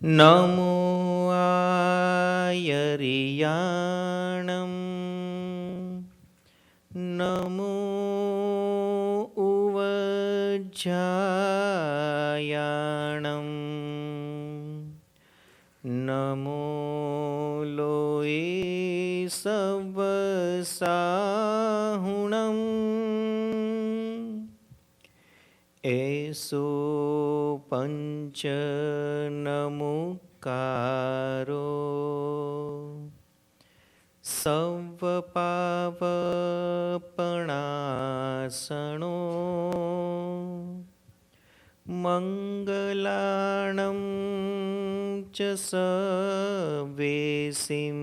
નમો આયરિયાણમ નમો ઉવજ્જાયાણમ નમો લોએ સવસાહુણમ એસો પંચ નમુકારો સવપાવપણાસણો મંગલાણં ચ સવેસિં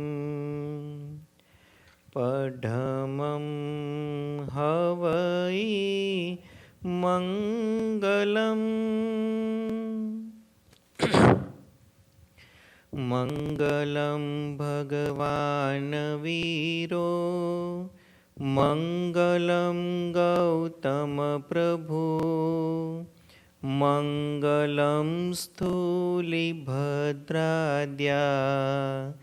પઢમં હવૈ મંગલમ મંગલમ ભગવાન વીરો મંગલમ ગૌતમ પ્રભુ મંગલમ સ્થૂલિભદ્રાદ્યા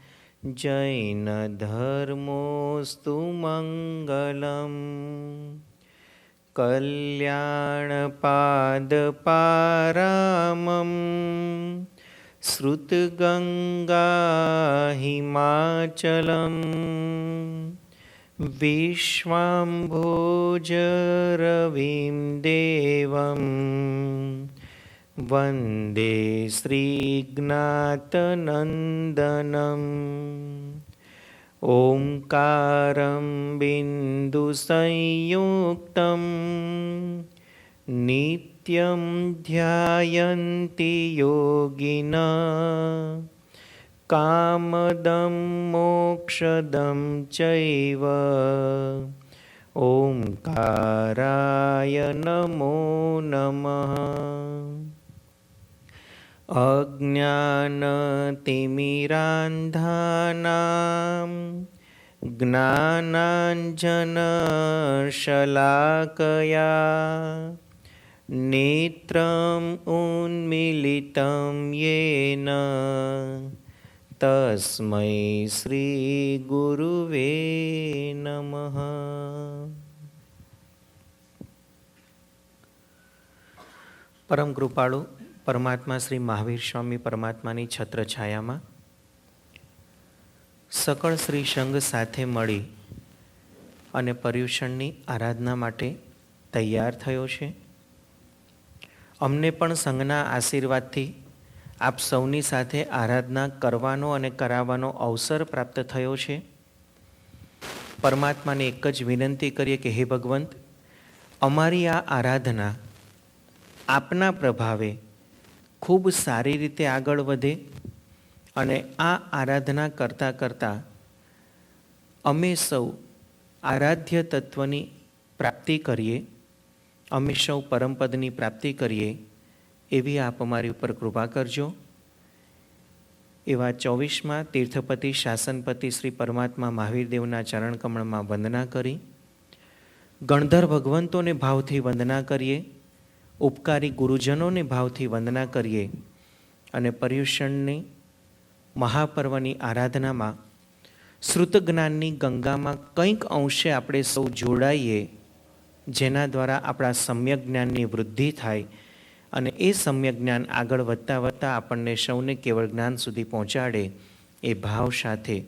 જૈન ધર્મોસ્તુ મંગલમ કલ્યાણપાદપારામમ શ્રુતગંગા હિમાચલમ વિશ્વાંભોજરવિં દેવમ વંદે શ્રીજ્ઞાતનંદનમ ઓંકારં બિંદુસંયુક્તં નિત્યં ધ્યાયન્તિ યોગિનઃ કામદં મોક્ષદં ચૈવ ઓંકારાય નમો નમઃ. અજ્ઞાનતિમિરાંધાનાં જ્ઞાનાંજનશલાકયા નેત્રં ઉન્મીલિतं યેન તસ્મૈ શ્રી ગુરુવે નમઃ. પરમ કૃપાળુ પરમાત્મા શ્રી મહાવીર સ્વામી પરમાત્માની છત્રછાયામાં સકળ શ્રી સંઘ સાથે મળી અને પર્યુષણની આરાધના માટે તૈયાર થયો છે. અમને પણ સંઘના આશીર્વાદથી આપ સૌની સાથે આરાધના કરવાનો અને કરાવવાનો અવસર પ્રાપ્ત થયો છે. પરમાત્માને એક જ વિનંતી કરીએ કે હે ભગવંત, અમારી આ આરાધના આપના પ્રભાવે ખૂબ સારી રીતે આગળ વધે અને આ આરાધના કરતાં કરતાં અમે સૌ આરાધ્ય તત્વની પ્રાપ્તિ કરીએ, અમે સૌ પરમપદની પ્રાપ્તિ કરીએ એવી આપ અમારી ઉપર કૃપા કરજો. એવા 24મા તીર્થપતિ શાસનપતિ શ્રી પરમાત્મા મહાવીરદેવના ચરણકમળમાં વંદના કરી, ગણધર ભગવંતોને ભાવથી વંદના કરીએ, ઉપકારી ગુરુજનોને ભાવથી વંદના કરીએ અને પર્યુષણની મહાપર્વની આરાધનામાં શ્રુત જ્ઞાનની ગંગામાં કંઈક અંશે આપણે સૌ જોડાઈએ, જેના દ્વારા આપણા સમ્યક જ્ઞાનની વૃદ્ધિ થાય અને એ સમ્યક જ્ઞાન આગળ વધતા વધતા આપણને સૌને કેવળ જ્ઞાન સુધી પહોંચાડે એ ભાવ સાથે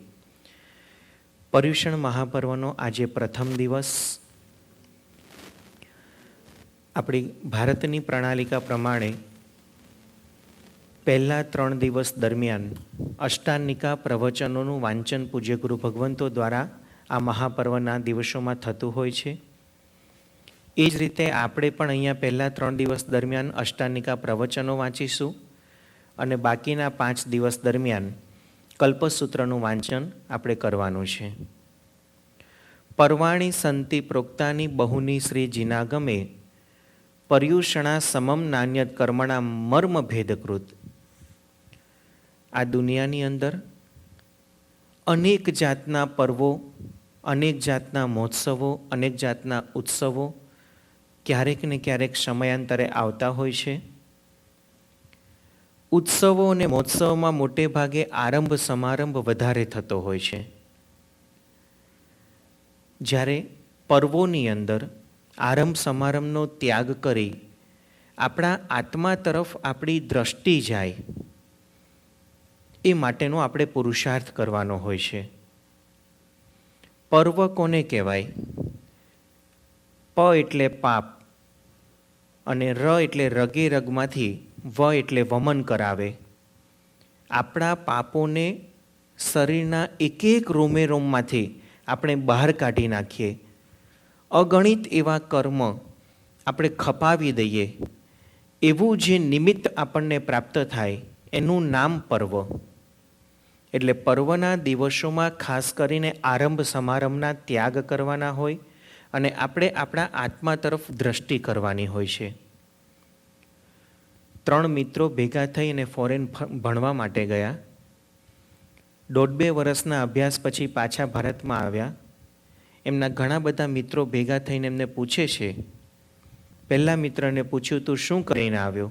પર્યુષણ મહાપર્વનો આજે પ્રથમ દિવસ. આપણી ભારતની પ્રણાલિકા પ્રમાણે પહેલા 3 દિવસ દરમિયાન અષ્ટાનિકા પ્રવચનોનું વાંચન પૂજ્ય ગુરુ ભગવંતો દ્વારા આ મહાપર્વના દિવસોમાં થતું હોય છે. એ જ રીતે આપણે પણ અહીંયા પહેલા 3 દિવસ દરમિયાન અષ્ટાનિકા પ્રવચનો વાંચીશું અને બાકીના 5 દિવસ દરમિયાન કલ્પસૂત્રનું વાંચન આપણે કરવાનું છે. પર્વાણી સંતિ પ્રોક્તાની બહુની શ્રી જીનાગમે પર્યુષણા સમમ નાન્યત કર્મણા મર્મ ભેદકૃત. આ દુનિયાની અંદર અનેક જાતના પર્વો, અનેક જાતના મહોત્સવો, અનેક જાતના ઉત્સવો ક્યારેક ને ક્યારેક સમયાંતરે આવતા હોય છે. ઉત્સવો અને મહોત્સવમાં મોટે ભાગે આરંભ સમારંભ વધારે થતો હોય છે, જ્યારે પર્વોની અંદર આરંભ સમારંભનો ત્યાગ કરી આપણા આત્મા તરફ આપણી દ્રષ્ટિ જાય એ માટેનો આપણે પુરુષાર્થ કરવાનો હોય છે. પર્વ કોને કહેવાય? પ એટલે પાપ અને ર એટલે રગે રગમાંથી વ એટલે વમન કરાવે. આપણા પાપોને શરીરના એક એક રોમે રોમમાંથી આપણે બહાર કાઢી નાખીએ. અગણિત એવા કર્મ આપણે ખપાવી દઈએ, એવું જે નિમિત્ત આપણને પ્રાપ્ત થાય એનું નામ પર્વ. એટલે પર્વના દિવસોમાં ખાસ કરીને આરંભ સમારંભના ત્યાગ કરવાના હોય અને આપણે આપણા આત્મા તરફ દ્રષ્ટિ કરવાની હોય છે. 3 મિત્રો ભેગા થઈ અને ફોરેન ભણવા માટે ગયા. 1.5-2 વર્ષના અભ્યાસ પછી પાછા ભારતમાં આવ્યા. એમના ઘણા બધા મિત્રો ભેગા થઈને એમને પૂછે છે. પહેલા મિત્રને પૂછ્યું, તું શું કરીને આવ્યો?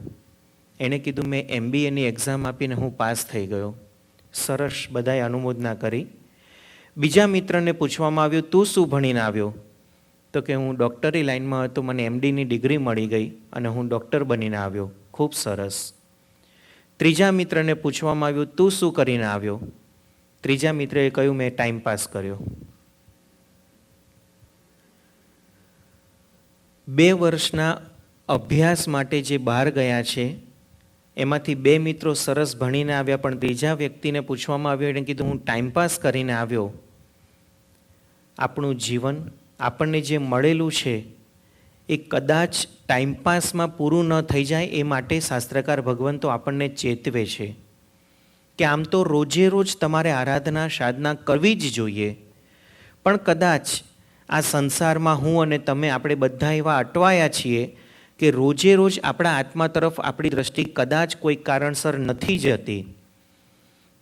એણે કીધું, મેં MBAની એક્ઝામ આપીને હું પાસ થઈ ગયો. સરસ, બધાએ અનુમોદના કરી. બીજા મિત્રને પૂછવામાં આવ્યું, તું શું ભણીને આવ્યો? તો કે હું ડૉક્ટરી લાઇનમાં હતો, મને MDની ડિગ્રી મળી ગઈ અને હું ડૉક્ટર બનીને આવ્યો. ખૂબ સરસ. ત્રીજા મિત્રને પૂછવામાં આવ્યું, તું શું કરીને આવ્યો? ત્રીજા મિત્રએ કહ્યું, મેં ટાઈમ પાસ કર્યો. 2 વર્ષના અભ્યાસ માટે જે બહાર ગયા છે એમાંથી 2 મિત્રો સરસ ભણીને આવ્યા, પણ ત્રીજા વ્યક્તિને પૂછવામાં આવ્યું, એણે કીધું, હું ટાઈમપાસ કરીને આવ્યો. આપણું જીવન, આપણને જે મળેલું છે એ કદાચ ટાઈમપાસમાં પૂરું ન થઈ જાય એ માટે શાસ્ત્રકાર ભગવંતો આપણને ચેતવે છે કે આમ તો રોજે રોજ તમારે આરાધના સાધના કરવી જ જોઈએ, પણ કદાચ આ સંસારમાં હું અને તમે આપણે બધા એવા અટવાયા છીએ કે રોજે રોજ આપણા આત્મા તરફ આપણી દ્રષ્ટિ કદાચ કોઈ કારણસર નથી જતી.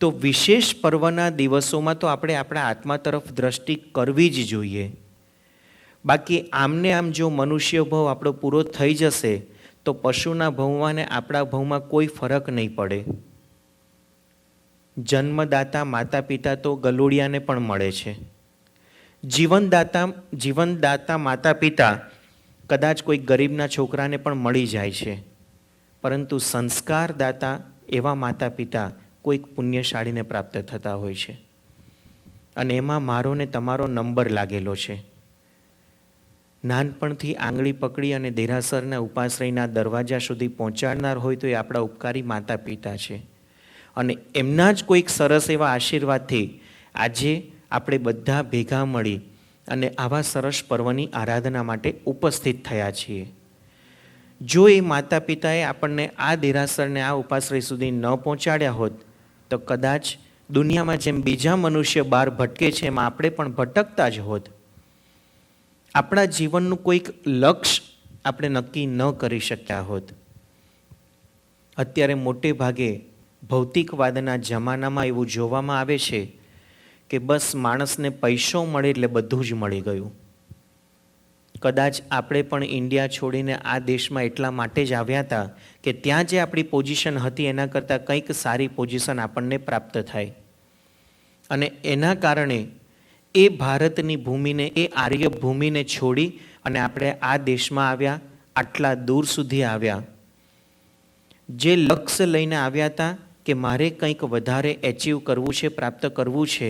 તો વિશેષ પર્વના દિવસોમાં તો આપણે આપણા આત્મા તરફ દ્રષ્ટિ કરવી જ જોઈએ. બાકી આમને આમ જો મનુષ્ય ભાવ આપણો પૂરો થઈ જશે તો પશુના ભાવમાં ને આપણા ભાવમાં કોઈ ફરક નહીં પડે. જન્મદાતા માતા પિતા તો ગલુડિયાને પણ મળે છે. જીવનદાતા માતા પિતા કદાચ કોઈ ગરીબના છોકરાને પણ મળી જાય છે, પરંતુ સંસ્કારદાતા એવા માતા પિતા કોઈક પુણ્યશાળીને પ્રાપ્ત થતા હોય છે. અને એમાં મારો ને તમારો નંબર લાગેલો છે. નાનપણથી આંગળી પકડી અને દેરાસરના ઉપાશ્રયના દરવાજા સુધી પહોંચાડનાર હોય તો એ આપણા ઉપકારી માતા પિતા છે. અને એમના જ કોઈક સરસ એવા આશીર્વાદથી આજે આપણે બધા ભેગા મળી અને આવા સરસ પર્વની આરાધના માટે ઉપસ્થિત થયા છીએ. જો એ માતા પિતાએ આપણને આ દેરાસરને આ ઉપાશ્રય સુધી ન પહોંચાડ્યા હોત તો કદાચ દુનિયામાં જેમ બીજા મનુષ્ય બહાર ભટકે છે એમાં આપણે પણ ભટકતા જ હોત. આપણા જીવનનું કોઈક લક્ષ્ય આપણે નક્કી ન કરી શક્યા હોત. અત્યારે મોટે ભાગે ભૌતિકવાદના જમાનામાં એવું જોવામાં આવે છે કે બસ માણસને પૈસો મળે એટલે બધું જ મળી ગયું. કદાચ આપણે પણ ઇન્ડિયા છોડીને આ દેશમાં એટલા માટે જ આવ્યા હતા કે ત્યાં જે આપણી પોઝિશન હતી એના કરતાં કંઈક સારી પોઝિશન આપણને પ્રાપ્ત થાય. અને એના કારણે એ ભારતની ભૂમિને, એ આર્ય ભૂમિને છોડી અને આપણે આ દેશમાં આવ્યા, આટલા દૂર સુધી આવ્યા. જે લક્ષ્ય લઈને આવ્યા હતા કે મારે કંઈક વધારે એચીવ કરવું છે, પ્રાપ્ત કરવું છે,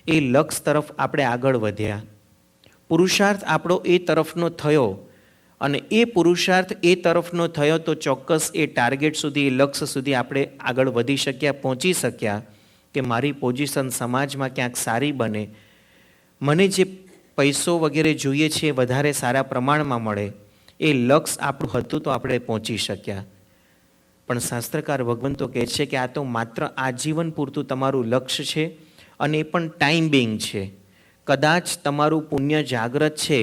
એ લક્ષ્ય તરફ આપણે આગળ વધ્યા. પુરુષાર્થ આપણો એ તરફનો થયો અને એ પુરુષાર્થ એ તરફનો થયો તો ચોક્કસ એ ટાર્ગેટ સુધી, એ લક્ષ્ય સુધી આપણે આગળ વધી શક્યા, પહોંચી શક્યા કે મારી પોઝિશન સમાજમાં ક્યાંક સારી બને, મને જે પૈસો વગેરે જોઈએ છે એ વધારે સારા પ્રમાણમાં મળે. એ લક્ષ્ય આપણું હતું તો આપણે પહોંચી શક્યા. પણ શાસ્ત્રકાર ભગવંતો કહે છે કે આ તો માત્ર આજીવન પૂરતું તમારું લક્ષ્ય છે અને એ પણ ટાઈમ બિંગ છે. કદાચ તમારું પુણ્ય જાગ્રત છે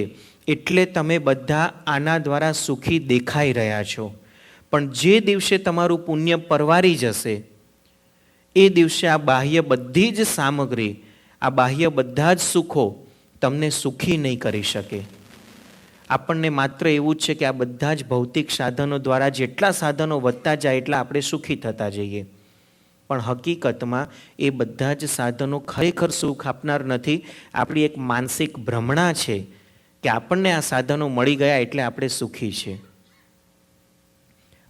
એટલે તમે બધા આના દ્વારા સુખી દેખાઈ રહ્યા છો, પણ જે દિવસે તમારું પુણ્ય પરવારી જશે એ દિવસે આ બાહ્ય બધી જ સામગ્રી, આ બાહ્ય બધા જ સુખો તમને સુખી નહીં કરી શકે. આપણને માત્ર એવું જ છે કે આ બધા જ ભૌતિક સાધનો દ્વારા જેટલા સાધનો વધતા જાય એટલા આપણે સુખી થતા જઈએ. પણ હકીકતમાં એ બધા જ સાધનો ખરેખર સુખ આપનાર નથી. આપણી એક માનસિક ભ્રમણા છે કે આપણને આ સાધનો મળી ગયા એટલે આપણે સુખી છે.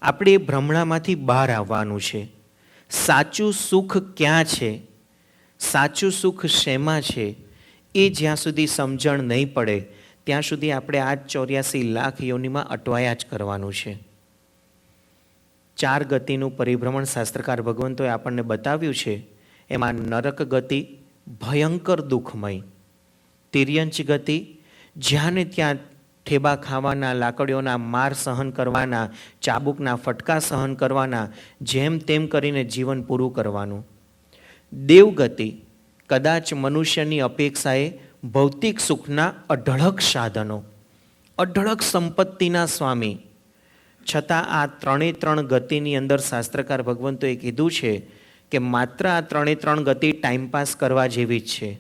આપણે એ ભ્રમણામાંથી બહાર આવવાનું છે. સાચું સુખ ક્યાં છે, સાચું સુખ શેમાં છે, એ જ્યાં સુધી સમજણ નહીં પડે ત્યાં સુધી આપણે આ 84 લાખ યોનિમાં અટવાયા જ કરવાનું છે. 4 ગતિનું પરિભ્રમણ શાસ્ત્રકાર ભગવંતોએ આપણને બતાવ્યું છે. એમાં નરક ગતિ ભયંકર દુઃખમય, તિર્યંચ ગતિ જ્યાં ને ત્યાં ઠેબા ખાવાના, લાકડીઓના માર સહન કરવાના, ચાબુકના ફટકા સહન કરવાના, જેમ તેમ કરીને જીવન પૂરું કરવાનું. દેવગતિ કદાચ મનુષ્યની અપેક્ષાએ ભૌતિક સુખના અઢળક સાધનો, અઢળક સંપત્તિના સ્વામી, છતાં આ 3 ગતિની અંદર શાસ્ત્રકાર ભગવંતોએ કીધું છે કે માત્ર આ 3 ગતિ ટાઈમપાસ કરવા જેવી જ છે.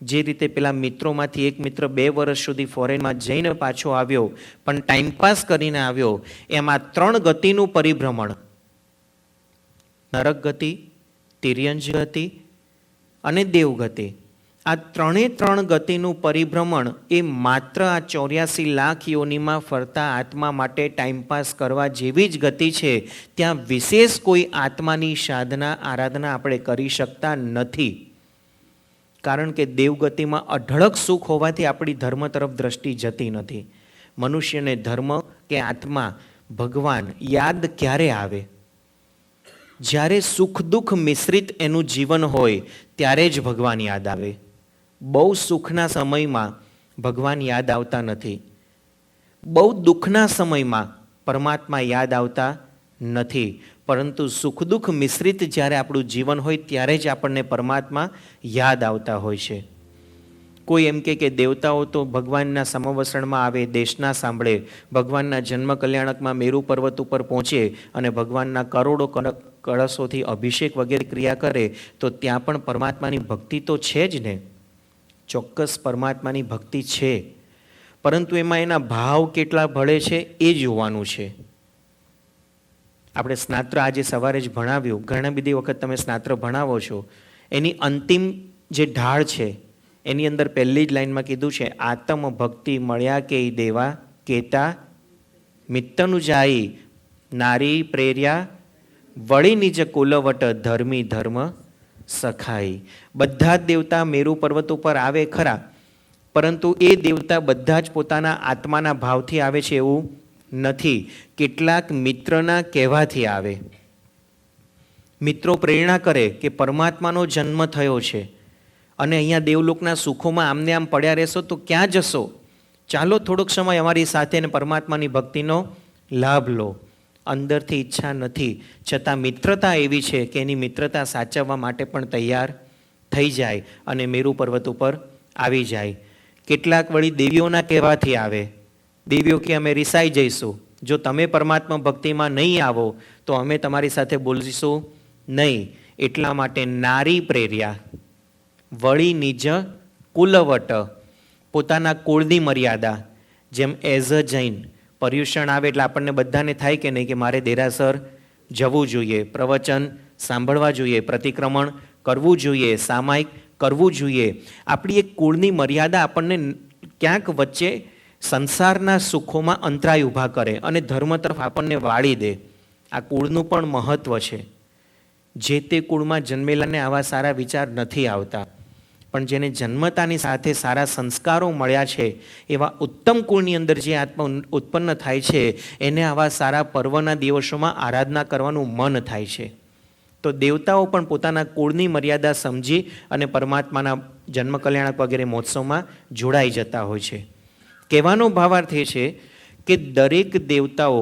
જે રીતે પેલા મિત્રોમાંથી એક મિત્ર 2 વર્ષ સુધી ફોરેનમાં જઈને પાછો આવ્યો પણ ટાઈમપાસ કરીને આવ્યો, એમાં 3 ગતિનું પરિભ્રમણ, નરક ગતિ, તિર્યંજ ગતિ અને દેવગતિ, આ 3 ગતિનું પરિભ્રમણ એ માત્ર આ 84 લાખ યોનિમાં ફરતા આત્મા માટે ટાઈમપાસ કરવા જેવી જ ગતિ છે. ત્યાં વિશેષ કોઈ આત્માની સાધના આરાધના આપણે કરી શકતા નથી. કારણ કે દેવગતિમાં અઢળક સુખ હોવાથી આપણી ધર્મ તરફ દ્રષ્ટિ જતી નથી. મનુષ્યને ધર્મ કે આત્મા, ભગવાન યાદ ક્યારે આવે? જ્યારે સુખ દુઃખ મિશ્રિત એનું જીવન હોય ત્યારે જ ભગવાન યાદ આવે. બહુ સુખના સમયમાં ભગવાન યાદ આવતા નથી, બહુ દુઃખના સમયમાં પરમાત્મા યાદ આવતા નથી. પરંતુ સુખ દુઃખ મિશ્રિત જ્યારે આપણું જીવન હોય ત્યારે જ આપણને પરમાત્મા યાદ આવતા હોય છે. કોઈ એમ કે દેવતાઓ તો ભગવાનના સમવસરણમાં આવે, દેશના સાંભળે, ભગવાનના જન્મ કલ્યાણકમાં મેરુ પર્વત ઉપર પહોંચે અને ભગવાનના કરોડો કળશોથી અભિષેક વગેરે ક્રિયા કરે તો ત્યાં પણ પરમાત્માની ભક્તિ તો છે જ ને. ચોક્કસ પરમાત્માની ભક્તિ છે, પરંતુ એમાં એના ભાવ કેટલા ભળે છે એ જોવાનું છે. આપણે સ્નાત્ર આજે સવારે જ ભણાવ્યું, ઘણી બધી વખત તમે સ્નાત્ર ભણાવો છો. એની અંતિમ જે ઢાળ છે એની અંદર પહેલી જ લાઈનમાં કીધું છે, આત્મ ભક્તિ મળ્યા કે દેવા કેતા મિત્તનું જાય નારી પ્રેર્યા વળી નિજ કુલવટ ધર્મી ધર્મ સખાઈ. બધા જ દેવતા મેરુ પર્વત ઉપર આવે ખરા, પરંતુ એ દેવતા બધા જ પોતાના આત્માના ભાવથી આવે છે એવું નથી. કેટલાક મિત્રના કહેવાથી આવે. મિત્રો પ્રેરણા કરે કે પરમાત્માનો જન્મ થયો છે અને અહીંયા દેવલોકના સુખોમાં આમને આમ પડ્યા રહેશો તો ક્યાં જશો? ચાલો થોડોક સમય અમારી સાથે ને પરમાત્માની ભક્તિનો લાભ લો. અંદરથી ઈચ્છા નથી, છતાં મિત્રતા એવી છે કે એની મિત્રતા સાચવવા માટે પણ તૈયાર થઈ જાય અને મેરુ પર્વત ઉપર આવી જાય. કેટલાક વળી દેવીઓના કહેવાથી આવે. દેવીઓ કે અમે રિસાઈ જઈશું, જો તમે પરમાત્મા ભક્તિમાં નહીં આવો તો અમે તમારી સાથે બોલીશું નહીં. એટલા માટે નારી પ્રેર્યા વળી નિજ કુલવટ, પોતાના કુળની મર્યાદા. જેમ એઝ અ જૈન પર્યુષણ આવે એટલે આપણને બધાને થાય કે નહીં કે મારે દેરાસર જવું જોઈએ, પ્રવચન સાંભળવા જોઈએ, પ્રતિક્રમણ કરવું જોઈએ, સામાયિક કરવું જોઈએ. આપણી એક કુળની મર્યાદા આપણને ક્યાંક વચ્ચે સંસારના સુખોમાં અંતરાય ઊભા કરે અને ધર્મ તરફ આપણને વાળી દે. આ કુળનું પણ મહત્ત્વ છે. જે તે કુળમાં જન્મેલાને આવા સારા વિચાર નથી આવતા, પણ જેને જન્મતાની સાથે સારા સંસ્કારો મળ્યા છે એવા ઉત્તમ કુળની અંદર જે આત્મા ઉત્પન્ન થાય છે એને આવા સારા પર્વના દિવસોમાં આરાધના કરવાનું મન થાય છે. તો દેવતાઓ પણ પોતાના કુળની મર્યાદા સમજી અને પરમાત્માના જન્મ કલ્યાણક વગેરે મહોત્સવમાં જોડાઈ જતા હોય છે. કહેવાનો ભાવાર્થ એ છે કે દરેક દેવતાઓ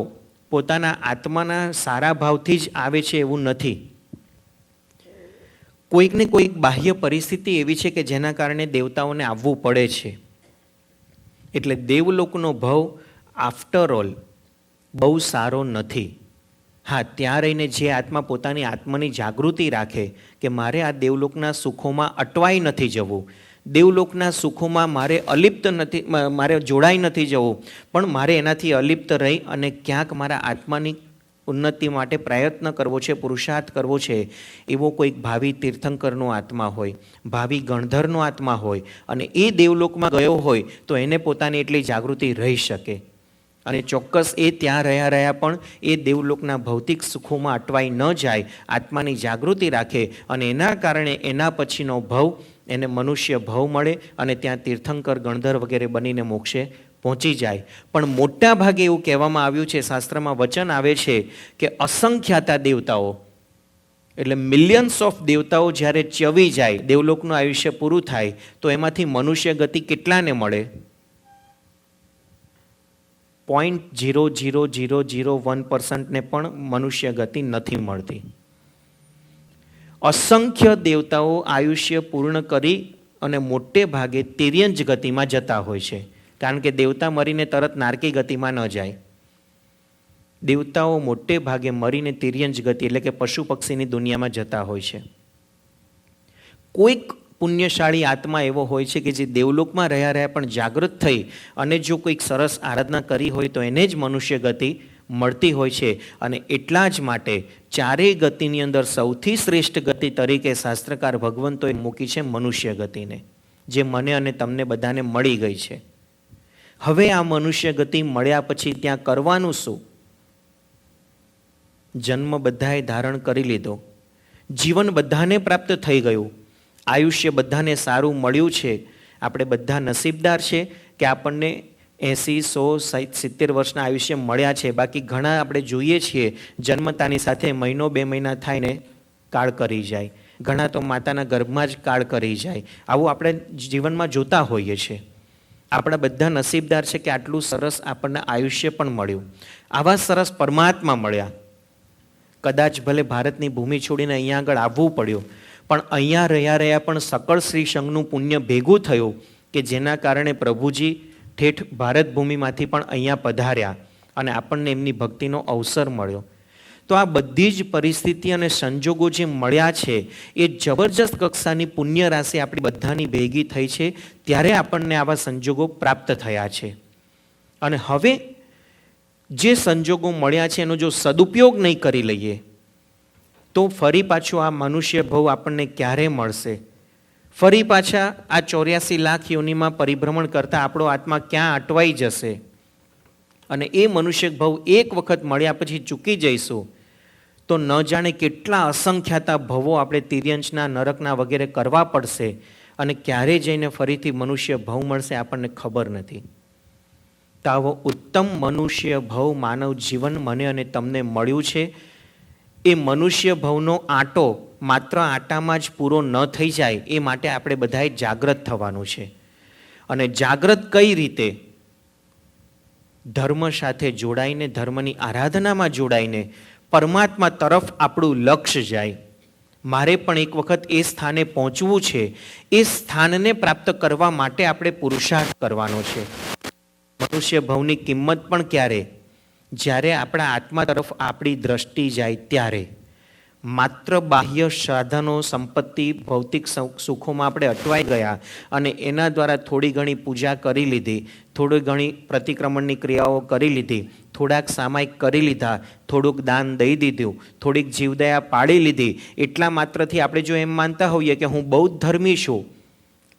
પોતાના આત્માના સારા ભાવથી જ આવે છે એવું નથી. કોઈકને કોઈક બાહ્ય પરિસ્થિતિ એવી છે કે જેના કારણે દેવતાઓને આવવું પડે છે. એટલે દેવલોકનો ભાવ આફ્ટર ઓલ બહુ સારો નથી. હા, ત્યાં રહીને જે આત્મા પોતાની આત્માની જાગૃતિ રાખે કે મારે આ દેવલોકના સુખોમાં અટવાઈ નથી જવું, દેવલોકના સુખોમાં મારે અલિપ્ત નથી, મારે જોડાઈ નથી જવું, પણ મારે એનાથી અલિપ્ત રહી અને ક્યાંક મારા આત્માની ઉન્નતિ માટે પ્રયત્ન કરવો છે, પુરુષાર્થ કરવો છે, એવો કોઈક ભાવિ તીર્થંકરનો આત્મા હોય, ભાવિ ગણધરનો આત્મા હોય અને એ દેવલોકમાં ગયો હોય તો એને પોતાની એટલી જાગૃતિ રહી શકે. અને ચોક્કસ એ ત્યાં રહ્યા પણ એ દેવલોકના ભૌતિક સુખોમાં અટવાઈ ન જાય, આત્માની જાગૃતિ રાખે અને એના કારણે એના પછીનો ભવ એને મનુષ્ય ભવ મળે અને ત્યાં તીર્થંકર ગણધર વગેરે બનીને મોક્ષે પહોંચી જાય. પણ મોટા ભાગે એવું કહેવામાં આવ્યું છે, શાસ્ત્રમાં વચન આવે છે કે અસંખ્યાતા દેવતાઓ એટલે મિલિયન્સ ઓફ દેવતાઓ જ્યારે ચ્યવી જાય, દેવલોકનું આયુષ્ય પૂરું થાય, તો એમાંથી મનુષ્ય ગતિ કેટલાને મળે? 0.00001% ને પણ મનુષ્ય ગતિ નથી મળતી. અસંખ્ય દેવતાઓ આયુષ્ય પૂર્ણ કરી અને મોટે ભાગે તિર્યંજ ગતિમાં જતા હોય છે, કારણ કે દેવતા મરીને તરત નારકી ગતિમાં ન જાય. દેવતાઓ મોટે ભાગે મરીને તિર્યંજ ગતિ એટલે કે પશુ પક્ષીની દુનિયામાં જતા હોય છે. કોઈક પુણ્યશાળી આત્મા એવો હોય છે કે જે દેવલોકમાં રહ્યા પણ જાગૃત થઈ અને જો કોઈક સરસ આરાધના કરી હોય તો એને જ મનુષ્ય ગતિ મળતી હોય છે. અને એટલા જ માટે ચારેય ગતિની અંદર સૌથી શ્રેષ્ઠ ગતિ તરીકે શાસ્ત્રકાર ભગવંતોએ મૂકી છે મનુષ્ય ગતિને, જે મને અને તમને બધાને મળી ગઈ છે. હવે આ મનુષ્ય ગતિ મળ્યા પછી ત્યાં કરવાનું શું? જન્મ બધાએ ધારણ કરી લીધો, જીવન બધાને પ્રાપ્ત થઈ ગયું, આયુષ્ય બધાને સારું મળ્યું છે. આપણે બધા નસીબદાર છે કે આપણને 80, 100, 70 વર્ષના આયુષ્ય મળ્યા છે. બાકી ઘણા આપણે જોઈએ છીએ જન્મતાની સાથે મહિનો 2 મહિના થાયને કાળ કરી જાય, ઘણા તો માતાના ગર્ભમાં જ કાળ કરી જાય. આવું આપણે જીવનમાં જોતા હોઈએ છીએ. આપણા બધા નસીબદાર છે કે આટલું સરસ આપણને આયુષ્ય પણ મળ્યું, આવા સરસ પરમાત્મા મળ્યા. કદાચ ભલે ભારતની ભૂમિ છોડીને અહીંયા આગળ આવવું પડ્યું, પણ અહીંયા રહ્યા પણ સકળ શ્રી સંઘનું પુણ્ય ભેગું થયું કે જેના કારણે પ્રભુજી ઠેઠ ભારત ભૂમિમાંથી પણ અહીંયા પધાર્યા અને આપણને એમની ભક્તિનો અવસર મળ્યો. તો આ બધી જ પરિસ્થિતિ અને સંજોગો જે મળ્યા છે એ જબરજસ્ત કક્ષાની પુણ્ય રાશિ આપણી બધાની ભેગી થઈ છે, ત્યારે આપણને આવા સંજોગો પ્રાપ્ત થયા છે. અને હવે જે સંજોગો મળ્યા છે એનો જો સદુપયોગ નહીં કરી લઈએ તો ફરી પાછું આ મનુષ્ય ભવ આપણને ક્યારે મળશે? ફરી પાછા આ 84 લાખ યોનિમાં પરિભ્રમણ કરતા આપણો આત્મા ક્યાં અટવાઈ જશે? અને એ મનુષ્ય ભવ એક વખત મળ્યા પછી ચૂકી જઈશું તો ન જાણે કેટલા અસંખ્યાતા ભવો આપણે તિર્યંશના, નરકના વગેરે કરવા પડશે અને ક્યારે જઈને ફરીથી મનુષ્ય ભવ મળશે આપણને ખબર નથી. તો આવો ઉત્તમ મનુષ્ય ભવ માનવ જીવન મને અને તમને મળ્યું છે. એ મનુષ્ય ભવનો આંટો માત્ર આંટામાં જ પૂરો ન થઈ જાય એ માટે આપણે બધાએ જાગૃત થવાનું છે. અને જાગૃત કઈ રીતે? ધર્મ સાથે જોડાઈને, ધર્મની આરાધનામાં જોડાઈને પરમાત્મા તરફ આપણું લક્ષ્ય જાય. મારે પણ એક વખત એ સ્થાને પહોંચવું છે, એ સ્થાનને પ્રાપ્ત કરવા માટે આપણે પુરુષાર્થ કરવાનો છે. મનુષ્ય ભવની કિંમત પણ ક્યારે? જ્યારે આપણા આત્મા તરફ આપણી દ્રષ્ટિ જાય ત્યારે. માત્ર બાહ્ય સાધનો, સંપત્તિ, ભૌતિક સુખોમાં આપણે અટવાઈ ગયા અને એના દ્વારા થોડી ઘણી પૂજા કરી લીધી, થોડી ઘણી પ્રતિક્રમણની ક્રિયાઓ કરી લીધી, થોડાક સામાયિક કરી લીધા, થોડુંક દાન દઈ દીધું, થોડીક જીવદયા પાડી લીધી, એટલા માત્રથી આપણે જો એમ માનતા હોઈએ કે હું બહુ ધર્મી છું,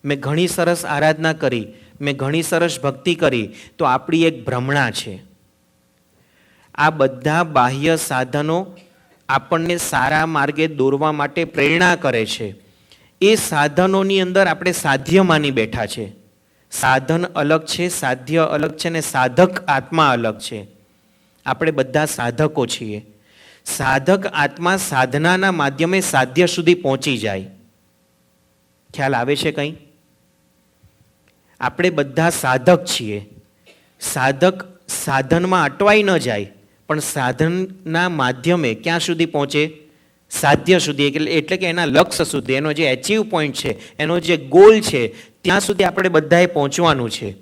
મેં ઘણી સરસ આરાધના કરી, મેં ઘણી સરસ ભક્તિ કરી, તો આપણી એક ભ્રમણા છે. આ બધા બાહ્ય સાધનો આપણને સારા માર્ગે દોરવા માટે પ્રેરણા કરે છે. એ સાધનોની અંદર આપણે સાધ્ય માની બેઠા છે. સાધન અલગ છે, સાધ્ય અલગ છે ને સાધક આત્મા અલગ છે. આપણે બધા સાધકો છીએ. સાધક આત્મા સાધનાના માધ્યમે સાધ્ય સુધી પહોંચી જાય. ખ્યાલ આવે છે કંઈ? આપણે બધા સાધક છીએ. સાધક સાધનમાં અટવાઈ ન જાય પણ સાધનના માધ્યમે ક્યાં સુધી પહોંચે? સાધ્ય સુધી, એટલે કે એના લક્ષ્ય સુધી, એનો જે એચીવ પોઈન્ટ છે, એનો જે ગોલ છે, ત્યાં સુધી આપણે બધાએ પહોંચવાનું છે.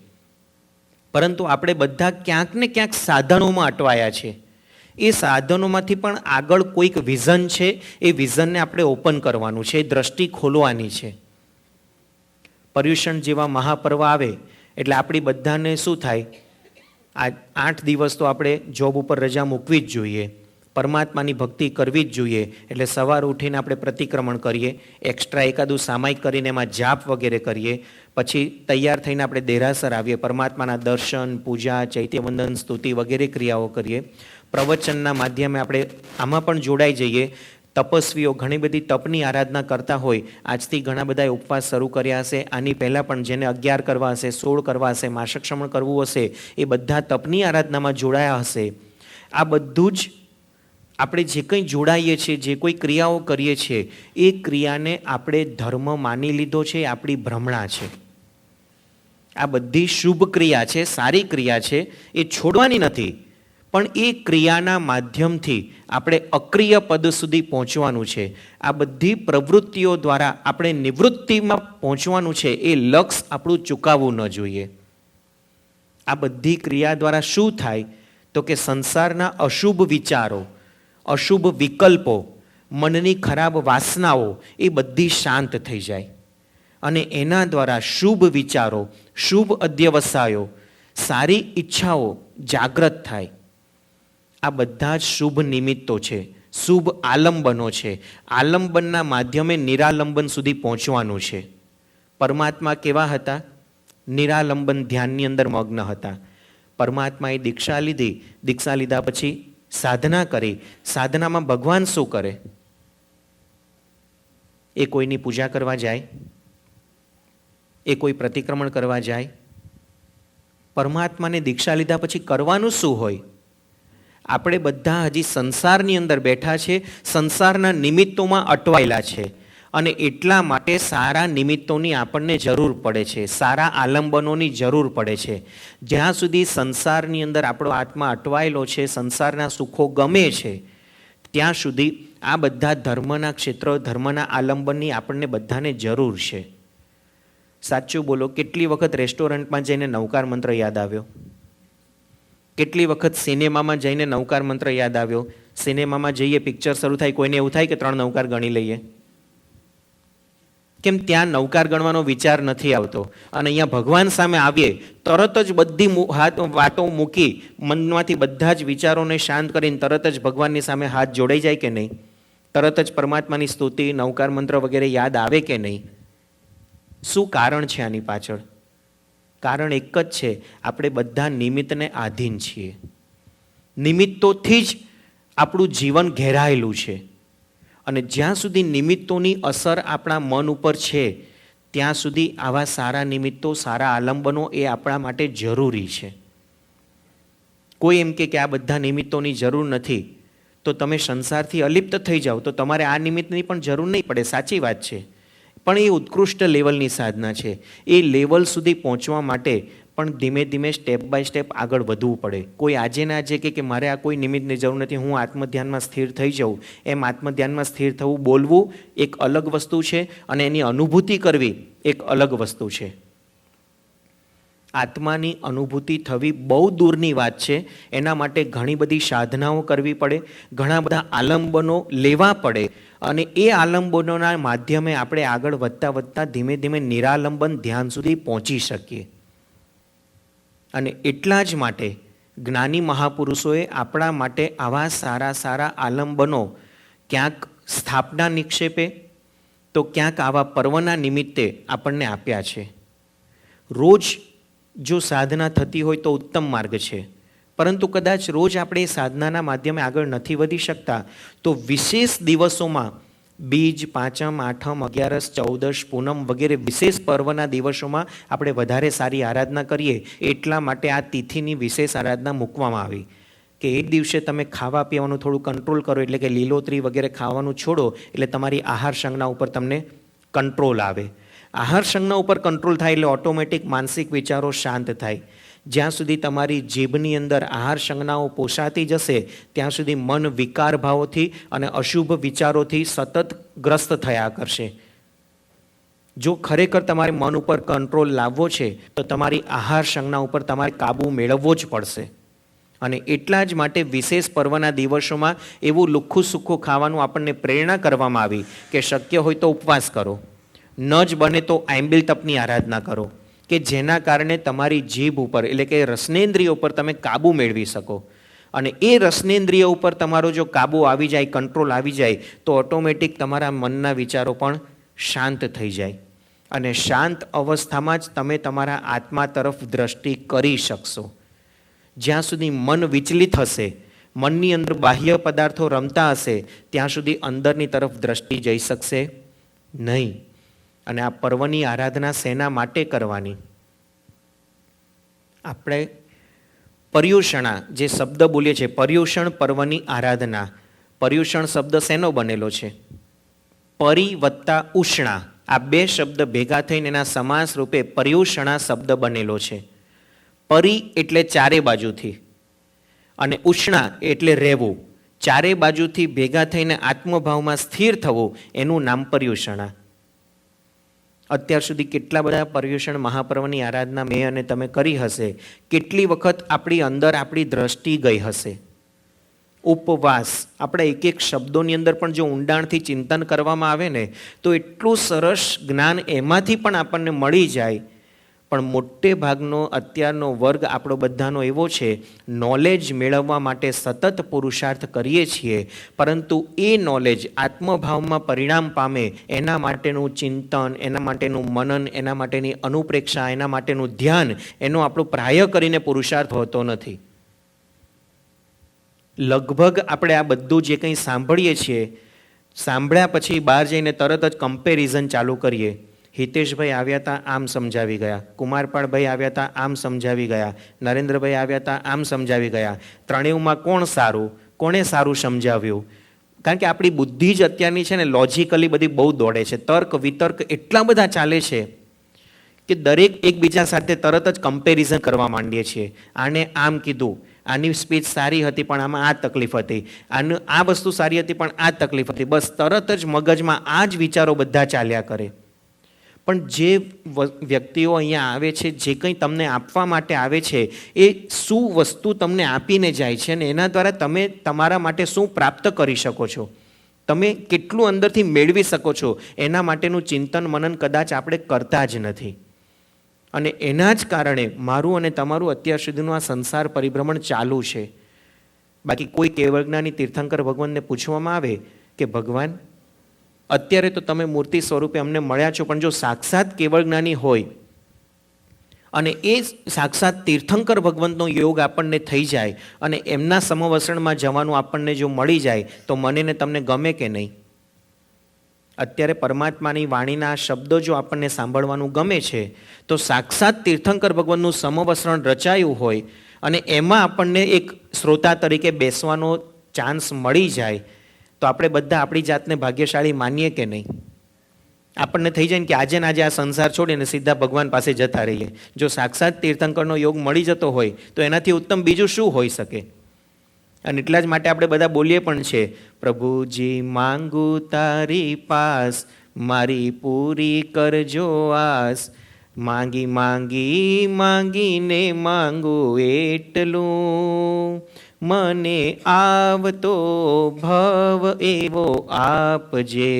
પરંતુ આપણે બધા ક્યાંક ને ક્યાંક સાધનોમાં અટવાયા છે. એ સાધનોમાંથી પણ આગળ કોઈક વિઝન છે, એ વિઝનને આપણે ઓપન કરવાનું છે, એ દ્રષ્ટિ ખોલવાની છે. પર્યુષણ જેવા મહાપર્વ આવે એટલે આપણી બધાને શું થાય, આ 8 દિવસ તો આપણે જોબ ઉપર રજા મૂકવી જ જોઈએ, પરમાત્માની ભક્તિ કરવી જ જોઈએ. એટલે સવાર ઉઠીને આપણે પ્રતિક્રમણ કરીએ, એક્સ્ટ્રા એકાદું સામાયિક કરીને એમાં જાપ વગેરે કરીએ, પછી તૈયાર થઈને આપણે દેરાસર આવીએ, પરમાત્માના દર્શન, પૂજા, ચૈત્યવંદન, સ્તુતિ વગેરે ક્રિયાઓ કરીએ. પ્રવચનના માધ્યમે આપણે આમાં પણ જોડાઈ જઈએ. તપસ્વીઓ ઘણી બધી તપની આરાધના કરતા હોય, આજથી ઘણા બધાએ ઉપવાસ શરૂ કર્યા હશે, આની પહેલાં પણ જેને 11 કરવા હશે, 16 કરવા હશે, માસક્ષમણ કરવું હશે, એ બધા તપની આરાધનામાં જોડાયા હશે. આ બધું જ આપણે જે કંઈ જોડાઈએ છીએ, જે કોઈ ક્રિયાઓ કરીએ છીએ, એ ક્રિયાને આપણે ધર્મ માની લીધો છે, આપણી ભ્રમણા છે. આ બધી શુભ ક્રિયા છે, સારી ક્રિયા છે, એ છોડવાની નથી, પણ એ ક્રિયાના માધ્યમથી આપણે અક્રિય પદ સુધી પહોંચવાનું છે. આ બધી પ્રવૃત્તિઓ દ્વારા આપણે નિવૃત્તિમાં પહોંચવાનું છે, એ લક્ષ્ય આપણું ચૂકાવવું ન જોઈએ. આ બધી ક્રિયા દ્વારા શું થાય તો કે સંસારના અશુભ વિચારો, અશુભ વિકલ્પો, મનની ખરાબ વાસનાઓ એ બધી શાંત થઈ જાય અને એના દ્વારા શુભ વિચારો, શુભ અધ્યવસાયો, સારી ઈચ્છાઓ જાગૃત થાય. આ બધા જ શુભ નિમિત્તો છે, શુભ આલંબનો છે. આલંબનના માધ્યમે નિરાલંબન સુધી પહોંચવાનું છે. પરમાત્મા કેવા હતા? નિરાલંબન ધ્યાનની અંદર મગ્ન હતા. પરમાત્માએ દીક્ષા લીધી, દીક્ષા લીધા પછી સાધના કરી. સાધનામાં ભગવાન શું કરે? એ કોઈની પૂજા કરવા જાય? એ કોઈ પ્રતિક્રમણ કરવા જાય? પરમાત્માને દીક્ષા લીધા પછી કરવાનું શું હોય? આપણે બધા હજી સંસારની અંદર બેઠા છે, સંસારના નિમિત્તોમાં અટવાયેલા છે અને એટલા માટે સારા નિમિત્તોની આપણને જરૂર પડે છે, સારા આલંબનોની જરૂર પડે છે. જ્યાં સુધી સંસારની અંદર આપણો આત્મા અટવાયેલો છે, સંસારના સુખો ગમે છે, ત્યાં સુધી આ બધા ધર્મના ક્ષેત્રો, ધર્મના આલંબનની આપણને બધાને જરૂર છે. સાચું બોલો, કેટલી વખત રેસ્ટોરન્ટમાં જઈને નવકાર મંત્ર યાદ આવ્યો? કેટલી વખત સિનેમામાં જઈને નવકાર મંત્ર યાદ આવ્યો? સિનેમામાં જઈએ, પિક્ચર શરૂ થાય, કોઈને એવું થાય કે 3 નવકાર ગણી લઈએ. કેમ? ત્યાં નવકાર ગણવાનો વિચાર નથી આવતો. અને અહીંયા ભગવાન સામે આવીએ તરત જ બધી વાતો મૂકી, મનમાંથી બધા જ વિચારોને શાંત કરીને તરત જ ભગવાનની સામે હાથ જોડાઈ જાય કે નહીં? તરત જ પરમાત્માની સ્તુતિ, નવકાર મંત્ર વગેરે યાદ આવે કે નહીં? શું કારણ છે આની પાછળ? કારણ એક જ છે, આપણે બધા નિમિત્તને આધીન છીએ. નિમિત્તોથી જ આપણું જીવન ઘેરાયેલું છે અને જ્યાં સુધી નિમિત્તોની અસર આપણા મન ઉપર છે, ત્યાં સુધી આવા સારા નિમિત્તો, સારા આલંબનો એ આપણા માટે જરૂરી છે. કોઈ એમ કે આ બધા નિમિત્તોની જરૂર નથી તો તમે સંસારથી અલિપ્ત થઈ જાઓ તો તમારે આ નિમિત્તની પણ જરૂર નહીં પડે. સાચી વાત છે, પણ એ ઉત્કૃષ્ટ લેવલની સાધના છે. એ લેવલ સુધી પહોંચવા માટે પણ ધીમે ધીમે સ્ટેપ બાય સ્ટેપ આગળ વધવું પડે. કોઈ આજે ને આજે કે મારે આ કોઈ નિમિત્તની જરૂર નથી, હું આત્મધ્યાનમાં સ્થિર થઈ જાઉં, એમ આત્મધ્યાનમાં સ્થિર થવું, બોલવું એક અલગ વસ્તુ છે અને એની અનુભૂતિ કરવી એક અલગ વસ્તુ છે. આત્માની અનુભૂતિ થવી બહુ દૂરની વાત છે. એના માટે ઘણી બધી સાધનાઓ કરવી પડે, ઘણા બધા આલંબનો લેવા પડે અને એ આલંબનોના માધ્યમે આપણે આગળ વધતા વધતા ધીમે ધીમે નિરાલંબન ધ્યાન સુધી પહોંચી શકીએ. અને એટલા જ માટે જ્ઞાની મહાપુરુષોએ આપણા માટે આવા સારા સારા આલંબનો ક્યાંક સ્થાપના નિક્ષેપે તો ક્યાંક આવા પર્વના નિમિત્તે આપણને આપ્યા છે. રોજ જો સાધના થતી હોય તો ઉત્તમ માર્ગ છે, પરંતુ કદાચ રોજ આપણે સાધનાના માધ્યમે આગળ નથી વધી શકતા તો વિશેષ દિવસોમાં, બીજ, પાંચમ, આઠમ, 11, 14, પૂનમ વગેરે વિશેષ પર્વના દિવસોમાં આપણે વધારે સારી આરાધના કરીએ. એટલા માટે આ તિથિની વિશેષ આરાધના મૂકવામાં આવી કે એક દિવસે તમે ખાવા પીવાનું થોડું કંટ્રોલ કરો, એટલે કે લીલોતરી વગેરે ખાવાનું છોડો, એટલે તમારી આહાર સંજ્ઞા ઉપર તમને કંટ્રોલ આવે. આહાર સંજ્ઞા ઉપર કંટ્રોલ થાય એટલે ઓટોમેટિક માનસિક વિચારો શાંત થાય. જ્યાં સુધી તમારી જીભની અંદર આહાર સંજ્ઞાઓ પોષાતી જશે ત્યાં સુધી મન વિકાર ભાવોથી અને અશુભ વિચારોથી સતત ગ્રસ્ત થયા કરશે. જો ખરેખર તમારે મન ઉપર કંટ્રોલ લાવવો છે તો તમારી આહાર સંજ્ઞા ઉપર તમારે કાબુ મેળવવો જ પડશે. અને એટલા જ માટે વિશેષ પર્વના દિવસોમાં એવું લુખ્ખું સુખ્ખું ખાવાનું આપણને પ્રેરણા કરવામાં આવી કે શક્ય હોય તો ઉપવાસ કરો. ન જ બને તો આંબિલ તપની આરાધના કરો કે જેના કારણે તમારી જીભ ઉપર એટલે કે રસનેન્દ્રિય ઉપર તમે કાબુ મેળવી શકો. અને એ રસનેન્દ્રિય ઉપર તમારો જો કાબુ આવી જાય, કંટ્રોલ આવી જાય, તો ઓટોમેટિક તમારા મનના વિચારો પણ શાંત થઈ જાય. અને શાંત અવસ્થામાં જ તમે તમારા આત્મા તરફ દ્રષ્ટિ કરી શકશો. જ્યાં સુધી મન વિચલિત હશે, મનની અંદર બાહ્ય પદાર્થો રમતા હશે, ત્યાં સુધી અંદરની તરફ દ્રષ્ટિ જઈ શકશે નહીં. અને આ પર્વની આરાધના શેના માટે કરવાની? આપણે પર્યુષણા જે શબ્દ બોલીએ છીએ, પર્યુષણ પર્વની આરાધના. પર્યુષણ શબ્દ શેનો બનેલો છે? પરી વત્તા ઉષ્ણા, આ બે શબ્દ ભેગા થઈને એના સમાસ રૂપે પર્યુષણા શબ્દ બનેલો છે. પરી એટલે ચારે બાજુથી અને ઉષ્ણા એટલે રહેવું. ચારે બાજુથી ભેગા થઈને આત્મભાવમાં સ્થિર થવું, એનું નામ પર્યુષણા. અત્યાર સુધી કેટલા બધા પર્યુષણ મહાપર્વની આરાધના મેં અને તમે કરી હશે. કેટલી વખત આપણી અંદર આપણી દ્રષ્ટિ ગઈ હશે. ઉપવાસ, આપણા એક એક શબ્દોની અંદર પણ જો ઊંડાણથી ચિંતન કરવામાં આવે ને, તો એટલું સરસ જ્ઞાન એમાંથી પણ આપણને મળી જાય. પણ મોટે ભાગનો અત્યારનો વર્ગ આપણો બધાનો એવો છે, નોલેજ મેળવવા માટે સતત પુરુષાર્થ કરીએ છીએ, પરંતુ એ નોલેજ આત્મભાવમાં પરિણામ પામે એના માટેનું ચિંતન, એના માટેનું મનન, એના માટેની અનુપ્રેક્ષા, એના માટેનું ધ્યાન, એનો આપણો પ્રાય કરીને પુરુષાર્થ હોતો નથી. લગભગ આપણે આ બધું જે કંઈ સાંભળીએ છીએ, સાંભળ્યા પછી બહાર જઈને તરત જ કમ્પેરિઝન ચાલુ કરીએ. હિતેશભાઈ આવ્યા હતા, આમ સમજાવી ગયા. કુમારપાળભાઈ આવ્યા હતા, આમ સમજાવી ગયા. નરેન્દ્રભાઈ આવ્યા હતા, આમ સમજાવી ગયા. ત્રણેયમાં કોણ સારું, કોણે સારું સમજાવ્યું? કારણ કે આપણી બુદ્ધિ જ અત્યારની છે ને, લોજિકલી બધી બહુ દોડે છે. તર્ક વિતર્ક એટલા બધા ચાલે છે કે દરેક એકબીજા સાથે તરત જ કમ્પેરિઝન કરવા માંડીએ છીએ. આને આમ કીધું, આની સ્પીચ સારી હતી પણ આમાં આ તકલીફ હતી, આ વસ્તુ સારી હતી પણ આ તકલીફ હતી. બસ તરત જ મગજમાં આ જ વિચારો બધા ચાલ્યા કરે. પણ જે વ્યક્તિઓ અહીંયા આવે છે, જે કંઈ તમને આપવા માટે આવે છે, એ શું વસ્તુ તમને આપીને જાય છે અને એના દ્વારા તમે તમારા માટે શું પ્રાપ્ત કરી શકો છો, તમે કેટલું અંદરથી મેળવી શકો છો, એના માટેનું ચિંતન મનન કદાચ આપણે કરતા જ નથી. અને એના જ કારણે મારું અને તમારું અત્યાર સુધીનું આ સંસાર પરિભ્રમણ ચાલુ છે. બાકી કોઈ કેવળજ્ઞાની તીર્થંકર ભગવાનને પૂછવામાં આવે કે ભગવાન, અત્યારે તો તમે મૂર્તિ સ્વરૂપે અમને મળ્યા છો, પણ જો સાક્ષાત કેવળજ્ઞાની હોય અને એ સાક્ષાત તીર્થંકર ભગવંતનો યોગ આપણને થઈ જાય અને એમના સમવસરણમાં જવાનું આપણને જો મળી જાય, તો મને ને તમને ગમે કે નહીં? અત્યારે પરમાત્માની વાણીના શબ્દો જો આપણને સાંભળવાનું ગમે છે, તો સાક્ષાત તીર્થંકર ભગવાનનું સમવસરણ રચાયું હોય અને એમાં આપણને એક શ્રોતા તરીકે બેસવાનો ચાન્સ મળી જાય, તો આપણે બધા આપણી જાતને ભાગ્યશાળી માનીએ કે નહીં? આપણને થઈ જાય ને કે આજે ને આજે આ સંસાર છોડીને સીધા ભગવાન પાસે જતા રહીએ. જો સાક્ષાત તીર્થંકરનો યોગ મળી જતો હોય તો એનાથી ઉત્તમ બીજું શું હોઈ શકે? અને એટલા જ માટે આપણે બધા બોલીએ પણ છે, પ્રભુજી માંગુ તારી પાસ, મારી પૂરી કરજો આસ, માંગી માંગી માંગીને માંગુ એટલું, મને આવતો ભવ એવો આપજે,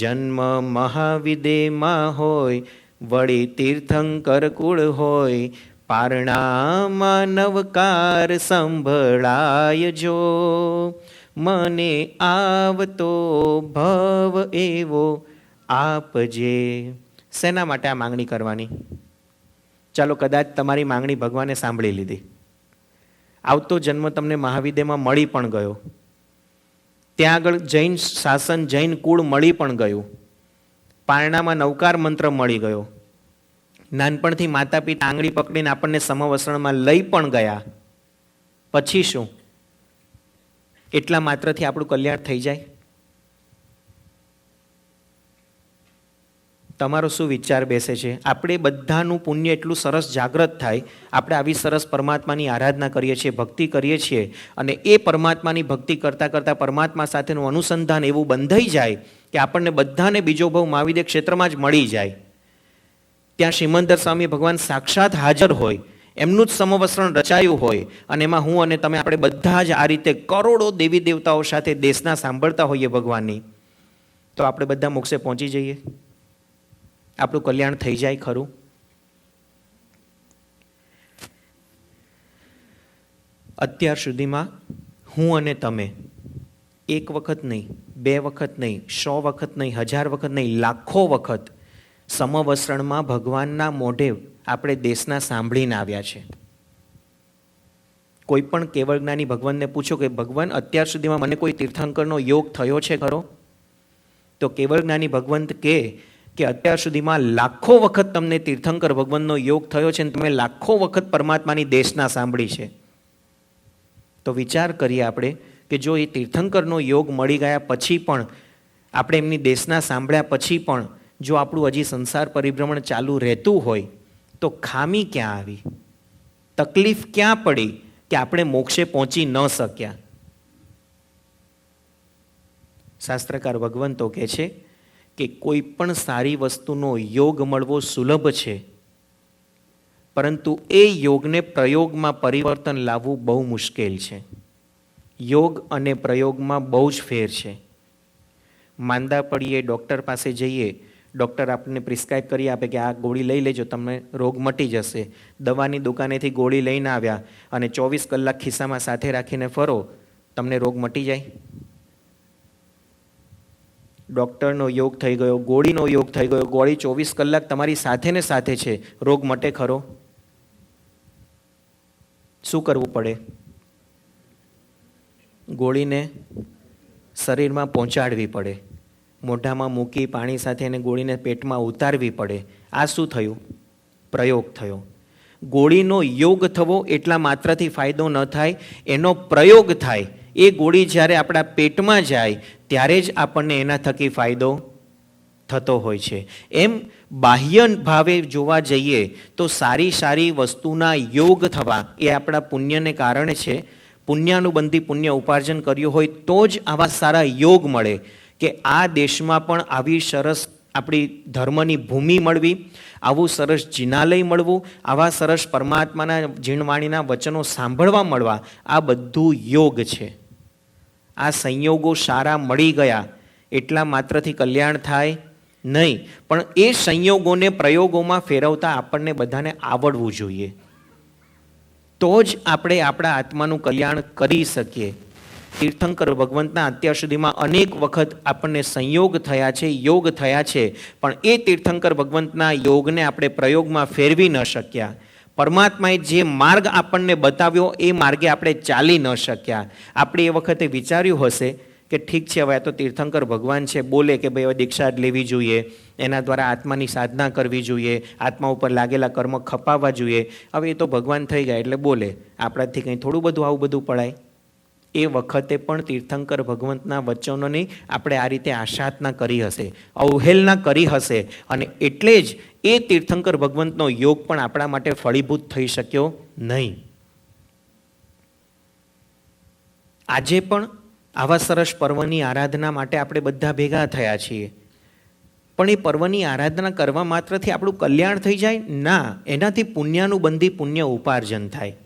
જન્મ મહાવિદેમાં હોય, વળી તીર્થંકર કુળ હોય, પારણામાં નવકાર સંભળાય જો, મને આવતો ભવ એવો આપજે. શેના માટે આ માંગણી કરવાની? ચાલો કદાચ તમારી માંગણી ભગવાને સાંભળી લીધી, આવતો જન્મ તમને મહાવિદ્યમાં મળી પણ ગયો, ત્યાં આગળ જૈન શાસન, જૈન કુળ મળી પણ ગયું, પારણામાં નવકાર મંત્ર મળી ગયો, નાનપણથી માતા પિતા આંગળી પકડીને આપણને સમવસરણમાં લઈ પણ ગયા, પછી શું? એટલા માત્રથી આપણું કલ્યાણ થઈ જાય? તમારો શું વિચાર બેસે છે? આપણે બધાનું પુણ્ય એટલું સરસ જાગૃત થાય, આપણે આવી સરસ પરમાત્માની આરાધના કરીએ છીએ, ભક્તિ કરીએ છીએ, અને એ પરમાત્માની ભક્તિ કરતાં કરતાં પરમાત્મા સાથેનું અનુસંધાન એવું બંધાઈ જાય કે આપણને બધાને બીજો ભાવ મહાવિદ્ય ક્ષેત્રમાં જ મળી જાય. ત્યાં શ્રીમંદર સ્વામી ભગવાન સાક્ષાત હાજર હોય, એમનું જ સમવસ્ત્રણ રચાયું હોય, અને એમાં હું અને તમે આપણે બધા જ આ રીતે કરોડો દેવી દેવતાઓ સાથે દેશના સાંભળતા હોઈએ ભગવાનની, તો આપણે બધા મોક્ષે પહોંચી જઈએ. આપણું કલ્યાણ થઈ જાય ખરું? અત્યાર સુધીમાં હું અને તમે એક વખત નહીં, 2 વખત નહીં, 100 વખત નહીં, 1000 વખત નહીં, લાખો વખત સમવસ્ત્રણમાં ભગવાનના મોઢે આપણે દેશના સાંભળીને આવ્યા છે. કોઈ પણ કેવળ જ્ઞાની ભગવાનને પૂછો કે ભગવાન અત્યાર સુધીમાં મને કોઈ તીર્થંકરનો યોગ થયો છે ખરો? તો કેવળ જ્ઞાની ભગવંત કે અત્યાર સુધીમાં લાખો વખત તમને તીર્થંકર ભગવાનનો યોગ થયો છે અને તમે લાખો વખત પરમાત્માની દેશના સાંભળી છે. તો વિચાર કરીએ આપણે કે જો એ તીર્થંકરનો યોગ મળી ગયા પછી પણ, આપણે એમની દેશના સાંભળ્યા પછી પણ જો આપણું હજી સંસાર પરિભ્રમણ ચાલુ રહેતું હોય તો ખામી ક્યાં આવી? તકલીફ ક્યાં પડી કે આપણે મોક્ષે પહોંચી ન શક્યા? શાસ્ત્રકાર ભગવંતો કહે છે કે કોઈ પણ સારી વસ્તુનો યોગ મળવો સુલભ છે, પરંતુ એ યોગને પ્રયોગમાં પરિવર્તન લાવવું બહુ મુશ્કેલ છે. યોગ અને પ્રયોગમાં બહુ જ ફેર છે. માંદા પડીએ, ડૉક્ટર પાસે જઈએ, ડૉક્ટર આપણને પ્રિસ્ક્રાઇબ કરી આપે કે આ ગોળી લઈ લેજો, તમને રોગ મટી જશે. દવાની દુકાનેથી ગોળી લઈને આવ્યા અને 24 કલાક ખિસ્સામાં સાથે રાખીને ફરો, તમને રોગ મટી જાય? ડૉક્ટરનો યોગ થઈ ગયો, ગોળીનો યોગ થઈ ગયો, ગોળી 24 કલાક તમારી સાથે ને સાથે છે, રોગ મટે ખરો? શું કરવું પડે? ગોળીને શરીરમાં પહોંચાડવી પડે, મોઢામાં મૂકી પાણી સાથે એને ગોળીને પેટમાં ઉતારવી પડે. આ શું થયું? પ્રયોગ થયો. ગોળીનો યોગ થવો એટલા માત્રથી ફાયદો ન થાય, એનો પ્રયોગ થાય. એ ગોળી જ્યારે આપણા પેટમાં જાય ત્યારે જ આપણને એના થકી ફાયદો થતો હોય છે. એમ બાહ્ય ભાવે જોવા જઈએ તો સારી સારી વસ્તુના યોગ થવા એ આપણા પુણ્યને કારણે છે. પુણ્યાનુબંધી પુણ્ય ઉપાર્જન કર્યું હોય તો જ આવા સારા યોગ મળે કે આ દેશમાં પણ આવી સરસ આપણી ધર્મની ભૂમિ મળવી, આવું સરસ જિનાલય મળવું, આવા સરસ પરમાત્માના જીણવાણીના વચનો સાંભળવા મળવા, આ બધું યોગ છે. આ સંયોગો સારા મળી ગયા એટલા માત્રથી કલ્યાણ થાય નહીં, પણ એ સંયોગોને પ્રયોગોમાં ફેરવતા આપણને બધાને આવડવું જોઈએ. તો જ આપણે આપણા આત્માનું કલ્યાણ કરી શકીએ. તીર્થંકર ભગવંતના અત્યાર સુધીમાં અનેક વખત આપણને સંયોગ થયા છે, યોગ થયા છે, પણ એ તીર્થંકર ભગવંતના યોગને આપણે પ્રયોગમાં ફેરવી ન શક્યા. પરમાત્માએ જે માર્ગ આપણને બતાવ્યો એ માર્ગે આપણે ચાલી ન શક્યા. આપણે એ વખતે વિચાર્યું હશે કે ઠીક છે, હવે આ તો તીર્થંકર ભગવાન છે, બોલે કે ભાઈ હવે દીક્ષા જ લેવી જોઈએ, એના દ્વારા આત્માની સાધના કરવી જોઈએ, આત્મા ઉપર લાગેલા કર્મ ખપાવવા જોઈએ. હવે એ તો ભગવાન થઈ ગયા એટલે બોલે, આપણાથી કંઈ થોડું બધું આવું બધું પડાય? એ વખતે પણ તીર્થંકર ભગવંતના વચનોની આપણે આ રીતે આશાતના કરી હશે, અવહેલના કરી હશે, અને એટલે જ એ તીર્થંકર ભગવંતનો યોગ પણ આપણા માટે ફળીભૂત થઈ શક્યો નહીં. આજે પણ આવા સરસ પર્વની આરાધના માટે આપણે બધા ભેગા થયા છીએ, પણ એ પર્વની આરાધના કરવા માત્રથી આપણું કલ્યાણ થઈ જાય? ના, એનાથી પુણ્યાનુબંધી પુણ્ય ઉપાર્જન થાય.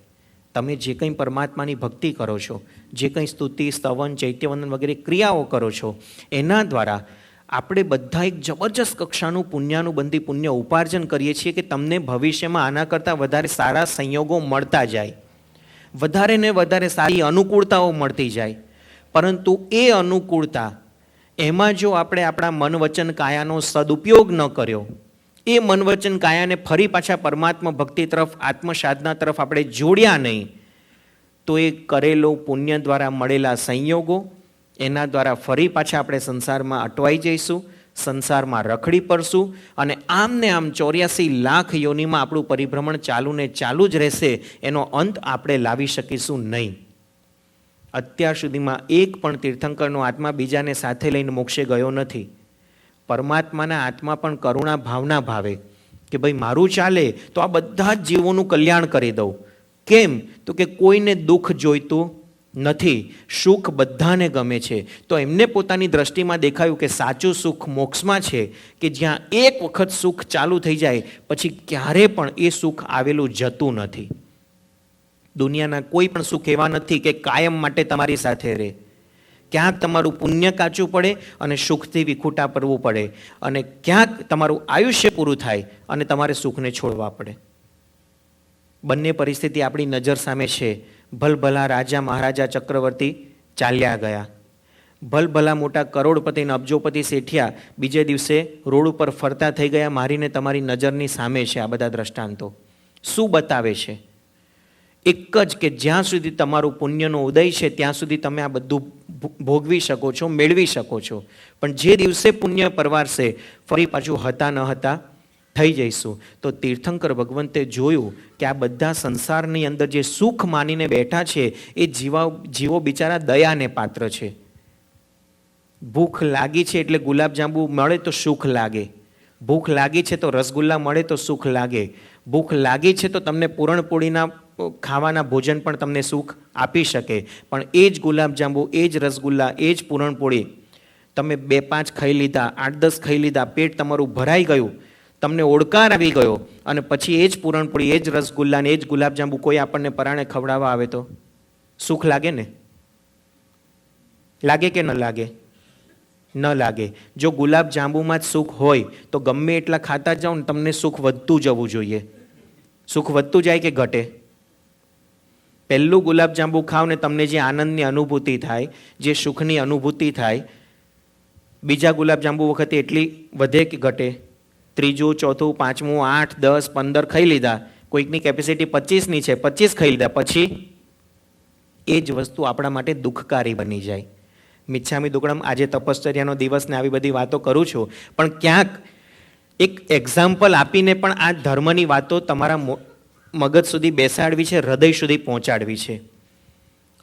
તમે જે કંઈ પરમાત્માની ભક્તિ કરો છો, જે કંઈ સ્તુતિ, સ્તવન, ચૈત્યવંદન વગેરે ક્રિયાઓ કરો છો, એના દ્વારા આપણે બધા એક જબરજસ્ત કક્ષાનું પુણ્યાનુબંધી પુણ્ય ઉપાર્જન કરીએ છીએ કે તમને ભવિષ્યમાં આના કરતાં વધારે સારા સંયોગો મળતા જાય, વધારે ને વધારે સારી અનુકૂળતાઓ મળતી જાય. પરંતુ એ અનુકૂળતા, એમાં જો આપણે આપણા મન વચન કાયાનો સદુપયોગ ન કર્યો, એ મન વચન કાયાને ફરી પાછા પરમાત્મા ભક્તિ તરફ, આત્મસાધના તરફ આપણે જોડ્યા નહીં, તો એ કરેલો પુણ્ય દ્વારા મળેલા સંયોગો, એના દ્વારા ફરી પાછા આપણે સંસારમાં અટવાઈ જઈશું, સંસારમાં રખડી પડશું, અને આમ ને આમ 84 લાખ યોનિમાં આપણું પરિભ્રમણ ચાલુ ને ચાલુ જ રહેશે. એનો અંત આપણે લાવી શકીશું નહીં. અત્યાર સુધીમાં એક પણ તીર્થંકરનો આત્મા બીજાને સાથે લઈને મોક્ષે ગયો નથી. પરમાત્માના આત્મા પણ કરુણા ભાવના ભાવે કે ભાઈ મારું ચાલે તો આ બધા જ જીવોનું કલ્યાણ કરી દઉં. કેમ? તો કે કોઈને દુઃખ જોઈતું નથી, સુખ બધાને ગમે છે. તો એમને પોતાની દ્રષ્ટિમાં દેખાયું કે સાચું સુખ મોક્ષમાં છે, કે જ્યાં એક વખત સુખ ચાલુ થઈ જાય પછી ક્યારે પણ એ સુખ આવેલું જતું નથી. દુનિયાના કોઈ પણ સુખ એવા નથી કે કાયમ માટે તમારી સાથે રહે. ક્યાંક તમારું પુણ્ય કાચું પડે અને સુખથી વિખૂટા પડવું પડે, અને ક્યાંક તમારું આયુષ્ય પૂરું થાય અને તમારે સુખને છોડવા પડે. બંને પરિસ્થિતિ આપણી નજર સામે છે. ભલભલા રાજા મહારાજા ચક્રવર્તી ચાલ્યા ગયા. ભલભલા મોટા કરોડપતિ અને અબજોપતિ શેઠિયા બીજે દિવસે રોડ ઉપર ફરતા થઈ ગયા. મારીને તમારી નજરની સામે છે આ બધા દ્રષ્ટાંતો. શું બતાવે છે? એક જ કે જ્યાં સુધી તમારું પુણ્યનો ઉદય છે ત્યાં સુધી તમે આ બધું ભોગવી શકો છો, મેળવી શકો છો. પણ જે દિવસે પુણ્ય પરવારશે ફરી પાછું હતા ન હતા થઈ જઈશું. તો તીર્થંકર ભગવંતે જોયું કે આ બધા સંસારની અંદર જે સુખ માનીને બેઠા છે એ જીવો બિચારા દયાને પાત્ર છે. ભૂખ લાગી છે એટલે ગુલાબજાંબુ મળે તો સુખ લાગે, ભૂખ લાગી છે તો રસગુલ્લા મળે તો સુખ લાગે, ભૂખ લાગી છે તો તમને પૂરણપોળીના ખાવાના ભોજન પણ તમને સુખ આપી શકે. પણ એ જ ગુલાબજાંબુ, એ જ રસગુલ્લા, એ જ પૂરણપોળી તમે 2-5 ખાઈ લીધા, 8-10 ખાઈ લીધા, પેટ તમારું ભરાઈ ગયું, તમને ઓડકાર આવી ગયો, અને પછી એ જ પૂરણપોળી, એ જ રસગુલ્લા ને એ જ ગુલાબજાંબુ કોઈ આપણને પરાણે ખવડાવવા આવે તો સુખ લાગે ને? લાગે કે ન લાગે? ન લાગે. જો ગુલાબજાંબુમાં જ સુખ હોય તો ગમે એટલા ખાતા જાઓ ને તમને સુખ વધતું જવું જોઈએ. સુખ વધતું જાય કે ઘટે? પહેલું ગુલાબજાંબુ ખાવ ને તમને જે આનંદની અનુભૂતિ થાય, જે સુખની અનુભૂતિ થાય, બીજા ગુલાબજાંબુ વખતે એટલી વધે કે ઘટે? ત્રીજું, ચોથું, પાંચમું, 8, 10, 15 ખાઈ લીધા, કોઈકની કેપેસિટી 25ની છે, 25 ખાઈ લીધા, પછી એ જ વસ્તુ આપણા માટે દુઃખકારી બની જાય. મિચ્છામી દુક્કડમ, આજે તપશ્ચર્યાનો દિવસ ને આવી બધી વાતો કરું છું, પણ ક્યાંક એક એક્ઝામ્પલ આપીને પણ આ ધર્મની વાતો તમારા મગજ સુધી બેસાડવી છે, હૃદય સુધી પહોંચાડવી છે.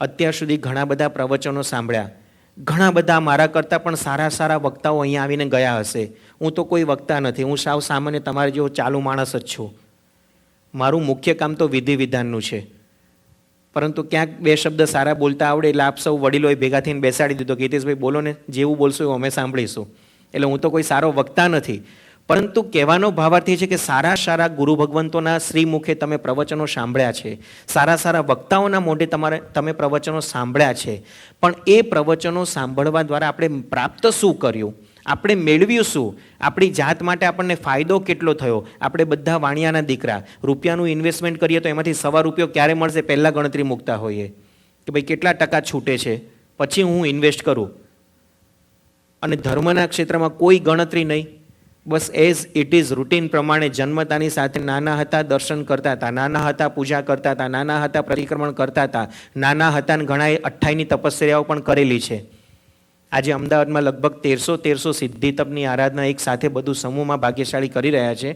અત્યાર સુધી ઘણા બધા પ્રવચનો સાંભળ્યા, ઘણા બધા મારા કરતાં પણ સારા સારા વક્તાઓ અહીંયા આવીને ગયા હશે. હું તો કોઈ વક્તા નથી, હું સાવ સામાન્ય તમારા જેવો ચાલુ માણસ જ છું. મારું મુખ્ય કામ તો વિધિ વિધાનનું છે. પરંતુ ક્યાંક 2 શબ્દ સારા બોલતા આવડે એટલે આપ સૌ વડીલોએ ભેગા થઈને બેસાડી દીધો કે હિતેશભાઈ બોલો ને, જેવું બોલશો એવું અમે સાંભળીશું. એટલે હું તો કોઈ સારો વક્તા નથી, પરંતુ કહેવાનો ભાવાર્થ એ છે કે સારા સારા ગુરુ ભગવંતોના શ્રી મુખે તમે પ્રવચનો સાંભળ્યા છે, સારા સારા વક્તાઓના મોઢે તમે પ્રવચનો સાંભળ્યા છે, પણ એ પ્રવચનો સાંભળવા દ્વારા આપણે પ્રાપ્ત શું કર્યું, આપણે મેળવ્યું શું, આપણી જાત માટે આપણને ફાયદો કેટલો થયો? આપણે બધા વાણિયાના દીકરા, રૂપિયાનું ઇન્વેસ્ટમેન્ટ કરીએ તો એમાંથી ₹1 ક્યારે મળશે પહેલાં ગણતરી મૂકતા હોઈએ કે ભાઈ કેટલા ટકા છૂટે છે, પછી હું ઇન્વેસ્ટ કરું. અને ધર્મના ક્ષેત્રમાં કોઈ ગણતરી નહીં, બસ એઝ ઇટ ઇઝ રૂટીન પ્રમાણે જન્મતાની સાથે નાના હતા દર્શન કરતા હતા, નાના હતા પૂજા કરતા હતા, નાના હતા પરિક્રમણ કરતા હતા, નાના હતા ને ઘણાએ 28ની તપસ્યાઓ પણ કરેલી છે. આજે અમદાવાદમાં લગભગ 1300 સિદ્ધિ તપની આરાધના એક સાથે બધું સમૂહમાં ભાગ્યશાળી કરી રહ્યા છે.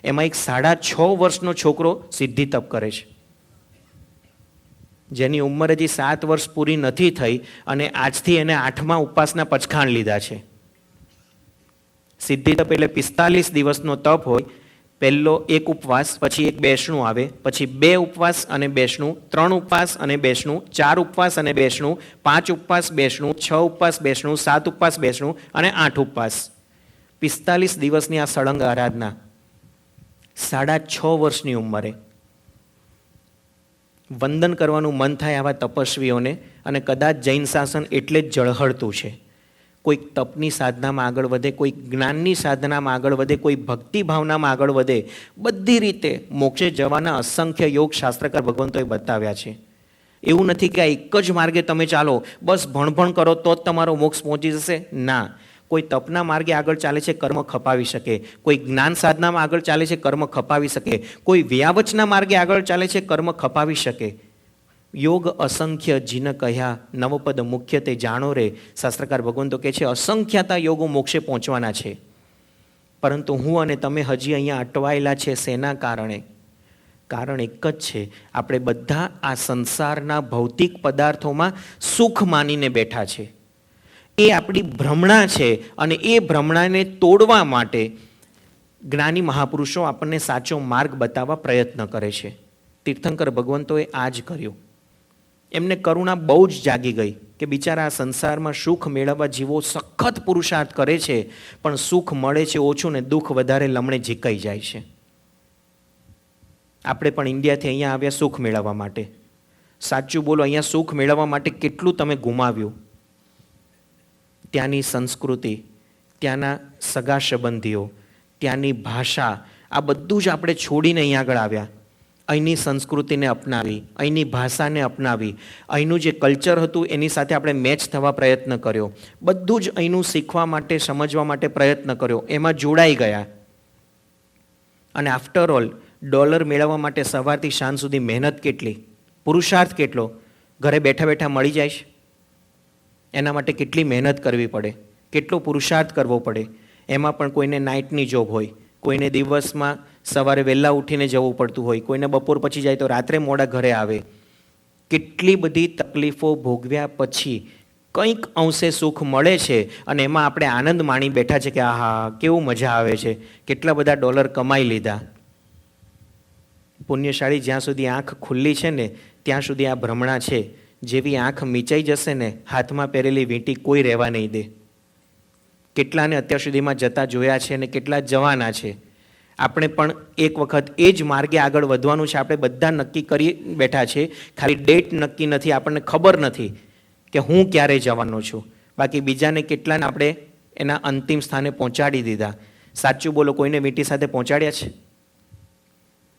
એમાં એક 6.5 વર્ષનો છોકરો સિદ્ધિ તપ કરે છે, જેની ઉંમર હજી 7 વર્ષ પૂરી નથી થઈ, અને આજથી એને 8મા ઉપવાસના પચખાણ લીધા છે. સિદ્ધિ તપ એટલે 45 દિવસનો તપ હોય. પહેલો 1 ઉપવાસ, પછી 1 બેસણું આવે, પછી 2 ઉપવાસ અને બેસણું, 3 ઉપવાસ અને બેસણું, 4 ઉપવાસ અને બેસણું, 5 ઉપવાસ બેસણું, 6 ઉપવાસ બેસણું, 7 ઉપવાસ બેસણું અને 8 ઉપવાસ. 45 દિવસની આ સળંગ આરાધના 6.5 વર્ષની ઉંમરે. વંદન કરવાનું મન થાય આવા તપસ્વીઓને, અને કદાચ જૈન શાસન એટલે જ ઝળહળતું છે. કોઈક તપની સાધનામાં આગળ વધે, કોઈ જ્ઞાનની સાધનામાં આગળ વધે, કોઈ ભક્તિ ભાવનામાં આગળ વધે, બધી રીતે મોક્ષે જવાના અસંખ્ય યોગ શાસ્ત્રકાર ભગવંતોએ બતાવ્યા છે. એવું નથી કે આ એક જ માર્ગે તમે ચાલો, બસ ભણભણ કરો તો જ તમારો મોક્ષ પહોંચી જશે. ના, કોઈ તપના માર્ગે આગળ ચાલે છે, કર્મ ખપાવી શકે, કોઈ જ્ઞાન સાધનામાં આગળ ચાલે છે, કર્મ ખપાવી શકે, કોઈ વ્યાવચના માર્ગે આગળ ચાલે છે, કર્મ ખપાવી શકે. યોગ અસંખ્ય જીન કહ્યા નવપદ મુખ્ય તે જાણો રે, શાસ્ત્રકાર ભગવંતો કહે છે અસંખ્યતા યોગો મોક્ષે પહોંચવાના છે. પરંતુ હું અને તમે હજી અહીંયા અટવાયેલા છે શેના કારણે? કારણ એક જ છે, આપણે બધા આ સંસારના ભૌતિક પદાર્થોમાં સુખ માનીને બેઠા છે. એ આપણી ભ્રમણા છે, અને એ ભ્રમણાને તોડવા માટે જ્ઞાની મહાપુરુષો આપણને સાચો માર્ગ બતાવવા પ્રયત્ન કરે છે. તીર્થંકર ભગવંતોએ આ જ કર્યું. એમને કરુણા બહુ જ જાગી ગઈ કે બિચારા આ સંસારમાં સુખ મેળવવા જીવો સખત પુરુષાર્થ કરે છે, પણ સુખ મળે છે ઓછું ને દુઃખ વધારે લમણે ઝીકાઈ જાય છે. આપણે પણ ઇન્ડિયાથી અહીંયા આવ્યા સુખ મેળવવા માટે. સાચું બોલો, અહીંયા સુખ મેળવવા માટે કેટલું તમે ગુમાવ્યું? ત્યાંની સંસ્કૃતિ, ત્યાંના સગા સંબંધીઓ, ત્યાંની ભાષા, આ બધું જ આપણે છોડીને અહીં આગળ આવ્યા. અહીંની સંસ્કૃતિને અપનાવી, અહીંની ભાષાને અપનાવી, અહીંનું જે કલ્ચર હતું એની સાથે આપણે મેચ થવા પ્રયત્ન કર્યો. બધું જ અહીંનું શીખવા માટે, સમજવા માટે પ્રયત્ન કર્યો, એમાં જોડાઈ ગયા. અને આફ્ટર ઓલ ડોલર મેળવવા માટે સવારથી સાંજ સુધી મહેનત કેટલી, પુરુષાર્થ કેટલો ઘરે બેઠા બેઠા મળી જાય છે. એના માટે કેટલી મહેનત કરવી પડે, કેટલો પુરુષાર્થ કરવો પડે. એમાં પણ કોઈને નાઇટની જોબ હોય, કોઈને દિવસમાં સવારે વહેલા ઉઠીને જવું પડતું હોય, કોઈને બપોર પછી જાય તો રાત્રે મોડા ઘરે આવે. કેટલી બધી તકલીફો ભોગવ્યા પછી કંઈક અંશે સુખ મળે છે અને એમાં આપણે આનંદ માણી બેઠા છે કે આહા કેવું મજા આવે છે, કેટલા બધા ડોલર કમાઈ લીધા. પુણ્યશાળી જ્યાં સુધી આંખ ખુલ્લી છે ને ત્યાં સુધી આ ભ્રમણા છે. જેવી આંખ મીચાઈ જશે ને હાથમાં પહેરેલી વીંટી કોઈ રહેવા નહીં દે. કેટલાને અત્યાર સુધીમાં જતા જોયા છે અને કેટલા જવાના છે. આપણે પણ એક વખત એ જ માર્ગે આગળ વધવાનું છે. આપણે બધા નક્કી કરી બેઠા છે, ખાલી ડેટ નક્કી નથી, આપણને ખબર નથી કે હું ક્યારે જવાનો છું. બાકી બીજાને કેટલાને આપણે એના અંતિમ સ્થાને પહોંચાડી દીધા. સાચું બોલો, કોઈને વીંટી સાથે પહોંચાડ્યા છે?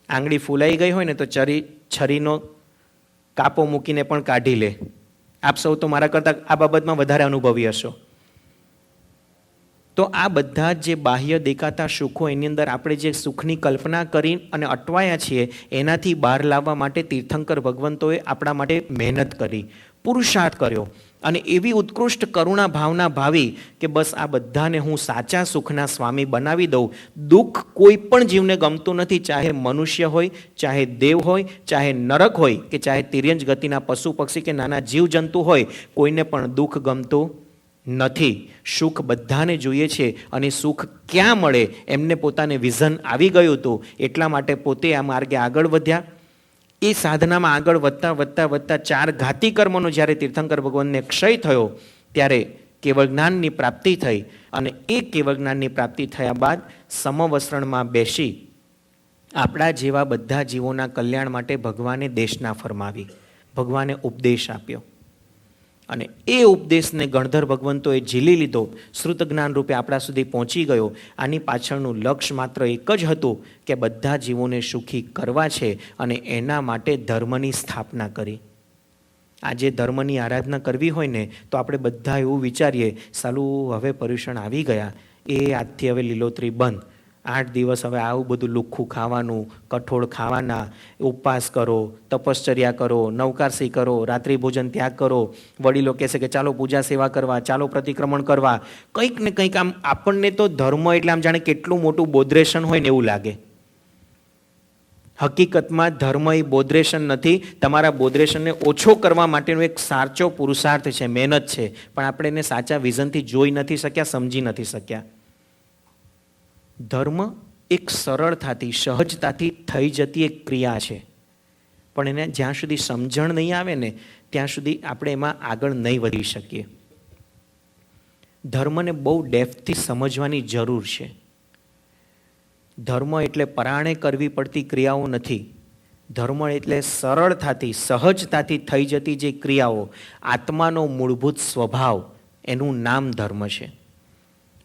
આંગળી ફૂલાઈ ગઈ હોય ને તો છરીનો કાપો મૂકીને પણ કાઢી લે. આપ સૌ તો મારા કરતાં આ બાબતમાં વધારે અનુભવી હશો. તો આ બધા જે બાહ્ય દેખાતા સુખો, એની અંદર આપણે જે સુખની કલ્પના કરી અને અટવાયા છીએ, એનાથી બહાર લાવવા માટે તીર્થંકર ભગવંતોએ આપણા માટે મહેનત કરી, પુરુષાર્થ કર્યો અને એવી ઉત્કૃષ્ટ કરુણા ભાવના ભાવી કે બસ આ બધાને હું સાચા સુખના સ્વામી બનાવી દઉં. દુઃખ કોઈ પણ જીવને ગમતું નથી, ચાહે મનુષ્ય હોય, ચાહે દેવ હોય, ચાહે નરક હોય કે ચાહે તિર્યંજ ગતિના પશુ પક્ષી કે નાના જીવજંતુ હોય, કોઈને પણ દુઃખ ગમતું નથી. સુખ બધાને જોઈએ છે અને સુખ ક્યાં મળે એમને પોતાને વિઝન આવી ગયું હતું. એટલા માટે પોતે આ માર્ગે આગળ વધ્યા. એ સાધનામાં આગળ વધતા વધતા વધતા 4 ઘાતી કર્મોનો જ્યારે તીર્થંકર ભગવાનને ક્ષય થયો ત્યારે કેવળ જ્ઞાનની પ્રાપ્તિ થઈ. અને એ કેવળ જ્ઞાનની પ્રાપ્તિ થયા બાદ સમવસ્ત્રણમાં બેસી આપણા જેવા બધા જીવોના કલ્યાણ માટે ભગવાને દેશના ફરમાવી, ભગવાને ઉપદેશ આપ્યો. અને એ ઉપદેશને ગણધર ભગવંતોએ ઝીલી લીધો, શ્રુત જ્ઞાન રૂપે આપણા સુધી પહોંચી ગયો. આની પાછળનું લક્ષ્ય માત્ર એક જ હતું કે બધા જીવોને સુખી કરવા છે અને એના માટે ધર્મની સ્થાપના કરી. આજે ધર્મની આરાધના કરવી હોય ને તો આપણે બધા એવું વિચારીએ, સાલું હવે પર્યુષણ આવી ગયા, એ આજથી હવે લીલોતરી બંધ, 8 દિવસ હવે આવું બધું લુખ્ખું ખાવાનું, કઠોળ ખાવાના, ઉપવાસ કરો, તપશ્ચર્યા કરો, નવકારસી કરો, રાત્રિ ભોજન ત્યાગ કરો. વડીલો કહેશે કે ચાલો પૂજા સેવા કરવા, ચાલો પ્રતિક્રમણ કરવા. કંઈક ને કંઈક આમ આપણને તો ધર્મ એટલે આમ જાણે કેટલું મોટું બોદ્રેશન હોય ને એવું લાગે. હકીકતમાં ધર્મ એ બોદ્રેશન નથી. તમારા બોદ્રેશનને ઓછો કરવા માટેનો એક સાચો પુરુષાર્થ છે, મહેનત છે. પણ આપણે એને સાચા વિઝનથી જોઈ નથી શક્યા, સમજી નથી શક્યા. ધર્મ એક સરળતાથી, સહજતાથી થઈ જતી એક ક્રિયા છે, પણ એને જ્યાં સુધી સમજણ નહીં આવે ને ત્યાં સુધી આપણે એમાં આગળ નહીં વધી શકીએ. ધર્મને બહુ ડેપ્થથી સમજવાની જરૂર છે. ધર્મ એટલે પરાણે કરવી પડતી ક્રિયાઓ નથી. ધર્મ એટલે સરળતાથી, સહજતાથી થઈ જતી જે ક્રિયાઓ, આત્માનો મૂળભૂત સ્વભાવ, એનું નામ ધર્મ છે.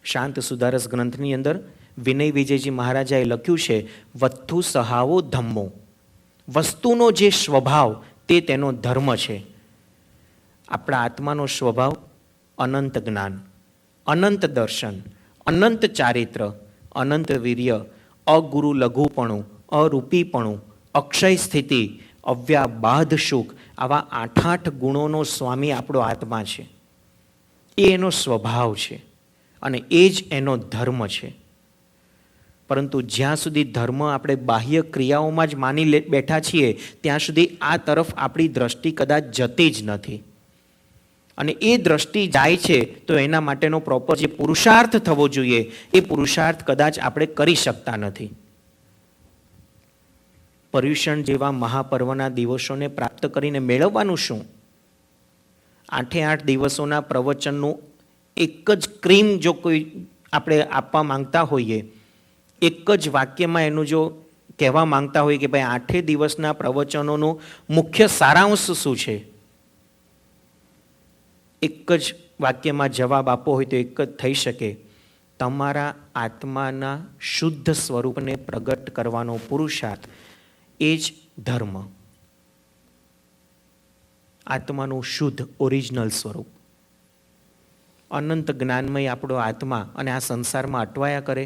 શાંત સુધારસ ગ્રંથની અંદર વિનય વિજયજી મહારાજાએ લખ્યું છે, વસ્તુ સહાવો ધમ્મો. વસ્તુનો જે સ્વભાવ તે તેનો ધર્મ છે. આપણા આત્માનો સ્વભાવ અનંત જ્ઞાન, અનંત દર્શન, અનંત ચારિત્ર, અનંત વીર્ય, અગુરુ લઘુપણું, અરૂપીપણું, અક્ષય સ્થિતિ, અવ્યાબાધ સુખ, આવા 8 ગુણોનો સ્વામી આપણો આત્મા છે. એ એનો સ્વભાવ છે અને એ જ એનો ધર્મ છે. પરંતુ જ્યાં સુધી ધર્મ આપણે બાહ્ય ક્રિયાઓમાં જ માની બેઠા છીએ ત્યાં સુધી આ તરફ આપણી દ્રષ્ટિ કદાચ જતી જ નથી. અને એ દ્રષ્ટિ જાય છે તો એના માટેનો પ્રોપર જે પુરુષાર્થ થવો જોઈએ એ પુરુષાર્થ કદાચ આપણે કરી શકતા નથી. પર્યુષણ જેવા મહાપર્વના દિવસોને પ્રાપ્ત કરીને મેળવવાનું શું? 8 દિવસોના પ્રવચનનું એક જ ક્રીમ જો કોઈ આપણે આપવા માંગતા હોઈએ, એક જ વાક્યમાં એનું જો કહેવા માંગતા હોય કે ભાઈ 8 દિવસના પ્રવચનોનું મુખ્ય સારાંશ શું છે, એક જ વાક્યમાં જવાબ આપવો હોય તો એક જ થઈ શકે, તમારા આત્માના શુદ્ધ સ્વરૂપને પ્રગટ કરવાનો પુરુષાર્થ એ જ ધર્મ. આત્માનું શુદ્ધ ઓરિજિનલ સ્વરૂપ. અનંત જ્ઞાનમય આપણો આત્મા અને આ સંસારમાં અટવાયા કરે,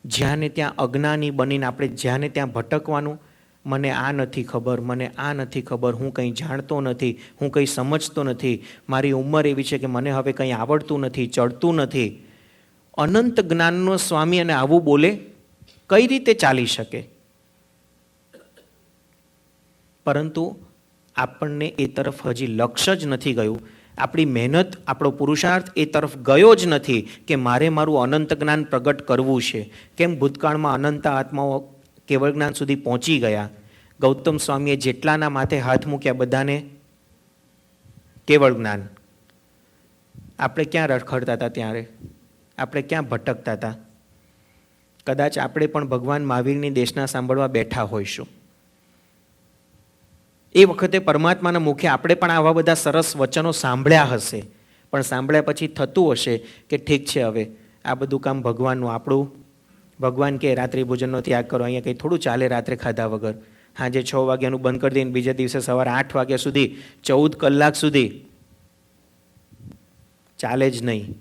જ્યાં ને ત્યાં અજ્ઞાની બનીને આપણે જ્યાં ને ત્યાં ભટકવાનું. મને આ નથી ખબર, મને આ નથી ખબર, હું કંઈ જાણતો નથી, હું કંઈ સમજતો નથી, મારી ઉંમર એવી છે કે મને હવે કંઈ આવડતું નથી, ચડતું નથી. અનંત જ્ઞાનનો સ્વામી અને આવું બોલે કઈ રીતે ચાલી શકે? પરંતુ આપણને એ તરફ હજી લક્ષ્ય જ નથી ગયું. આપણી મહેનત, આપણો પુરુષાર્થ એ તરફ ગયો જ નથી કે મારે મારું અનંત જ્ઞાન પ્રગટ કરવું છે. કેમ ભૂતકાળમાં અનંત આત્માઓ કેવળ જ્ઞાન સુધી પહોંચી ગયા. ગૌતમ સ્વામીએ જેટલાના માથે હાથ મૂક્યા બધાને કેવળ જ્ઞાન. આપણે ક્યાં રખડતા હતા ત્યારે? આપણે ક્યાં ભટકતા હતા? કદાચ આપણે પણ ભગવાન મહાવીરની દેશના સાંભળવા બેઠા હોઈશું. એ વખતે પરમાત્માના મુખે આપણે પણ આવા બધા સરસ વચનો સાંભળ્યા હશે, પણ સાંભળ્યા પછી થતું હશે કે ઠીક છે, હવે આ બધું કામ ભગવાનનું. આપણું ભગવાન કે રાત્રિ ભોજનનો ત્યાગ કરો, અહીંયા કંઈ થોડું ચાલે રાત્રે ખાધા વગર. સાંજે 6 વાગ્યાનું બંધ કરી દઈને બીજા દિવસે સવારે 8 વાગ્યા સુધી 14 કલાક સુધી ચાલે જ નહીં.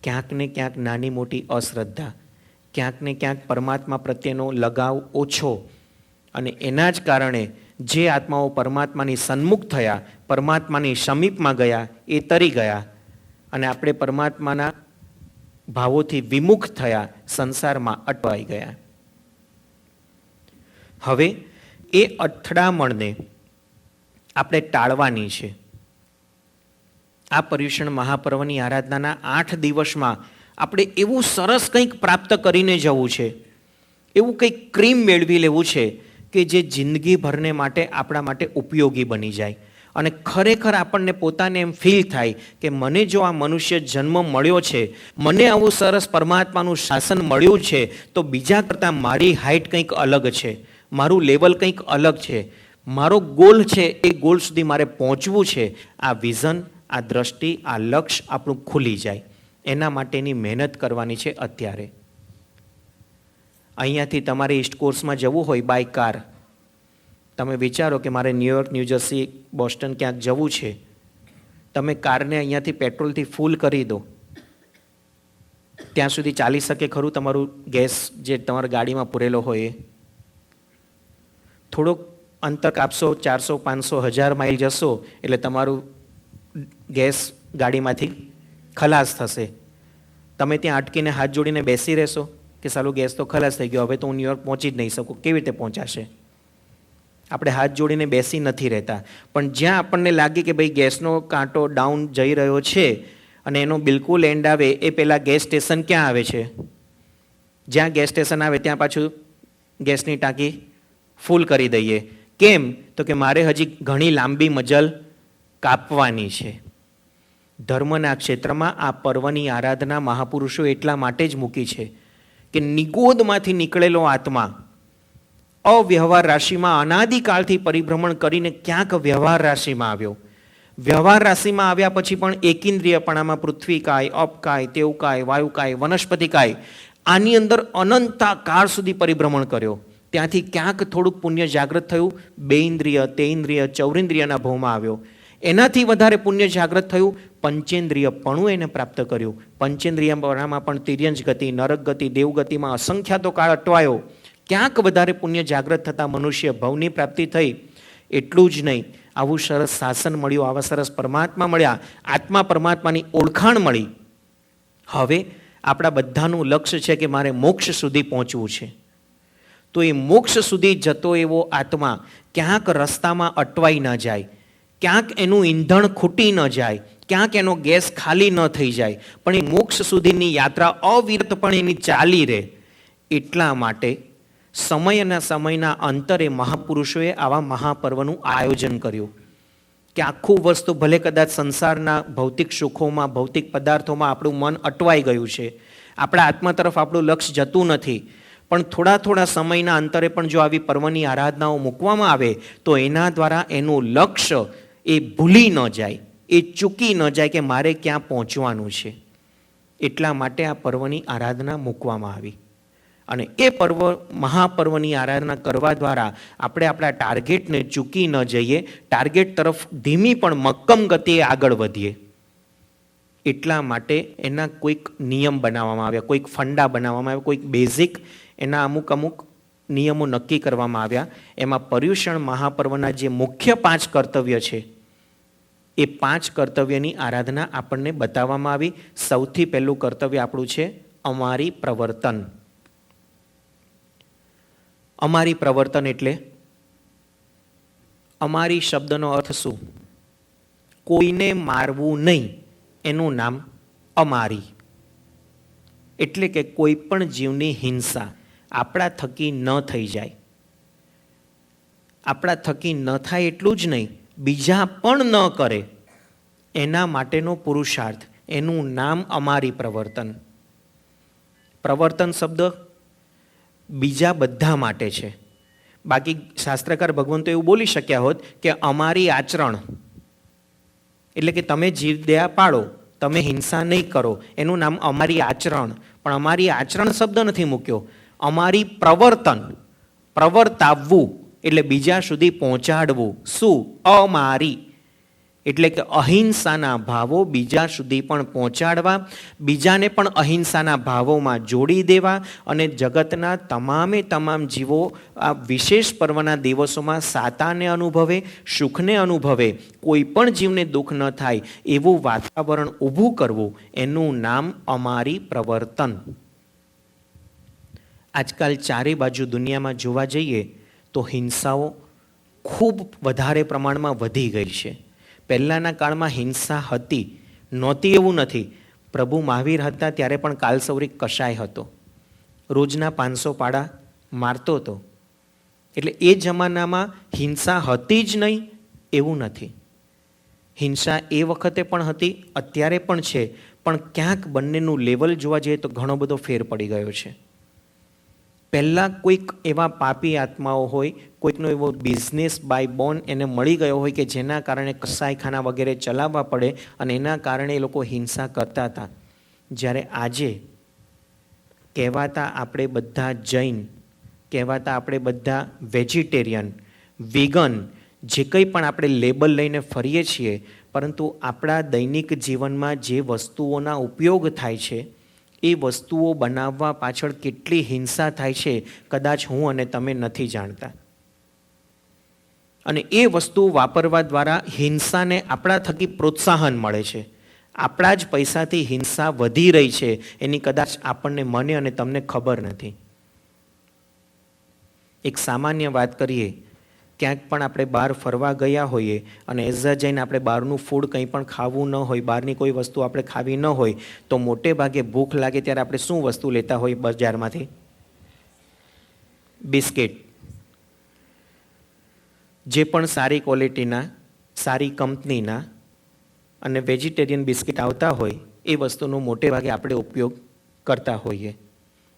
ક્યાંક ને ક્યાંક નાની મોટી અશ્રદ્ધા, ક્યાંક ને ક્યાંક પરમાત્મા પ્રત્યેનો લગાવ ઓછો, અને એના જ કારણે જે આત્માઓ પરમાત્માની સન્મુખ થયા, પરમાત્માની સમીપમાં ગયા, એ તરી ગયા, અને આપણે પરમાત્માના ભાવોથી વિમુખ થયા, સંસારમાં અટવાઈ ગયા. હવે એ અથડામણને આપણે ટાળવાની છે. આ પર્યુષણ મહાપર્વની આરાધનાના 8 દિવસમાં આપણે એવું સરસ કંઈક પ્રાપ્ત કરીને જવું છે, એવું કંઈક ક્રીમ મેળવી લેવું છે કે જે જિંદગીભરને માટે આપણા માટે ઉપયોગી બની જાય. અને ખરેખર આપણને પોતાને એમ ફીલ થાય કે મને જો આ મનુષ્ય જન્મ મળ્યો છે, મને આવું સરસ પરમાત્માનું શાસન મળ્યું છે, તો બીજા કરતાં મારી હાઇટ કંઈક અલગ છે, મારું લેવલ કંઈક અલગ છે, મારો ગોલ છે એ ગોલ સુધી મારે પહોંચવું છે. આ વિઝન, આ દ્રષ્ટિ, આ લક્ષ્ય આપણું ખુલી જાય. એના માટેની મહેનત કરવાની છે અત્યારે. અહીંયાથી તમારે ઈસ્ટ કોર્સમાં જવું હોય બાય કાર, તમે વિચારો કે મારે ન્યૂયોર્ક, ન્યૂજર્સી, બોસ્ટન ક્યાંક જવું છે, તમે કારને અહીંયાથી પેટ્રોલથી ફૂલ કરી દો, ત્યાં સુધી ચાલી શકે ખરું તમારું ગેસ જે તમારી ગાડીમાં પૂરેલો હોય એ? થોડોક અંતર કાપશો, 400, 500, 1000 માઇલ જશો એટલે તમારું ગેસ ગાડીમાંથી ખલાસ થશે. તમે ત્યાં અટકીને હાથ જોડીને બેસી રહેશો કે સાલું ગેસ તો ખલાસ થઈ ગયો, હવે તો હું ન્યૂયોર્ક પહોંચી જ નહીં શકું. કેવી રીતે પહોંચાશે? આપણે હાથ જોડીને બેસી નથી રહેતા. પણ જ્યાં આપણને લાગે કે ભાઈ ગેસનો કાંટો ડાઉન જઈ રહ્યો છે અને એનો બિલકુલ એન્ડ આવે, એ પહેલાં ગેસ સ્ટેશન ક્યાં આવે છે? જ્યાં ગેસ સ્ટેશન આવે ત્યાં પાછું ગેસની ટાંકી ફૂલ કરી દઈએ. કેમ? તો કે મારે હજી ઘણી લાંબી મજલ કાપવાની છે. ધર્મના ક્ષેત્રમાં આ પર્વની આરાધના મહાપુરુષો એટલા માટે જ મૂકી છે કે નિગોદમાંથી નીકળેલો આત્મા અવ્યવહાર રાશિમાં અનાદિકાળથી પરિભ્રમણ કરીને ક્યાંક વ્યવહાર રાશિમાં આવ્યો. વ્યવહાર રાશિમાં આવ્યા પછી પણ એકેન્દ્રિયપણામાં પૃથ્વીકાય, અપકાય, તેવકાય, વાયુકાય, વનસ્પતિકાય, આની અંદર અનંતા કાળ સુધી પરિભ્રમણ કર્યો. ત્યાંથી ક્યાંક થોડુંક પુણ્ય જાગૃત થયું, 2 ઇન્દ્રિય, 3 ઇન્દ્રિય, 4 ઇન્દ્રિયના ભાવમાં આવ્યો. એનાથી વધારે પુણ્ય જાગૃત થયું, પંચેન્દ્રિયપણું એને પ્રાપ્ત કર્યું. પંચેન્દ્રિયપણામાં પણ તિર્યંજ ગતિ, નરક ગતિ, દેવગતિમાં અસંખ્યાતો કાળ અટવાયો. ક્યાંક વધારે પુણ્ય જાગૃત થતાં મનુષ્ય ભવની પ્રાપ્તિ થઈ. એટલું જ નહીં, આવું સરસ શાસન મળ્યું, આવા સરસ પરમાત્મા મળ્યા, આત્મા પરમાત્માની ઓળખાણ મળી. હવે આપણા બધાનું લક્ષ્ય છે કે મારે મોક્ષ સુધી પહોંચવું છે. તો એ મોક્ષ સુધી જતો એવો આત્મા ક્યાંક રસ્તામાં અટવાઈ ન જાય, ક્યાંક એનું ઈંધણ ખૂટી ન જાય, ક્યાંક એનો ગેસ ખાલી ન થઈ જાય, પણ એ મોક્ષ સુધીની યાત્રા અવિરતપણે એની ચાલી રહે. એટલા માટે સમયના અંતરે મહાપુરુષોએ આવા મહાપર્વનું આયોજન કર્યું કે આખું વસ્તુ ભલે કદાચ સંસારના ભૌતિક સુખોમાં, ભૌતિક પદાર્થોમાં આપણું મન અટવાઈ ગયું છે, આપણા આત્મા તરફ આપણું લક્ષ્ય જતું નથી, પણ થોડા સમયના અંતરે પણ જો આવી પર્વની આરાધનાઓ મૂકવામાં આવે તો એના દ્વારા એનું લક્ષ્ય એ ભૂલી ન જાય, એ ચૂકી ન જાય કે મારે ક્યાં પહોંચવાનું છે. એટલા માટે આ પર્વની આરાધના મૂકવામાં આવી. અને એ પર્વ, મહાપર્વની આરાધના કરવા દ્વારા આપણે આપણા ટાર્ગેટને ચૂકી ન જઈએ, ટાર્ગેટ તરફ ધીમી પણ મક્કમ ગતિએ આગળ વધીએ. એટલા માટે એના કોઈક નિયમ બનાવવામાં આવ્યા, કોઈક ફંડા બનાવવામાં આવ્યા, કોઈક બેઝિક એના અમુક નિયમો નક્કી કરવામાં આવ્યા. એમાં પર્યુષણ મહાપર્વના જે મુખ્ય 5 કર્તવ્ય છે, એ 5 કર્તવ્યની આરાધના આપણને બતાવવામાં આવી. સૌથી પહેલું કર્તવ્ય આપણું છે અમારી પ્રવર્તન. અમારી પ્રવર્તન એટલે અમારી શબ્દનો અર્થ શું? કોઈને મારવું નહીં, એનું નામ અમારી. એટલે કે કોઈ પણ જીવની હિંસા આપણા થકી ન થઈ જાય. આપણા થકી ન થાય એટલું જ નહીં, બીજા પણ ન કરે, એના માટેનો પુરુષાર્થ, એનું નામ અમારી પ્રવર્તન. પ્રવર્તન શબ્દ બીજા બધા માટે છે. બાકી શાસ્ત્રકાર ભગવંતો એવું બોલી શક્યા હોત કે અમારી આચરણ, એટલે કે તમે જીવદયા પાળો, તમે હિંસા નહીં કરો, એનું નામ અમારી આચરણ. પણ અમારી આચરણ શબ્દ નથી મૂક્યો, અમારી પ્રવર્તન. પ્રવર્તાવવું એટલે બીજા સુધી પહોંચાડવું. શું? અમારી એટલે કે અહિંસાના ભાવો બીજા સુધી પણ પહોંચાડવા, બીજાને પણ અહિંસાના ભાવોમાં જોડી દેવા, અને જગતના તમામ જીવો આ વિશેષ પર્વના દિવસોમાં સાતાને અનુભવે, સુખને અનુભવે, કોઈ પણ જીવને દુઃખ ન થાય એવું વાતાવરણ ઊભું કરવું, એનું નામ અમારી પ્રવર્તન. આજકાલ ચારે બાજુ દુનિયામાં જોવા જઈએ તો હિંસાઓ ખૂબ વધારે પ્રમાણમાં વધી ગઈ છે. પહેલાંના કાળમાં હિંસા હતી, નહોતી એવું નથી. પ્રભુ મહાવીર હતા ત્યારે પણ કાલસૌરિક કશાય હતો, રોજના 500 પાડા મારતો હતો. એટલે એ જમાનામાં હિંસા હતી જ નહીં એવું નથી. હિંસા એ વખતે પણ હતી, અત્યારે પણ છે, પણ ક્યાંક બંનેનું લેવલ જોવા જઈએ તો ઘણો બધો ફેર પડી ગયો છે. પહેલાં કોઈક એવા પાપી આત્માઓ હોય, કોઈકનો એવો બિઝનેસ બાય બોન એને મળી ગયો હોય કે જેના કારણે કસાઈખાના વગેરે ચલાવવા પડે, અને એના કારણે એ લોકો હિંસા કરતા હતા. જ્યારે આજે કહેવાતા આપણે બધા જૈન, કહેવાતા આપણે બધા વેજીટેરિયન, વિગન, જે કંઈ પણ આપણે લેબલ લઈને ફરીએ છીએ, પરંતુ આપણા દૈનિક જીવનમાં જે વસ્તુઓના ઉપયોગ થાય છે, એ વસ્તુઓ બનાવવા પાછળ કેટલી હિંસા થાય છે કદાચ હું અને તમે નથી જાણતા. અને એ વસ્તુ વાપરવા દ્વારા હિંસાને આપણા થકી પ્રોત્સાહન મળે છે. આપણા જ પૈસાથી હિંસા વધી રહી છે એની કદાચ આપણને, મને અને તમને ખબર નથી. એક સામાન્ય વાત કરીએ, ક્યાંક પણ આપણે બહાર ફરવા ગયા હોઈએ અને એઝ જઈને આપણે બહારનું ફૂડ કંઈ પણ ખાવું ન હોય, બહારની કોઈ વસ્તુ આપણે ખાવી ન હોય, તો મોટે ભાગે ભૂખ લાગે ત્યારે આપણે શું વસ્તુ લેતા હોઈએ બજારમાંથી? બિસ્કિટ. જે પણ સારી ક્વોલિટીના, સારી કંપનીના અને વેજીટેરિયન બિસ્કિટ આવતા હોય એ વસ્તુનો મોટે ભાગે આપણે ઉપયોગ કરતા હોઈએ.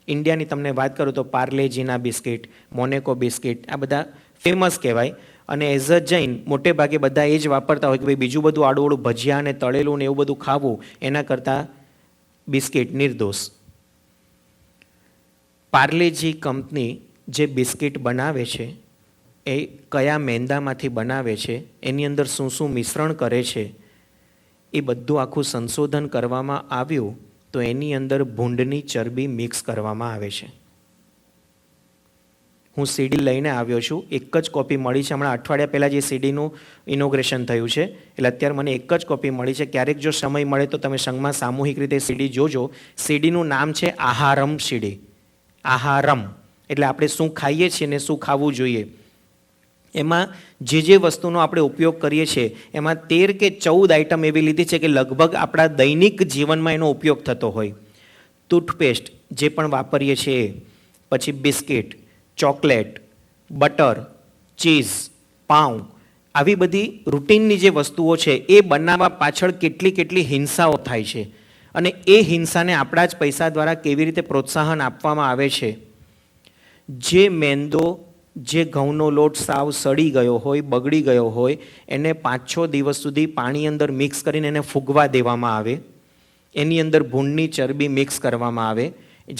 ઇન્ડિયાની તમને વાત કરું તો પાર્લેજીના બિસ્કિટ, મોનેકો બિસ્કિટ, આ બધા ફેમસ કહેવાય. અને એઝ અ જૈન મોટે ભાગે બધા એ જ વાપરતા હોય કે ભાઈ બીજું બધું આડું ભજીયા ને તળેલું ને એવું બધું ખાવું એના કરતાં બિસ્કિટ નિર્દોષ. પાર્લેજી કંપની જે બિસ્કિટ બનાવે છે એ કયા મેંદામાંથી બનાવે છે, એની અંદર શું શું મિશ્રણ કરે છે, એ બધું આખું સંશોધન કરવામાં આવ્યું તો એની અંદર ભૂંડની ચરબી મિક્સ કરવામાં આવે છે. હું સીડી લઈને આવ્યો છું, એક જ કોપી મળી છે. હમણાં અઠવાડિયા પહેલાં જે સીડીનું ઇનોગ્રેશન થયું છે, એટલે અત્યારે મને એક જ કોપી મળી છે. ક્યારેક જો સમય મળે તો તમે સંઘમાં સામૂહિક રીતે સીડી જોજો. સીડીનું નામ છે આહારમ સીડી. આહારમ એટલે આપણે શું ખાઈએ છીએ ને શું ખાવું જોઈએ. એમાં જે વસ્તુનો આપણે ઉપયોગ કરીએ છીએ એમાં 13 કે 14 આઈટમ એવી લીધી છે કે લગભગ આપણા દૈનિક જીવનમાં એનો ઉપયોગ થતો હોય. ટૂથપેસ્ટ જે પણ વાપરીએ છીએ, પછી બિસ્કિટ, ચોકલેટ, બટર, ચીઝ, પાઉં, આવી બધી રૂટીનની જે વસ્તુઓ છે એ બનાવવા પાછળ કેટલી હિંસાઓ થાય છે. અને એ હિંસાને આપણા જ પૈસા દ્વારા કેવી રીતે પ્રોત્સાહન આપવામાં આવે છે. જે મેંદો જે ઘઉંનો લોટ સાવ સડી ગયો હોય, બગડી ગયો હોય, એને 5-6 દિવસ સુધી પાણી અંદર મિક્સ કરીને એને ફૂગવા દેવામાં આવે. એની અંદર ભૂંડની ચરબી મિક્સ કરવામાં આવે,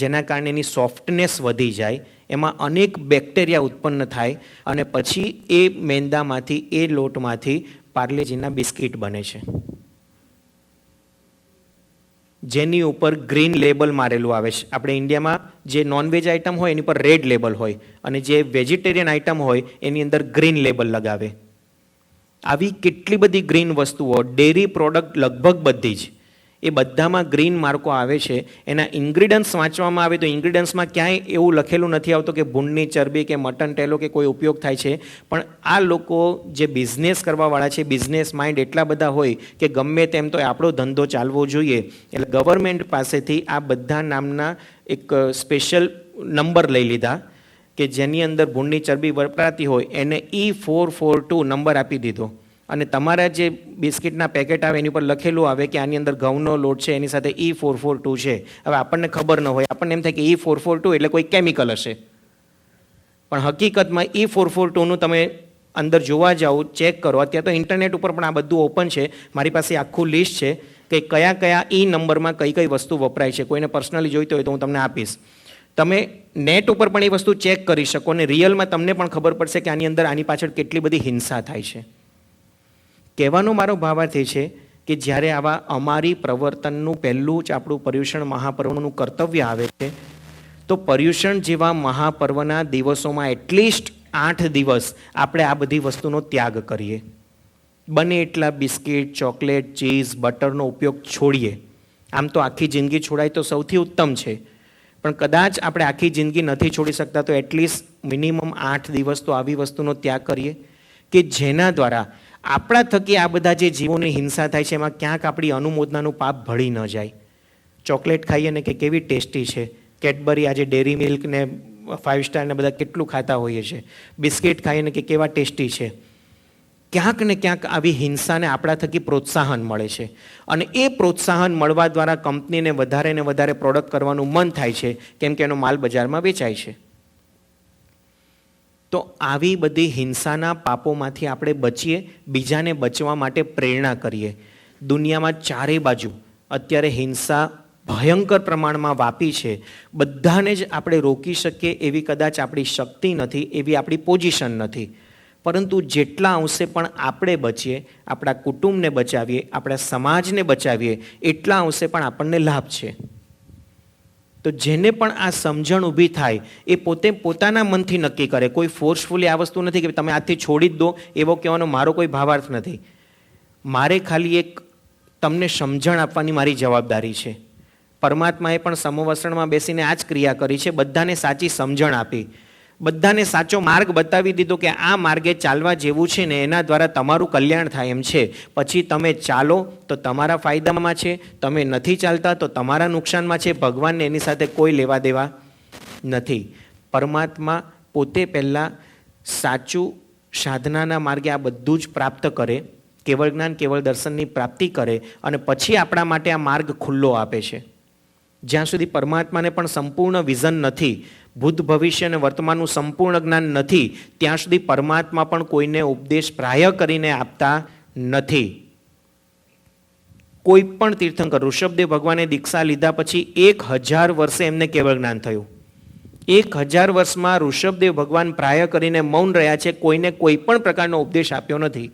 જેના કારણે એની સોફ્ટનેસ વધી જાય, એમાં અનેક બેક્ટેરિયા ઉત્પન્ન થાય અને પછી એ મેંદામાંથી, એ લોટમાંથી પાર્લેજીના બિસ્કિટ બને છે, જેની ઉપર ગ્રીન લેબલ મારેલું આવે છે. આપણે ઇન્ડિયામાં જે નોનવેજ આઇટમ હોય એની પર રેડ લેબલ હોય અને જે વેજીટેરિયન આઇટમ હોય એની અંદર ગ્રીન લેબલ લગાવે. આવી કેટલી બધી ગ્રીન વસ્તુઓ, ડેરી પ્રોડક્ટ લગભગ બધી જ, એ બધામાં ગ્રીન માર્કો આવે છે. એના ઇન્ગ્રીડિયન્ટ્સ વાંચવામાં આવે તો ઇન્ગ્રીડિયન્ટ્સમાં ક્યાંય એવું લખેલું નથી આવતું કે ભૂંડની ચરબી કે મટન ટેલો કે કોઈ ઉપયોગ થાય છે. પણ આ લોકો જે બિઝનેસ કરવાવાળા છે, બિઝનેસ માઇન્ડ એટલા બધા હોય કે ગમે તેમ તો આપણો ધંધો ચાલવો જોઈએ, એટલે ગવર્મેન્ટ પાસેથી આ બધા નામના એક સ્પેશિયલ નંબર લઈ લીધા કે જેની અંદર ભૂંડની ચરબી વપરાતી હોય એને E442 નંબર આપી દીધો. અને તમારા જે બિસ્કિટના પેકેટ આવે એની પર લખેલું આવે કે આની અંદર ઘઉંનો લોટ છે, એની સાથે E442 છે. હવે આપણને ખબર ન હોય, આપણને એમ થાય કે E442 એટલે કોઈ કેમિકલ હશે, પણ હકીકતમાં E442નું તમે અંદર જોવા જાઓ, ચેક કરો. અત્યારે તો ઇન્ટરનેટ ઉપર પણ આ બધું ઓપન છે. મારી પાસે આખું લિસ્ટ છે કે કયા કયા E નંબરમાં કઈ કઈ વસ્તુ વપરાય છે. કોઈને પર્સનલી જોઈતો હોય તો હું તમને આપીશ. તમે નેટ ઉપર પણ એ વસ્તુ ચેક કરી શકો અને રિયલમાં તમને પણ ખબર પડશે કે આની અંદર આની પાછળ કેટલી બધી હિંસા થાય છે. કહેવાનો મારો ભાવાર્થ એ છે કે જ્યારે આવા અમારી પ્રવર્તનનું પહેલું જ આપણું પર્યુષણ મહાપર્વનું કર્તવ્ય આવે છે, તો પર્યુષણ જેવા મહાપર્વના દિવસોમાં એટલીસ્ટ 8 દિવસ આપણે આ બધી વસ્તુનો ત્યાગ કરીએ. બને એટલા બિસ્કિટ, ચોકલેટ, ચીઝ, બટરનો ઉપયોગ છોડીએ. આમ તો આખી જિંદગી છોડાય તો સૌથી ઉત્તમ છે, પણ કદાચ આપણે આખી જિંદગી નથી છોડી શકતા તો એટલીસ્ટ મિનિમમ 8 દિવસ તો આવી વસ્તુનો ત્યાગ કરીએ કે જેના દ્વારા આપણા થકી આ બધા જે જીવોની હિંસા થાય છે એમાં ક્યાંક આપણી અનુમોદનાનું પાપ ભળી ન જાય. ચોકલેટ ખાઈએ ને કે કેવી ટેસ્ટી છે, કેડબરી, આજે ડેરી મિલ્ક ને 5 સ્ટાર ને બધા કેટલું ખાતા હોઈએ છીએ, બિસ્કિટ ખાઈએ ને કે કેવા ટેસ્ટી છે. ક્યાંક ને ક્યાંક આવી હિંસાને આપણા થકી પ્રોત્સાહન મળે છે અને એ પ્રોત્સાહન મળવા દ્વારા કંપનીને વધારે ને વધારે પ્રોડક્ટ કરવાનું મન થાય છે, કેમ કે એનો માલ બજારમાં વેચાય છે. તો આવી બધી હિંસાના પાપોમાંથી આપણે બચીએ, બીજાને બચવા માટે પ્રેરણા કરીએ. દુનિયામાં ચારે બાજુ અત્યારે હિંસા ભયંકર પ્રમાણમાં વાપી છે. બધાને જ આપણે રોકી શકીએ એવી કદાચ આપણી શક્તિ નથી, એવી આપણી પોઝિશન નથી, પરંતુ જેટલા અંશે પણ આપણે બચીએ, આપણા કુટુંબને બચાવીએ, આપણા સમાજને બચાવીએ, એટલા અંશે પણ આપણને લાભ છે. તો જેને પણ આ સમજણ ઊભી થાય એ પોતે પોતાના મનથી નક્કી કરે. કોઈ ફોર્સફુલી આ વસ્તુ નથી કે તમે આજથી છોડી જ દો, એવો કહેવાનો મારો કોઈ ભાવાર્થ નથી. મારે ખાલી એક તમને સમજણ આપવાની મારી જવાબદારી છે. પરમાત્માએ પણ સમવસ્ત્રણમાં બેસીને આ જ ક્રિયા કરી છે, બધાને સાચી સમજણ આપી, બધાને સાચો માર્ગ બતાવી દીધો કે આ માર્ગે ચાલવા જેવું છે ને એના દ્વારા તમારું કલ્યાણ થાય એમ છે. પછી તમે ચાલો તો તમારા ફાયદામાં છે, તમે નથી ચાલતા તો તમારા નુકસાનમાં છે. ભગવાનને એની સાથે કોઈ લેવા દેવા નથી. પરમાત્મા પોતે પહેલાં સાચું સાધનાના માર્ગે આ બધું જ પ્રાપ્ત કરે, કેવળ જ્ઞાન, કેવળ દર્શનની પ્રાપ્તિ કરે અને પછી આપણા માટે આ માર્ગ ખુલ્લો આપે છે. જ્યાં સુધી પરમાત્માને પણ સંપૂર્ણ વિઝન નથી, ભૂત ભવિષ્ય અને વર્તમાનનું સંપૂર્ણ જ્ઞાન નથી, ત્યાં સુધી પરમાત્મા પણ કોઈને ઉપદેશ પ્રાય કરીને આપતા નથી. કોઈ પણ તીર્થંકર, ઋષભદેવ ભગવાને દીક્ષા લીધા પછી 1000 વર્ષે એમને કેવળ જ્ઞાન થયું. 1000 વર્ષમાં ઋષભદેવ ભગવાન પ્રાય કરીને મૌન રહ્યા છે, કોઈને કોઈ પણ પ્રકારનો ઉપદેશ આપ્યો નથી.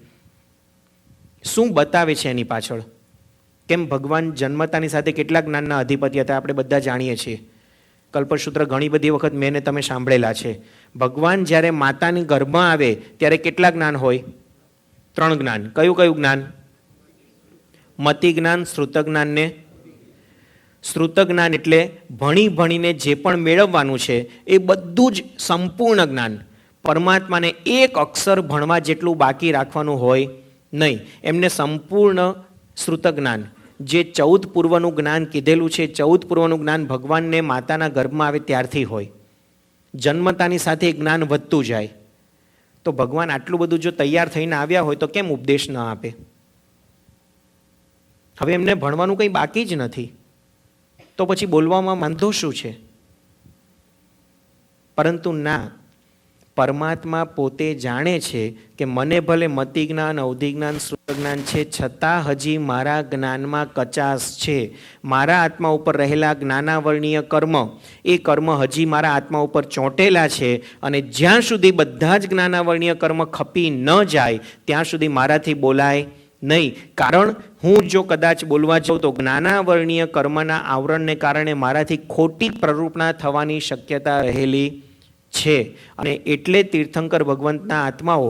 શું બતાવે છે એની પાછળ? કેમ ભગવાન જન્મતાની સાથે કેટલા જ્ઞાનના અધિપતિ હતા આપણે બધા જાણીએ છીએ. કલ્પસૂત્ર ઘણી બધી વખત મેં તમે સાંભળેલા છે. ભગવાન જ્યારે માતાની ગર્ભમાં આવે ત્યારે કેટલા જ્ઞાન હોય? 3 જ્ઞાન. કયું કયું જ્ઞાન? મતિ જ્ઞાન, શ્રુત જ્ઞાન ને શ્રુત જ્ઞાન. એટલે ભણી ભણીને જે પણ મેળવવાનું છે એ બધું જ સંપૂર્ણ જ્ઞાન. પરમાત્માને એક અક્ષર ભણવા જેટલું બાકી રાખવાનું હોય નહીં. એમને સંપૂર્ણ શ્રુત જ્ઞાન, જે 14 પૂર્વનું જ્ઞાન કીધેલું છે, 14 પૂર્વનું જ્ઞાન ભગવાનને માતાના ગર્ભમાં આવે ત્યારથી હોય. જન્મતાની સાથે જ્ઞાન વધતું જાય. તો ભગવાન આટલું બધું જો તૈયાર થઈને આવ્યા હોય તો કેમ ઉપદેશ ન આપે? હવે એમને ભણવાનું કંઈ બાકી જ નથી, તો પછી બોલવામાં વાંધો શું છે? પરંતુ ના, પરમાત્મા પોતે જાણે છે કે મને ભલે મતિ જ્ઞાન, અવધિ જ્ઞાન, શ્રુત જ્ઞાન છે, છતાં હજી મારા જ્ઞાનમાં કચાશ છે. મારા આત્મા ઉપર રહેલા જ્ઞાનાવરણીય કર્મ, એ કર્મ હજી મારા આત્મા ઉપર ચોંટેલા છે. અને જ્યાં સુધી બધા જ જ્ઞાનાવરણીય કર્મ ખપી ન જાય ત્યાં સુધી મારાથી બોલાય નહીં. કારણ હું જો કદાચ બોલવા જાઉં તો જ્ઞાનાવરણીય કર્મના આવરણને કારણે મારાથી ખોટી પ્રરૂપણા થવાની શક્યતા રહેલી છે. અને એટલે તીર્થંકર ભગવંતના આત્માઓ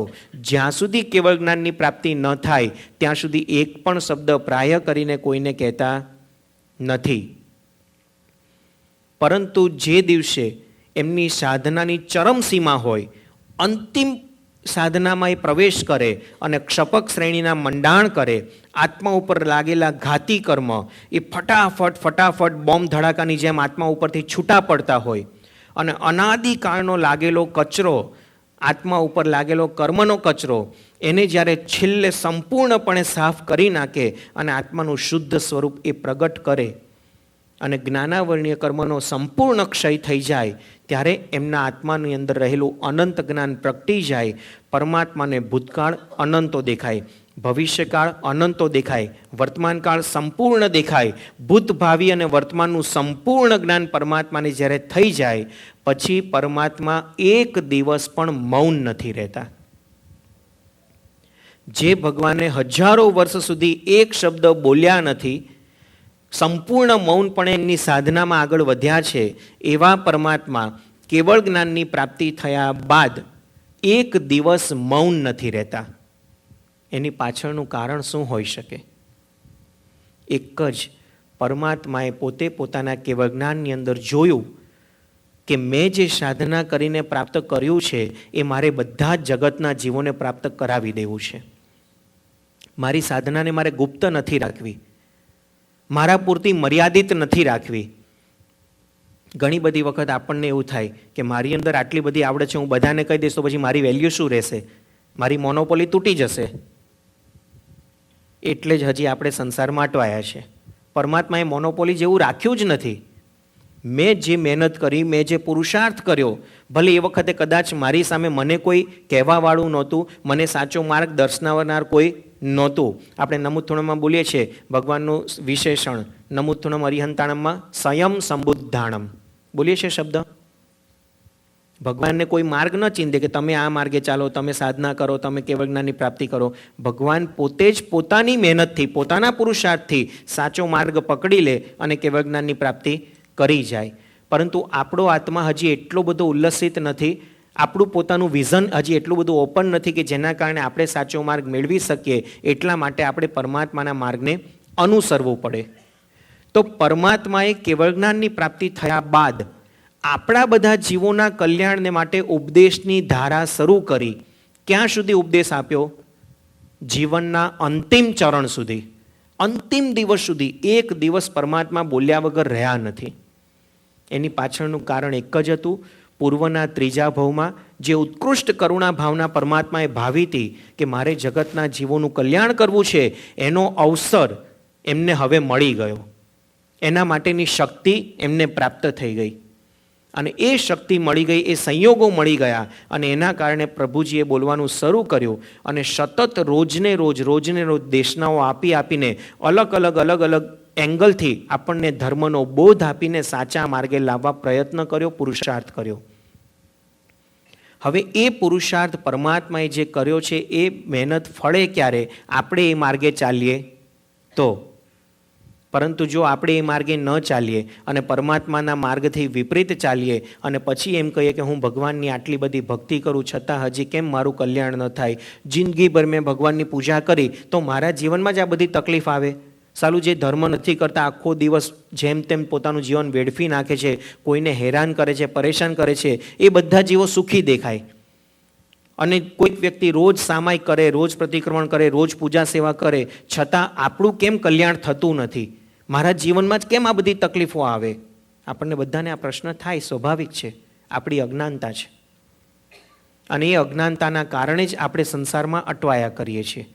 જ્યાં સુધી કેવળ જ્ઞાનની પ્રાપ્તિ ન થાય ત્યાં સુધી એક પણ શબ્દ પ્રાય કરીને કોઈને કહેતા નથી. પરંતુ જે દિવસે એમની સાધનાની ચરમસીમા હોય, અંતિમ સાધનામાં એ પ્રવેશ કરે અને ક્ષપક શ્રેણીના મંડાણ કરે, આત્મા ઉપર લાગેલા ઘાતી કર્મ એ ફટાફટ બોમ્બ ધડાકાની જેમ આત્મા ઉપરથી છૂટા પડતા હોય અને અનાદિકાળનો લાગેલો કચરો, આત્મા ઉપર લાગેલો કર્મનો કચરો, એને જ્યારે છેલ્લે સંપૂર્ણપણે સાફ કરી નાખે અને આત્માનું શુદ્ધ સ્વરૂપ એ પ્રગટ કરે અને જ્ઞાનાવરણીય કર્મનો સંપૂર્ણ ક્ષય થઈ જાય ત્યારે એમના આત્માની અંદર રહેલું અનંત જ્ઞાન પ્રગટી જાય. પરમાત્માને ભૂતકાળ અનંતો દેખાય, ભવિષ્યકાળ અનંતો દેખાય, વર્તમાનકાળ સંપૂર્ણ દેખાય. ભૂત, ભાવિ અને વર્તમાનનું સંપૂર્ણ જ્ઞાન પરમાત્માને જ્યારે થઈ જાય પછી પરમાત્મા એક દિવસ પણ મૌન નથી રહેતા. જે ભગવાને હજારો વર્ષ સુધી એક શબ્દ બોલ્યા નથી, સંપૂર્ણ મૌનપણે એમની સાધનામાં આગળ વધ્યા છે, એવા પરમાત્મા કેવળ જ્ઞાનની પ્રાપ્તિ થયા બાદ એક દિવસ મૌન નથી રહેતા. એની પાછળનું કારણ શું હોઈ શકે? એક જ, પરમાત્માએ પોતે પોતાના કેવળ જ્ઞાનની અંદર જોયું કે મેં જે સાધના કરીને પ્રાપ્ત કર્યું છે એ મારે બધા જ જગતના જીવોને પ્રાપ્ત કરાવી દેવું છે. મારી સાધનાને મારે ગુપ્ત નથી રાખવી, મારા પૂરતી મર્યાદિત નથી રાખવી. ઘણી બધી વખત આપણને એવું થાય કે મારી અંદર આટલી બધી આવડત છે, હું બધાને કહી દઈશ તો પછી મારી વેલ્યુ શું રહેશે? મારી મોનોપોલી તૂટી જશે. એટલે જ હજી આપણે સંસારમાં અટવાયા છે. પરમાત્માએ મોનોપોલી જેવું રાખ્યું જ નથી. મેં જે મહેનત કરી, મેં જે પુરુષાર્થ કર્યો, ભલે એ વખતે કદાચ મારી સામે મને કોઈ કહેવાવાળું નહોતું, મને સાચો માર્ગ દર્શાવનાર કોઈ નહોતું. આપણે નમુથુણમમાં બોલીએ છીએ ભગવાનનું વિશેષણ, નમુથુણમ અરિહંતાણમમાં સ્વયં સંબુદ્ધાણમ બોલીએ છીએ શબ્દ. ભગવાનને કોઈ માર્ગ ન ચીંધે કે તમે આ માર્ગે ચાલો, તમે સાધના કરો, તમે કેવળ જ્ઞાનની પ્રાપ્તિ કરો. ભગવાન પોતે જ પોતાની મહેનતથી, પોતાના પુરુષાર્થથી સાચો માર્ગ પકડી લે અને કેવળ જ્ઞાનની પ્રાપ્તિ કરી જાય. પરંતુ આપણો આત્મા હજી એટલો બધો ઉલ્લસિત નથી, આપણું પોતાનું વિઝન હજી એટલું બધું ઓપન નથી કે જેના કારણે આપણે સાચો માર્ગ મેળવી શકીએ. એટલા માટે આપણે પરમાત્માના માર્ગને અનુસરવું પડે. તો પરમાત્માએ કેવળ જ્ઞાનની પ્રાપ્તિ થયા બાદ આપણા બધા જીવોના કલ્યાણને માટે ઉપદેશની ધારા શરૂ કરી. ક્યાં સુધી ઉપદેશ આપ્યો? જીવનના અંતિમ ચરણ સુધી, અંતિમ દિવસ સુધી. એક દિવસ પરમાત્મા બોલ્યા વગર રહ્યા નથી. એની પાછળનું કારણ એક જ હતું. પૂર્વના ત્રીજા ભવમાં જે ઉત્કૃષ્ટ કરુણા ભાવના પરમાત્માએ ભાવી હતી કે મારે જગતના જીવોનું કલ્યાણ કરવું છે, એનો અવસર એમને હવે મળી ગયો. એના માટેની શક્તિ એમને પ્રાપ્ત થઈ ગઈ. અને એ શક્તિ મળી ગઈ, એ સંયોગો મળી ગયા અને એના કારણે પ્રભુજીએ બોલવાનું શરૂ કર્યું. અને સતત રોજને રોજ દેશનાઓ આપીને અલગ અલગ એંગલથી આપણને ધર્મનો બોધ આપીને સાચા માર્ગે લાવવા પ્રયત્ન કર્યો, પુરુષાર્થ કર્યો. હવે એ પુરુષાર્થ પરમાત્માએ જે કર્યો છે એ મહેનત ફળે ક્યારે? આપણે એ માર્ગે ચાલીએ તો. પરંતુ જો આપણે એ માર્ગે ન ચાલીએ અને પરમાત્માના માર્ગથી વિપરીત ચાલીએ અને પછી એમ કહીએ કે હું ભગવાનની આટલી બધી ભક્તિ કરું છતાં હજી કેમ મારું કલ્યાણ ન થાય, જિંદગીભર મેં ભગવાનની પૂજા કરી તો મારા જીવનમાં જ આ બધી તકલીફ આવે. સાલું જે ધર્મ નથી કરતા, આખો દિવસ જેમ તેમ પોતાનું જીવન વેડફી નાખે છે, કોઈને હેરાન કરે છે, પરેશાન કરે છે, એ બધા જીવો સુખી દેખાય. અને કોઈક વ્યક્તિ રોજ સામાયિક કરે, રોજ પ્રતિક્રમણ કરે, રોજ પૂજા સેવા કરે, છતાં આપણું કેમ કલ્યાણ થતું નથી? મારા જીવનમાં જ કેમ આ બધી તકલીફો આવે? આપણને બધાને આ પ્રશ્ન થાય, સ્વાભાવિક છે. આપણી અજ્ઞાનતા છે. અને એ અજ્ઞાનતાના કારણે જ આપણે સંસારમાં અટવાયા કરીએ છીએ.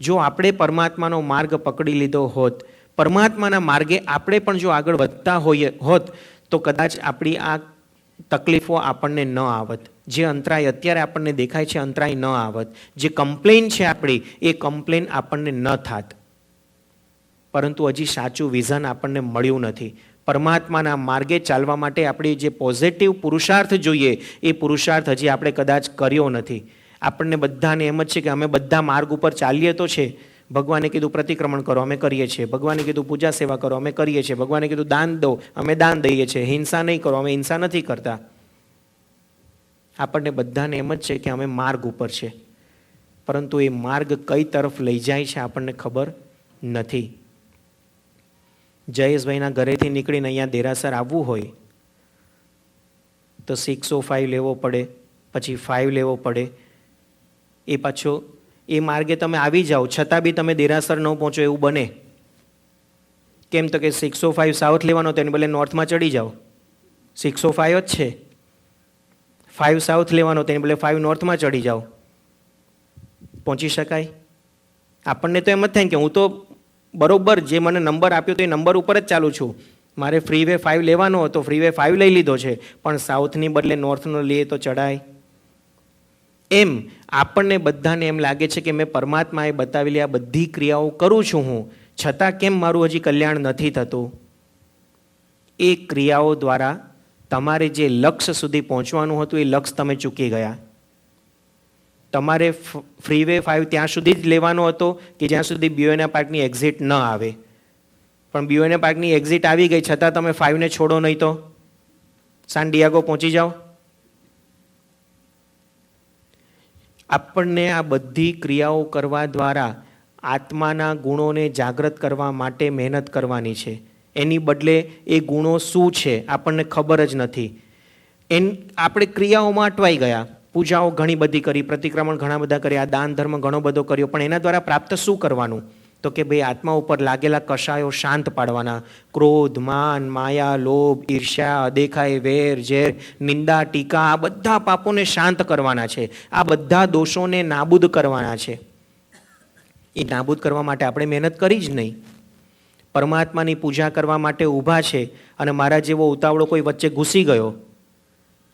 જો આપણે પરમાત્માનો માર્ગ પકડી લીધો હોત, પરમાત્માના માર્ગે આપણે પણ જો આગળ વધતા હોત તો કદાચ આપણી આ તકલીફો આપણને ન આવત. જે અંતરાય અત્યારે આપણને દેખાય છે અંતરાય ન આવત, જે કમ્પ્લેન છે આપણી એ કમ્પ્લેન આપણને ન થાત. પરંતુ હજી સાચું વિઝન આપણને મળ્યું નથી. પરમાત્માના માર્ગે ચાલવા માટે આપણે જે પોઝિટિવ પુરુષાર્થ જોઈએ એ પુરુષાર્થ હજી આપણે કદાચ કર્યો નથી. આપણને બધાને એમ જ છે કે અમે બધા માર્ગ ઉપર ચાલીએ તો છે. ભગવાને કીધું પ્રતિક્રમણ કરો, અમે કરીએ છીએ. ભગવાને કીધું પૂજા સેવા કરો, અમે કરીએ છીએ. ભગવાને કીધું દાન દો, અમે દાન દઈએ છીએ. હિંસા નહીં કરો, અમે હિંસા નથી કરતા. આપણને બધાને એમ જ છે કે અમે માર્ગ ઉપર છે, પરંતુ એ માર્ગ કઈ તરફ લઈ જાય છે આપણને ખબર નથી. જયેશભાઈના ઘરેથી નીકળીને અહીંયા દેરાસર આવવું હોય તો 605 લેવો પડે, પછી 5 લેવો પડે. એ પાછો એ માર્ગે તમે આવી જાઓ છતાં બી તમે દેરાસર ન પહોંચો એવું બને. કેમ તો કે 605 સાઉથ લેવાનો તો એને બદલે નોર્થમાં ચડી જાઓ. 605 જ છે. 5 સાઉથ લેવાનો તેને બદલે 5 નોર્થમાં ચડી જાઓ. પહોંચી શકાય? આપણને તો એમ જ થાય કે હું તો બરોબર જે મને નંબર આપ્યો તો એ નંબર ઉપર જ ચાલું છું. મારે ફ્રીવે 5 લેવાનો હતો, ફ્રીવે 5 લઈ લીધો છે, પણ સાઉથની બદલે નોર્થનો લઈએ તો ચડાય. એમ આપણને બધાને એમ લાગે છે કે મેં પરમાત્માએ બતાવેલી આ બધી ક્રિયાઓ કરું છું હું, છતાં કેમ મારું હજી કલ્યાણ નથી થતું? એ ક્રિયાઓ દ્વારા તમારે જે લક્ષ્ય સુધી પહોંચવાનું હતું એ લક્ષ્ય તમે ચૂકી ગયા. તમારે ફ્રીવે 5 ત્યાં સુધી જ લેવાનો હતો કે જ્યાં સુધી BONA પાર્કની એક્ઝિટ ન આવે. પણ BONA પાર્કની એક્ઝિટ આવી ગઈ છતાં તમે 5ને છોડો નહીં તો સાન ડિયાગો પહોંચી જાઓ. આપણને આ બધી ક્રિયાઓ કરવા દ્વારા આત્માના ગુણોને જાગૃત કરવા માટે મહેનત કરવાની છે. એની બદલે એ ગુણો શું છે આપણને ખબર જ નથી. આપણે ક્રિયાઓમાં અટવાઈ ગયા. પૂજાઓ ઘણી બધી કરી, પ્રતિક્રમણ ઘણા બધા કર્યા, દાન ધર્મ ઘણો બધો કર્યો, પણ એના દ્વારા પ્રાપ્ત શું કરવાનું? તો કે ભાઈ આત્મા ઉપર લાગેલા કષાયો શાંત પાડવાના. ક્રોધ, માન, માયા, લોભ, ઈર્ષ્યા, અદેખાઈ, વેર, ઝેર, નિંદા, ટીકા, આ બધા પાપોને શાંત કરવાના છે. આ બધા દોષોને નાબૂદ કરવાના છે. એ નાબૂદ કરવા માટે આપણે મહેનત કરી જ નહીં. પરમાત્માની પૂજા કરવા માટે ઊભા છે અને મારા જેવો ઉતાવળો કોઈ વચ્ચે ઘૂસી ગયો.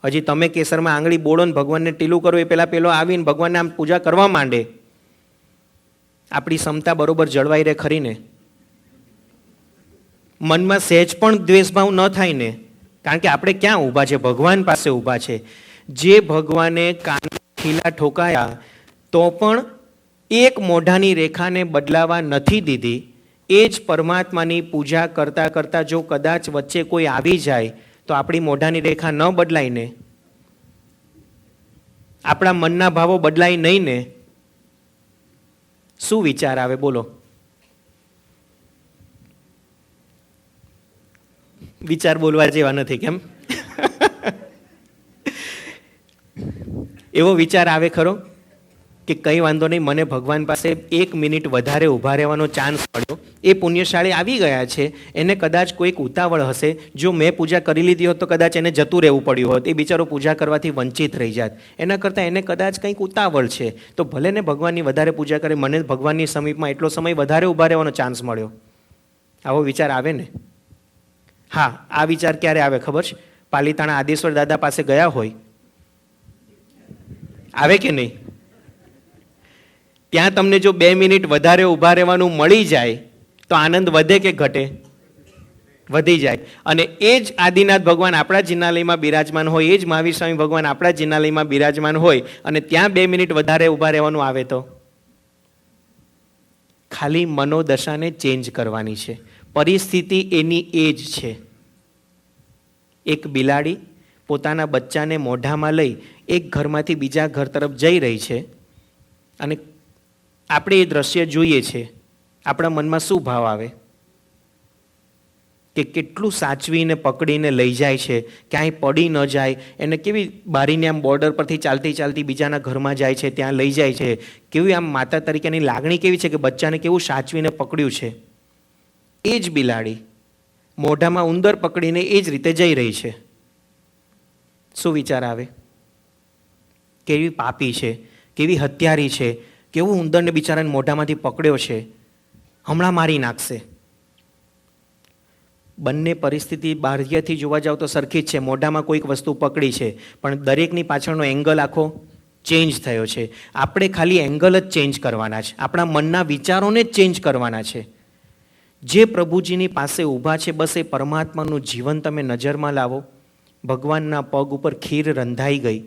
હજી તમે કેસરમાં આંગળી બોળો ને ભગવાનને ટીલું કરો એ પહેલાં પેલો આવીને ભગવાનને આમ પૂજા કરવા માંડે. આપણી ક્ષમતા બરોબર જળવાઈ રહે ખરીને? મનમાં સહેજ પણ દ્વેષભાવ ન થાય ને? કારણ કે આપણે ક્યાં ઊભા છે? ભગવાન પાસે ઊભા છે. જે ભગવાને કાન ખીલા ઠોકાયા તો પણ એક મોઢાની રેખાને બદલાવા નથી દીધી. એ જ પરમાત્માની પૂજા કરતાં કરતાં જો કદાચ વચ્ચે કોઈ આવી જાય તો આપણી મોઢાની રેખા ન બદલાય ને? આપણા મનના ભાવો બદલાય નહીં ને? શું વિચાર આવે બોલો? વિચાર બોલવા જેવા નથી કેમ? એવો વિચાર આવે ખરો કે કંઈ વાંધો નહીં, મને ભગવાન પાસે 1 મિનિટ વધારે ઊભા રહેવાનો ચાન્સ મળ્યો. એ પુણ્યશાળી આવી ગયા છે, એને કદાચ કોઈક ઉતાવળ હશે. જો મેં પૂજા કરી લીધી હોત તો કદાચ એને જતું રહેવું પડ્યું હોત. એ બિચારો પૂજા કરવાથી વંચિત રહી જાત. એના કરતાં એને કદાચ કંઈક ઉતાવળ છે તો ભલે ને ભગવાનની વધારે પૂજા કરે, મને ભગવાનની સમીપમાં એટલો સમય વધારે ઊભા રહેવાનો ચાન્સ મળ્યો. આવો વિચાર આવે ને? હા, આ વિચાર ક્યારે આવે ખબર છે? પાલીતાણા આદેશ્વર દાદા પાસે ગયા હોય, આવે કે નહીં? ત્યાં તમને જો 2 મિનિટ વધારે ઊભા રહેવાનું મળી જાય તો આનંદ વધે કે ઘટે? વધી જાય. અને એ જ આદિનાથ ભગવાન આપણા જિનાલયમાં બિરાજમાન હોય, એ જ મહાવીર સ્વામી ભગવાન આપણા જિનાલયમાં બિરાજમાન હોય અને ત્યાં 2 મિનિટ વધારે ઊભા રહેવાનું આવે તો? ખાલી મનોદશાને ચેન્જ કરવાની છે. પરિસ્થિતિ એની એ જ છે. એક બિલાડી પોતાના બચ્ચાને મોઢામાં લઈ એક ઘરમાંથી બીજા ઘર તરફ જઈ રહી છે અને આપણે એ દ્રશ્ય જોઈએ છે. આપણા મનમાં શું ભાવ આવે? કે કેટલું સાચવીને પકડીને લઈ જાય છે, ક્યાંય પડી ન જાય. એને કેવી બારીને આમ બોર્ડર પરથી ચાલતી ચાલતી બીજાના ઘરમાં જાય છે, ત્યાં લઈ જાય છે. કેવી આમ માતા તરીકેની લાગણી કેવી છે કે બચ્ચાને કેવું સાચવીને પકડ્યું છે. એ જ બિલાડી મોઢામાં ઉંદર પકડીને એ જ રીતે જઈ રહી છે. શું વિચાર આવે? કેવી પાપી છે, કેવી હત્યારી છે, કેવું ઉંદરને બિચારાને મોઢામાંથી પકડ્યો છે, હમણાં મારી નાખશે. બંને પરિસ્થિતિ બાહ્યથી જોવા જાવ તો સરખી જ છે. મોઢામાં કોઈક વસ્તુ પકડી છે, પણ દરેકની પાછળનો એંગલ આખો ચેન્જ થયો છે. આપણે ખાલી એંગલ જ ચેન્જ કરવાના છે, આપણા મનના વિચારોને જ ચેન્જ કરવાના છે. જે પ્રભુજીની પાસે ઊભા છે, બસ એ પરમાત્માનું જીવન તમે નજરમાં લાવો. ભગવાનના પગ ઉપર ખીર રંધાઈ ગઈ,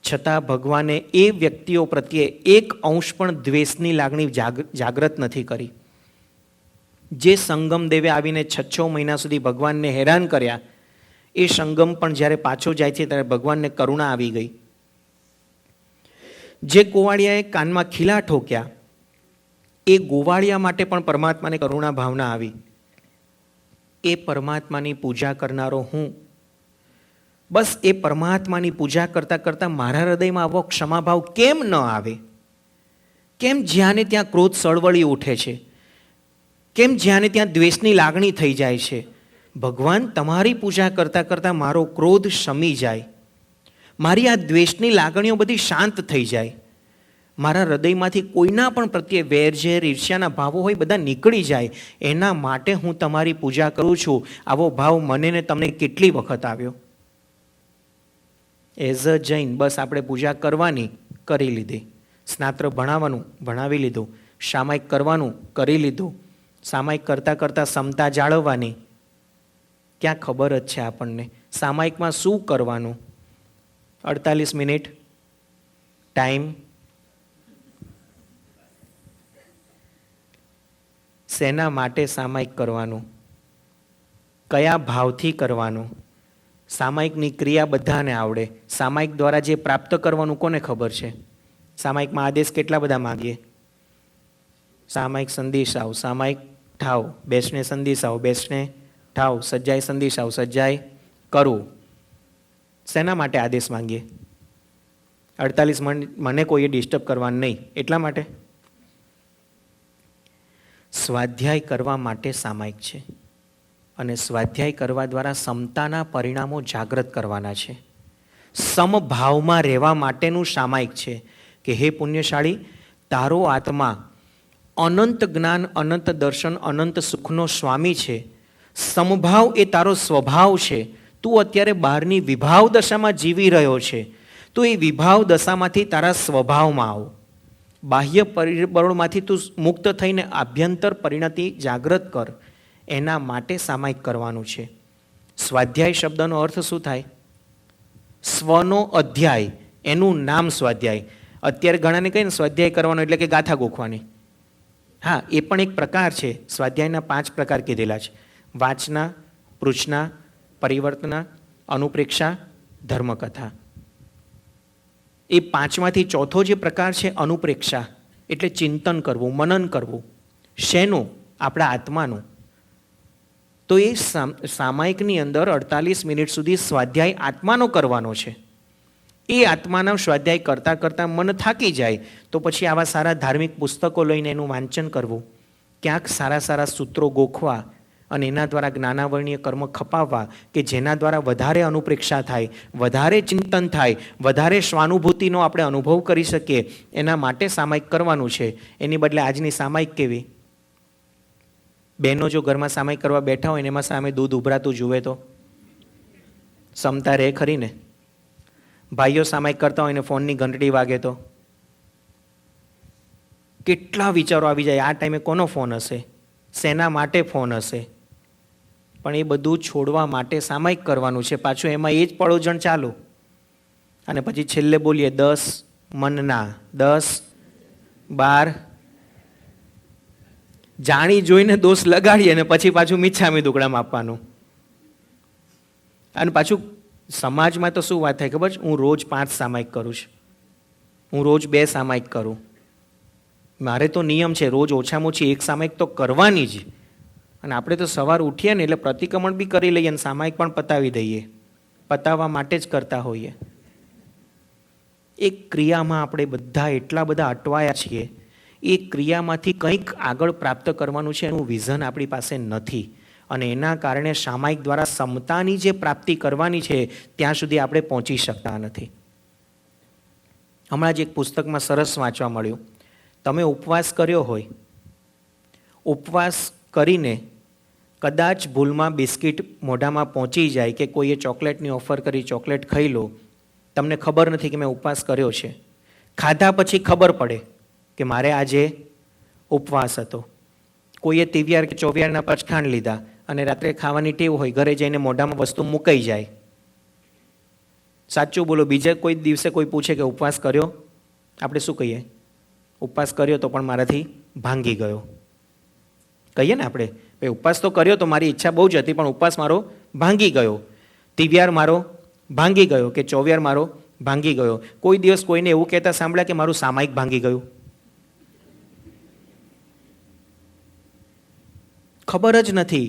છતાં ભગવાને એ વ્યક્તિઓ પ્રત્યે એક અંશ પણ દ્વેષની લાગણી જાગૃત નથી કરી. જે સંગમ દેવે આવીને 6 મહિના સુધી ભગવાનને હેરાન કર્યા, એ સંગમ પણ જ્યારે પાછો જાય છે ત્યારે ભગવાનને કરુણા આવી ગઈ. જે ગોવાળિયાએ કાનમાં ખીલા ઠોક્યા, એ ગોવાળિયા માટે પણ પરમાત્માને કરુણા ભાવના આવી. એ પરમાત્માની પૂજા કરનારો હું, બસ એ પરમાત્માની પૂજા કરતાં કરતાં મારા હૃદયમાં આવો ક્ષમાભાવ કેમ ન આવે? કેમ જ્યાં ને ત્યાં ક્રોધ સળવળી ઉઠે છે? કેમ જ્યાં ને ત્યાં દ્વેષની લાગણી થઈ જાય છે? ભગવાન, તમારી પૂજા કરતાં કરતાં મારો ક્રોધ શમી જાય, મારી આ દ્વેષની લાગણીઓ બધી શાંત થઈ જાય, મારા હૃદયમાંથી કોઈના પણ પ્રત્યે વેરઝેર ઈર્ષ્યાના ભાવો હોય બધા નીકળી જાય, એના માટે હું તમારી પૂજા કરું છું. આવો ભાવ મને ને તમને કેટલી વખત આવ્યો? એઝ અ જૈન બસ આપણે પૂજા કરવાની, કરી લીધી. સ્નાત્ર ભણાવવાનું, ભણાવી લીધું. સામાયિક કરવાનું, કરી લીધું. સામાયિક કરતાં કરતાં સમતા જાળવવાની, ક્યાં ખબર જ છે આપણને સામાયિકમાં શું કરવાનું? 48 મિનિટ ટાઈમ, શેના માટે સામાયિક કરવાનું? કયા ભાવથી કરવાનું? સામાયિકની ક્રિયા બધાને આવડે. સામાયિક દ્વારા જે પ્રાપ્ત કરવાનું કોને ખબર છે? સામાયિકમાં આદેશ કેટલા બધા માગીએ? સામાયિક સંદેશ આવ, સામાયિક ઠાવ, બેસને સંદેશ આવ, બેસને ઠાવ, સજ્જાય સંદેશ આવ, સજ્જાય કરું. શેના માટે આદેશ માંગીએ? 48 મિનિટ મને કોઈએ ડિસ્ટર્બ કરવાનું નહીં એટલા માટે. સ્વાધ્યાય કરવા માટે સામાયિક છે, અને સ્વાધ્યાય કરવા દ્વારા સમતાના પરિણામો જાગૃત કરવાના છે. સમભાવમાં રહેવા માટેનું સામાયિક છે કે હે પુણ્યશાળી, તારો આત્મા અનંત જ્ઞાન, અનંત દર્શન, અનંત સુખનો સ્વામી છે. સમભાવ એ તારો સ્વભાવ છે. તું અત્યારે બહારની વિભાવ દશામાં જીવી રહ્યો છે, તો એ વિભાવ દશામાંથી તારા સ્વભાવમાં આવ. બાહ્ય પરિબળોમાંથી તું મુક્ત થઈને આભ્યંતર પરિણતિ જાગૃત કર. એના માટે સામાયિક કરવાનું છે. સ્વાધ્યાય શબ્દનો અર્થ શું થાય? સ્વનો અધ્યાય, એનું નામ સ્વાધ્યાય. અત્યારે ઘણાને કહીને સ્વાધ્યાય કરવાનો એટલે કે ગાથા ગોખવાની. હા, એ પણ એક પ્રકાર છે. સ્વાધ્યાયના 5 પ્રકાર કીધેલા છે: વાચના, પૃચ્છના, પરિવર્તના, અનુપ્રેક્ષા, ધર્મકથા. એ 5માંથી ચોથો જે પ્રકાર છે અનુપ્રેક્ષા, એટલે ચિંતન કરવું, મનન કરવું. શેનું? આપણા આત્માનું. તો એ સામાયિકની અંદર 48 મિનિટ સુધી સ્વાધ્યાય આત્માનો કરવાનો છે. એ આત્માના સ્વાધ્યાય કરતાં કરતાં મન થાકી જાય તો પછી આવા સારા ધાર્મિક પુસ્તકો લઈને એનું વાંચન કરવું, ક્યાંક સારા સારા સૂત્રો ગોખવા અને એના દ્વારા જ્ઞાનાવરણીય કર્મ ખપાવવા કે જેના દ્વારા વધારે અનુપ્રેક્ષા થાય, વધારે ચિંતન થાય, વધારે સ્વાનુભૂતિનો આપણે અનુભવ કરી શકીએ. એના માટે સામાયિક કરવાનું છે. એની બદલે આજની સામાયિક કેવી? બહેનો જો ઘરમાં સામાયિક કરવા બેઠા હોય ને એમાં સામે દૂધ ઉભરાતું જુએ તો સમતા રહે ખરી ને? ભાઈઓ સામાયિક કરતા હોય ને ફોનની ઘંટડી વાગે તો કેટલા વિચારો આવી જાય. આ ટાઈમે કોનો ફોન હશે? શેના માટે ફોન હશે? પણ એ બધું છોડવા માટે સામાયિક કરવાનું છે. પાછું એમાં એ જ પડોજણ ચાલુ, અને પછી છેલ્લે બોલીએ 10 મનના, 10 12 જાણી જોઈને દોષ લગાડીએ અને પછી પાછું મીઠામી દુકડામાં આપવાનું. અને પાછું સમાજમાં તો શું વાત થાય ખબર છે? હું રોજ 5 સામાયિક કરું છું, હું રોજ 2 સામાયિક કરું. મારે તો નિયમ છે રોજ ઓછામાં ઓછી 1 સામાયિક તો કરવાની જ. અને આપણે તો સવાર ઉઠીએ ને એટલે પ્રતિક્રમણ બી કરી લઈએ અને સામાયિક પણ પતાવી દઈએ. પતાવવા માટે જ કરતા હોઈએ. એક ક્રિયામાં આપણે બધા એટલા બધા અટવાયા છીએ, એ ક્રિયામાંથી કંઈક આગળ પ્રાપ્ત કરવાનું છે એનું વિઝન આપણી પાસે નથી. અને એના કારણે સામાયિક દ્વારા સમતાની જે પ્રાપ્તિ કરવાની છે ત્યાં સુધી આપણે પહોંચી શકતા નથી. હમણાં જ એક પુસ્તકમાં સરસ વાંચવા મળ્યું. તમે ઉપવાસ કર્યો હોય, ઉપવાસ કરીને કદાચ ભૂલમાં બિસ્કિટ મોઢામાં પહોંચી જાય કે કોઈએ ચોકલેટની ઓફર કરી, ચોકલેટ ખાઈ લો, તમને ખબર નથી કે મેં ઉપવાસ કર્યો છે. ખાધા પછી ખબર પડે કે મારે આજે ઉપવાસ હતો. કોઈએ તિવિયાર કે ચોવિયારના પચખાણ લીધા અને રાત્રે ખાવાની ટેવ હોય, ઘરે જઈને મોઢામાં વસ્તુ મુકાઈ જાય. સાચું બોલો, બીજે કોઈ દિવસે કોઈ પૂછે કે ઉપવાસ કર્યો, આપણે શું કહીએ? ઉપવાસ કર્યો તો પણ મારાથી ભાંગી ગયો કહીએ ને આપણે. ભાઈ ઉપવાસ તો કર્યો તો મારી ઈચ્છા બહુ જ હતી, પણ ઉપવાસ મારો ભાંગી ગયો. તિવિયાર મારો ભાંગી ગયો કે ચોવિયાર મારો ભાંગી ગયો. કોઈ દિવસ કોઈને એવું કહેતા સાંભળ્યા કે મારું સામાયિક ભાંગી ગયું? ખબર જ નથી.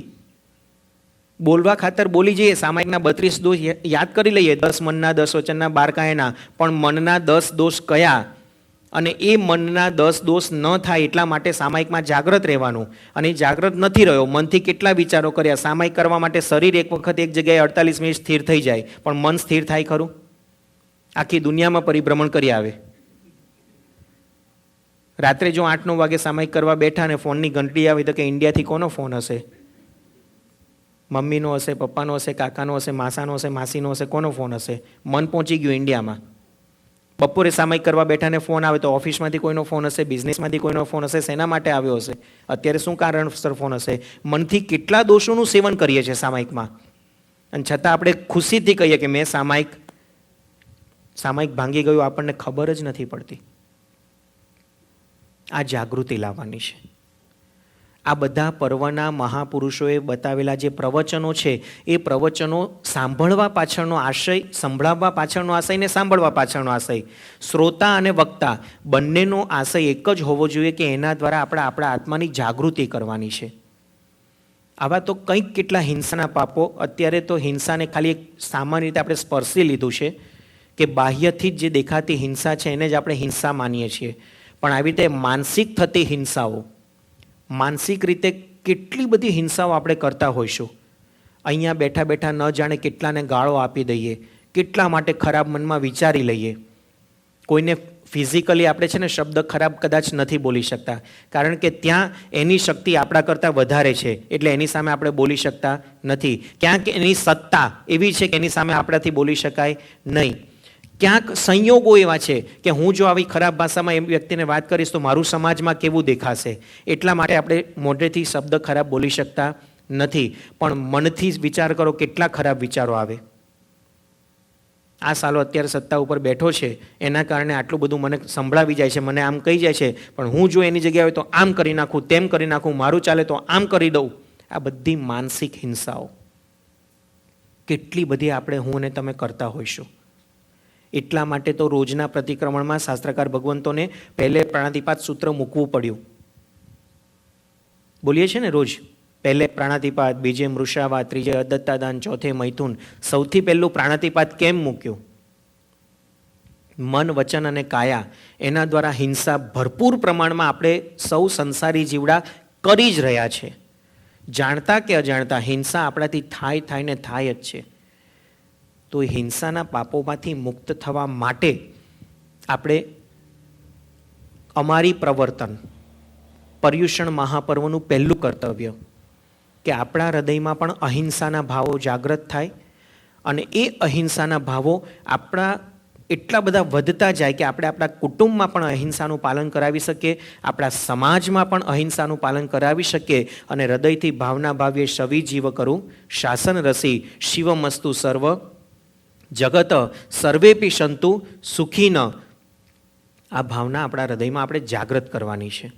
બોલવા ખાતર બોલી જઈએ, સામાયિકના 32 દોષ યાદ કરી લઈએ, 10 મનના, 10 વચનના, 12 કાયાના, પણ મનના 10 દોષ કયા? અને એ મનના 10 દોષ ન થાય એટલા માટે સામાયિકમાં જાગ્રત રહેવાનું. અને જાગ્રત નથી રહ્યો, મનથી કેટલા વિચારો કર્યા. સામાયિક કરવા માટે શરીર એક વખત એક જગ્યાએ 48 મિનિટ સ્થિર થઈ જાય, પણ મન સ્થિર થાય ખરું? આખી દુનિયામાં પરિભ્રમણ કરી આવે. રાત્રે જો 8-9 વાગે સામાયિક કરવા બેઠા અને ફોનની ઘંટડી આવી તો કે ઇન્ડિયાથી કોનો ફોન હશે? મમ્મીનો હશે, પપ્પાનો હશે, કાકાનો હશે, માસાનો હશે, માસીનો હશે, કોનો ફોન હશે? મન પહોંચી ગયું ઇન્ડિયામાં. બપોરે સામાયિક કરવા બેઠાને ફોન આવે તો ઓફિસમાંથી કોઈનો ફોન હશે, બિઝનેસમાંથી કોઈનો ફોન હશે, શેના માટે આવ્યો હશે? અત્યારે શું કારણસર ફોન હશે? મનથી કેટલા દોષોનું સેવન કરીએ છીએ સામાયિકમાં, અને છતાં આપણે ખુશીથી કહીએ કે મેં સામાયિક ભાંગી ગયું. આપણને ખબર જ નથી પડતી. આ જાગૃતિ લાવવાની છે. આ બધા પર્વના મહાપુરુષોએ બતાવેલા જે પ્રવચનો છે એ પ્રવચનો સાંભળવા પાછળનો આશય, સંભળાવવા પાછળનો આશય ને સાંભળવા પાછળનો આશય, શ્રોતા અને વક્તા બંનેનો આશય એક જ હોવો જોઈએ કે એના દ્વારા આપણા આત્માની જાગૃતિ કરવાની છે. આવા તો કંઈક કેટલા હિંસાના પાપો. અત્યારે તો હિંસાને ખાલી એક સામાન્ય રીતે આપણે સ્પર્શી લીધું છે કે બાહ્યથી જ જે દેખાતી હિંસા છે એને જ આપણે હિંસા માનીએ છીએ. પણ આવી રીતે માનસિક થતી હિંસાઓ, માનસિક રીતે કેટલી બધી હિંસાઓ આપણે કરતા હોઈશું. અહીંયા બેઠા બેઠા ન જાણે કેટલાને ગાળો આપી દઈએ, કેટલા માટે ખરાબ મનમાં વિચારી લઈએ. કોઈને ફિઝિકલી આપણે છે ને શબ્દ ખરાબ કદાચ નથી બોલી શકતા, કારણ કે ત્યાં એની શક્તિ આપણા કરતાં વધારે છે, એટલે એની સામે આપણે બોલી શકતા નથી. ક્યાંક એની સત્તા એવી છે કે એની સામે આપણાથી બોલી શકાય નહીં. ક્યાંક સંયોગો એવા છે કે હું જો આવી ખરાબ ભાષામાં એમ વ્યક્તિને વાત કરીશ તો મારું સમાજમાં કેવું દેખાશે, એટલા માટે આપણે મોઢેથી શબ્દ ખરાબ બોલી શકતા નથી. પણ મનથી જ વિચાર કરો, કેટલા ખરાબ વિચારો આવે. આ સાલો અત્યારે સત્તા ઉપર બેઠો છે એના કારણે આટલું બધું મને સંભળાવી જાય છે, મને આમ કહી જાય છે, પણ હું જો એની જગ્યાએ હોય તો આમ કરી નાખું, તેમ કરી નાખું, મારું ચાલે તો આમ કરી દઉં. આ બધી માનસિક હિંસાઓ કેટલી બધી આપણે હું અને તમે કરતા હોઈશું. એટલા માટે તો રોજના પ્રતિક્રમણમાં શાસ્ત્રકાર ભગવંતોને પહેલે પ્રાણાતિપાત સૂત્ર મૂકવું પડ્યું. બોલીએ છીએ ને રોજ, પહેલે પ્રાણાતિપાત, બીજે મૃષાવાત, ત્રીજે અદત્તાદાન, ચોથે મૈથુન. સૌથી પહેલું પ્રાણાતિપાત કેમ મૂક્યું? મન, વચન અને કાયા એના દ્વારા હિંસા ભરપૂર પ્રમાણમાં આપણે સૌ સંસારી જીવડા કરી જ રહ્યા છે. જાણતા કે અજાણતા હિંસા આપણાથી થાય ને થાય જ છે. તો હિંસાના પાપોમાંથી મુક્ત થવા માટે આપણે અમારી પ્રવર્તન, પર્યુષણ મહાપર્વનું પહેલું કર્તવ્ય કે આપણા હૃદયમાં પણ અહિંસાના ભાવો જાગૃત થાય, અને એ અહિંસાના ભાવો આપણા એટલા બધા વધતા જાય કે આપણે આપણા કુટુંબમાં પણ અહિંસાનું પાલન કરાવી શકીએ, આપણા સમાજમાં પણ અહિંસાનું પાલન કરાવી શકીએ, અને હૃદયથી ભાવના ભાવ્ય શવિ જીવ કરું શાસન રસી શિવમસ્તુ સર્વ જગત સર્વેપી સંતુ સુખીન. આ ભાવના આપણા હૃદયમાં આપણે જાગૃત કરવાની છે.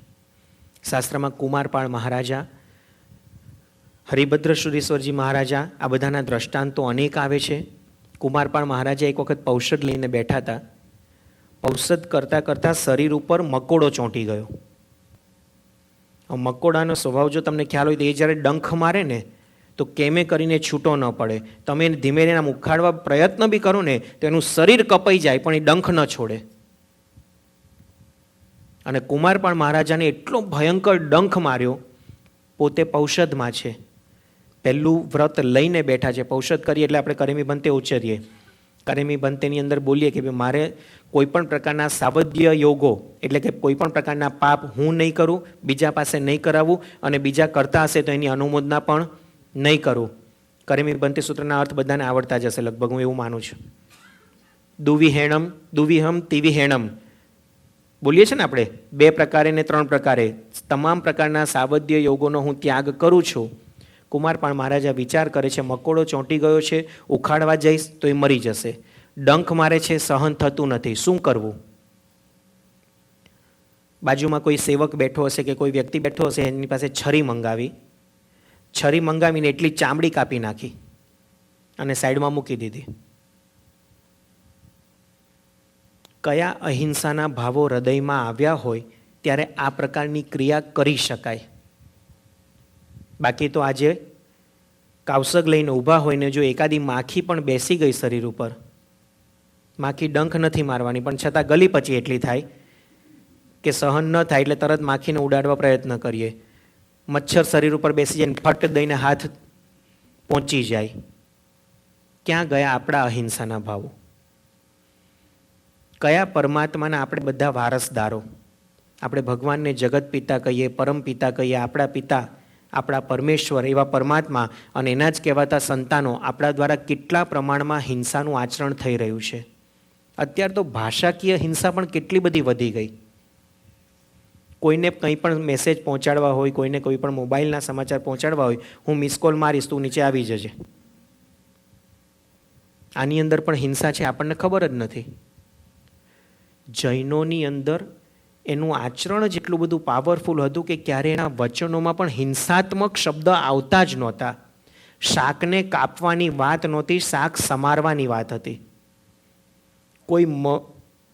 શાસ્ત્રમાં કુમારપાળ મહારાજા, હરિભદ્રસુરેશ્વરજી મહારાજા, આ બધાના દ્રષ્ટાંતો અનેક આવે છે. કુમારપાળ મહારાજા એક વખત પૌષધ લઈને બેઠા હતા. પૌષધ કરતાં કરતાં શરીર ઉપર મકોડો ચોંટી ગયો. મકોડાનો સ્વભાવ જો તમને ખ્યાલ હોય તો એ જ્યારે ડંખ મારે ને તો કેમે કરીને છૂટો ન પડે. તમે ધીમે ધીમે ઉખાડવા પ્રયત્ન બી કરો ને તો એનું શરીર કપાઈ જાય પણ એ ડંખ ન છોડે. અને કુમારપાળ મહારાજાને એટલો ભયંકર ડંખ માર્યો. પોતે પૌષધમાં છે, પહેલું વ્રત લઈને બેઠા છે. પૌષધ કરીએ એટલે આપણે કરેમી બંતે ઉચ્ચરીએ. કરેમી બંતેની અંદર બોલીએ કે મારે કોઈ પણ પ્રકારના સાવધ્ય યોગો, એટલે કે કોઈ પણ પ્રકારના પાપ હું નહીં કરું, બીજા પાસે નહીં કરાવવું, અને બીજા કરતા હશે તો એની અનુમોદના પણ નહીં કરું. કરેમી બંતે સૂત્રના અર્થ બધાને આવડતા જશે લગભગ, હું એવું માનું છું. દુવિહેણમ, દુવિહમ, તિવિહેણમ બોલીએ છીએ ને આપણે, 2 પ્રકારે ને 3 પ્રકારે. તમામ પ્રકારના સાવધ્ય યોગોનો હું ત્યાગ કરું છું. કુમારપાળ મહારાજા વિચાર કરે છે, મકોડો ચોંટી ગયો છે, ઉખાડવા જઈશ તો એ મરી જશે. ડંખ મારે છે, સહન થતું નથી, શું કરવું? બાજુમાં કોઈ સેવક બેઠો હશે કે કોઈ વ્યક્તિ બેઠો હશે, એની પાસે છરી મંગાવી. છરી મંગાવીને એટલી ચામડી કાપી નાખી અને સાઈડમાં મૂકી દીધી. કયા અહિંસાના ભાવો હૃદયમાં આવ્યા હોય ત્યારે આ પ્રકારની ક્રિયા કરી શકાય. બાકી તો આજે કાવસગ લઈને ઊભા હોય ને જો એકાદી માખી પણ બેસી ગઈ શરીર ઉપર, માખી ડંખ નથી મારવાની પણ છતાં ગલી પછી એટલી થાય કે સહન ન થાય એટલે તરત માખીને ઉડાડવા પ્રયત્ન કરીએ. મચ્છર શરીર ઉપર બેસી જાય, ફટ દઈને હાથ પહોંચી જાય. ક્યાં ગયા આપણા અહિંસાના ભાવો? કયા પરમાત્માના આપણે બધા વારસદારો? આપણે ભગવાનને જગત પિતા કહીએ, પરમ પિતા કહીએ, આપણા પિતા, આપણા પરમેશ્વર એવા પરમાત્મા અને એના જ કહેવાતા સંતાનો આપણા દ્વારા કેટલા પ્રમાણમાં હિંસાનું આચરણ થઈ રહ્યું છે. અત્યારે તો ભાષાકીય હિંસા પણ કેટલી બધી વધી ગઈ. કોઈને કંઈ પણ મેસેજ પહોંચાડવા હોય, કોઈને કોઈ પણ મોબાઈલના સમાચાર પહોંચાડવા હોય, હું મિસ કોલ મારીશ, તું નીચે આવી જજે. આની અંદર પણ હિંસા છે, આપણને ખબર જ નથી. જૈનોની અંદર એનું આચરણ જ એટલું બધું પાવરફુલ હતું કે ક્યારે એના વચનોમાં પણ હિંસાત્મક શબ્દ આવતા જ નહોતા. શાકને કાપવાની વાત નહોતી, શાક સમારવાની વાત હતી. કોઈ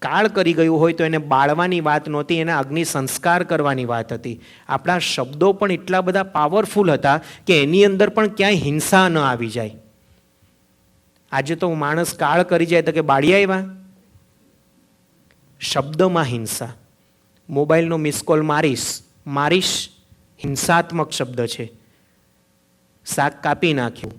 કાળ કરી ગયું હોય તો એને બાળવાની વાત નહોતી, એને અગ્નિ સંસ્કાર કરવાની વાત હતી. આપણા શબ્દો પણ એટલા બધા પાવરફુલ હતા કે એની અંદર પણ ક્યાંય હિંસા ન આવી જાય. આજે તો માણસ કાળ કરી જાય તો કે બાળી આવ્યા. શબ્દમાં હિંસા. મોબાઈલનો મિસ કોલ મારીશ હિંસાત્મક શબ્દ છે. શાક કાપી નાખ્યું,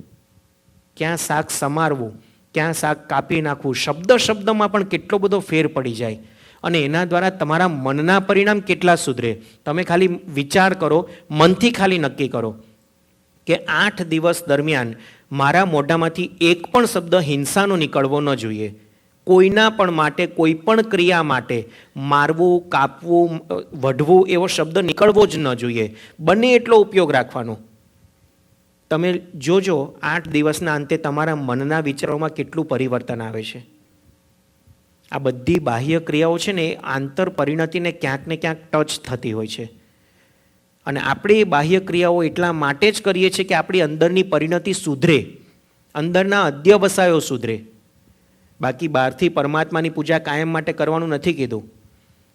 ક્યાં શાક સમારવું, ક્યાં શાક કાપી નાખવું, શબ્દમાં પણ કેટલો બધો ફેર પડી જાય. અને એના દ્વારા તમારા મનના પરિણામ કેટલા સુધરે. તમે ખાલી વિચાર કરો, મનથી ખાલી નક્કી કરો કે 8 દિવસ દરમિયાન મારા મોઢામાંથી એક પણ શબ્દ હિંસાનો નીકળવો ન જોઈએ. કોઈના પણ માટે, કોઈ પણ ક્રિયા માટે મારવું, કાપવું, વઢવું એવો શબ્દ નીકળવો જ ન જોઈએ. બને એટલો ઉપયોગ રાખવાનો. તમે જોજો 8 દિવસના અંતે તમારા મનના વિચારોમાં કેટલું પરિવર્તન આવે છે. આ બધી બાહ્ય ક્રિયાઓ છે ને એ આંતર પરિણતિને ક્યાંક ને ક્યાંક ટચ થતી હોય છે. અને આપણે એ બાહ્ય ક્રિયાઓ એટલા માટે જ કરીએ છીએ કે આપણી અંદરની પરિણતિ સુધરે, અંદરના અધ્યવસાયો સુધરે. બાકી બહારથી પરમાત્માની પૂજા કાયમ માટે કરવાનું નથી કીધું.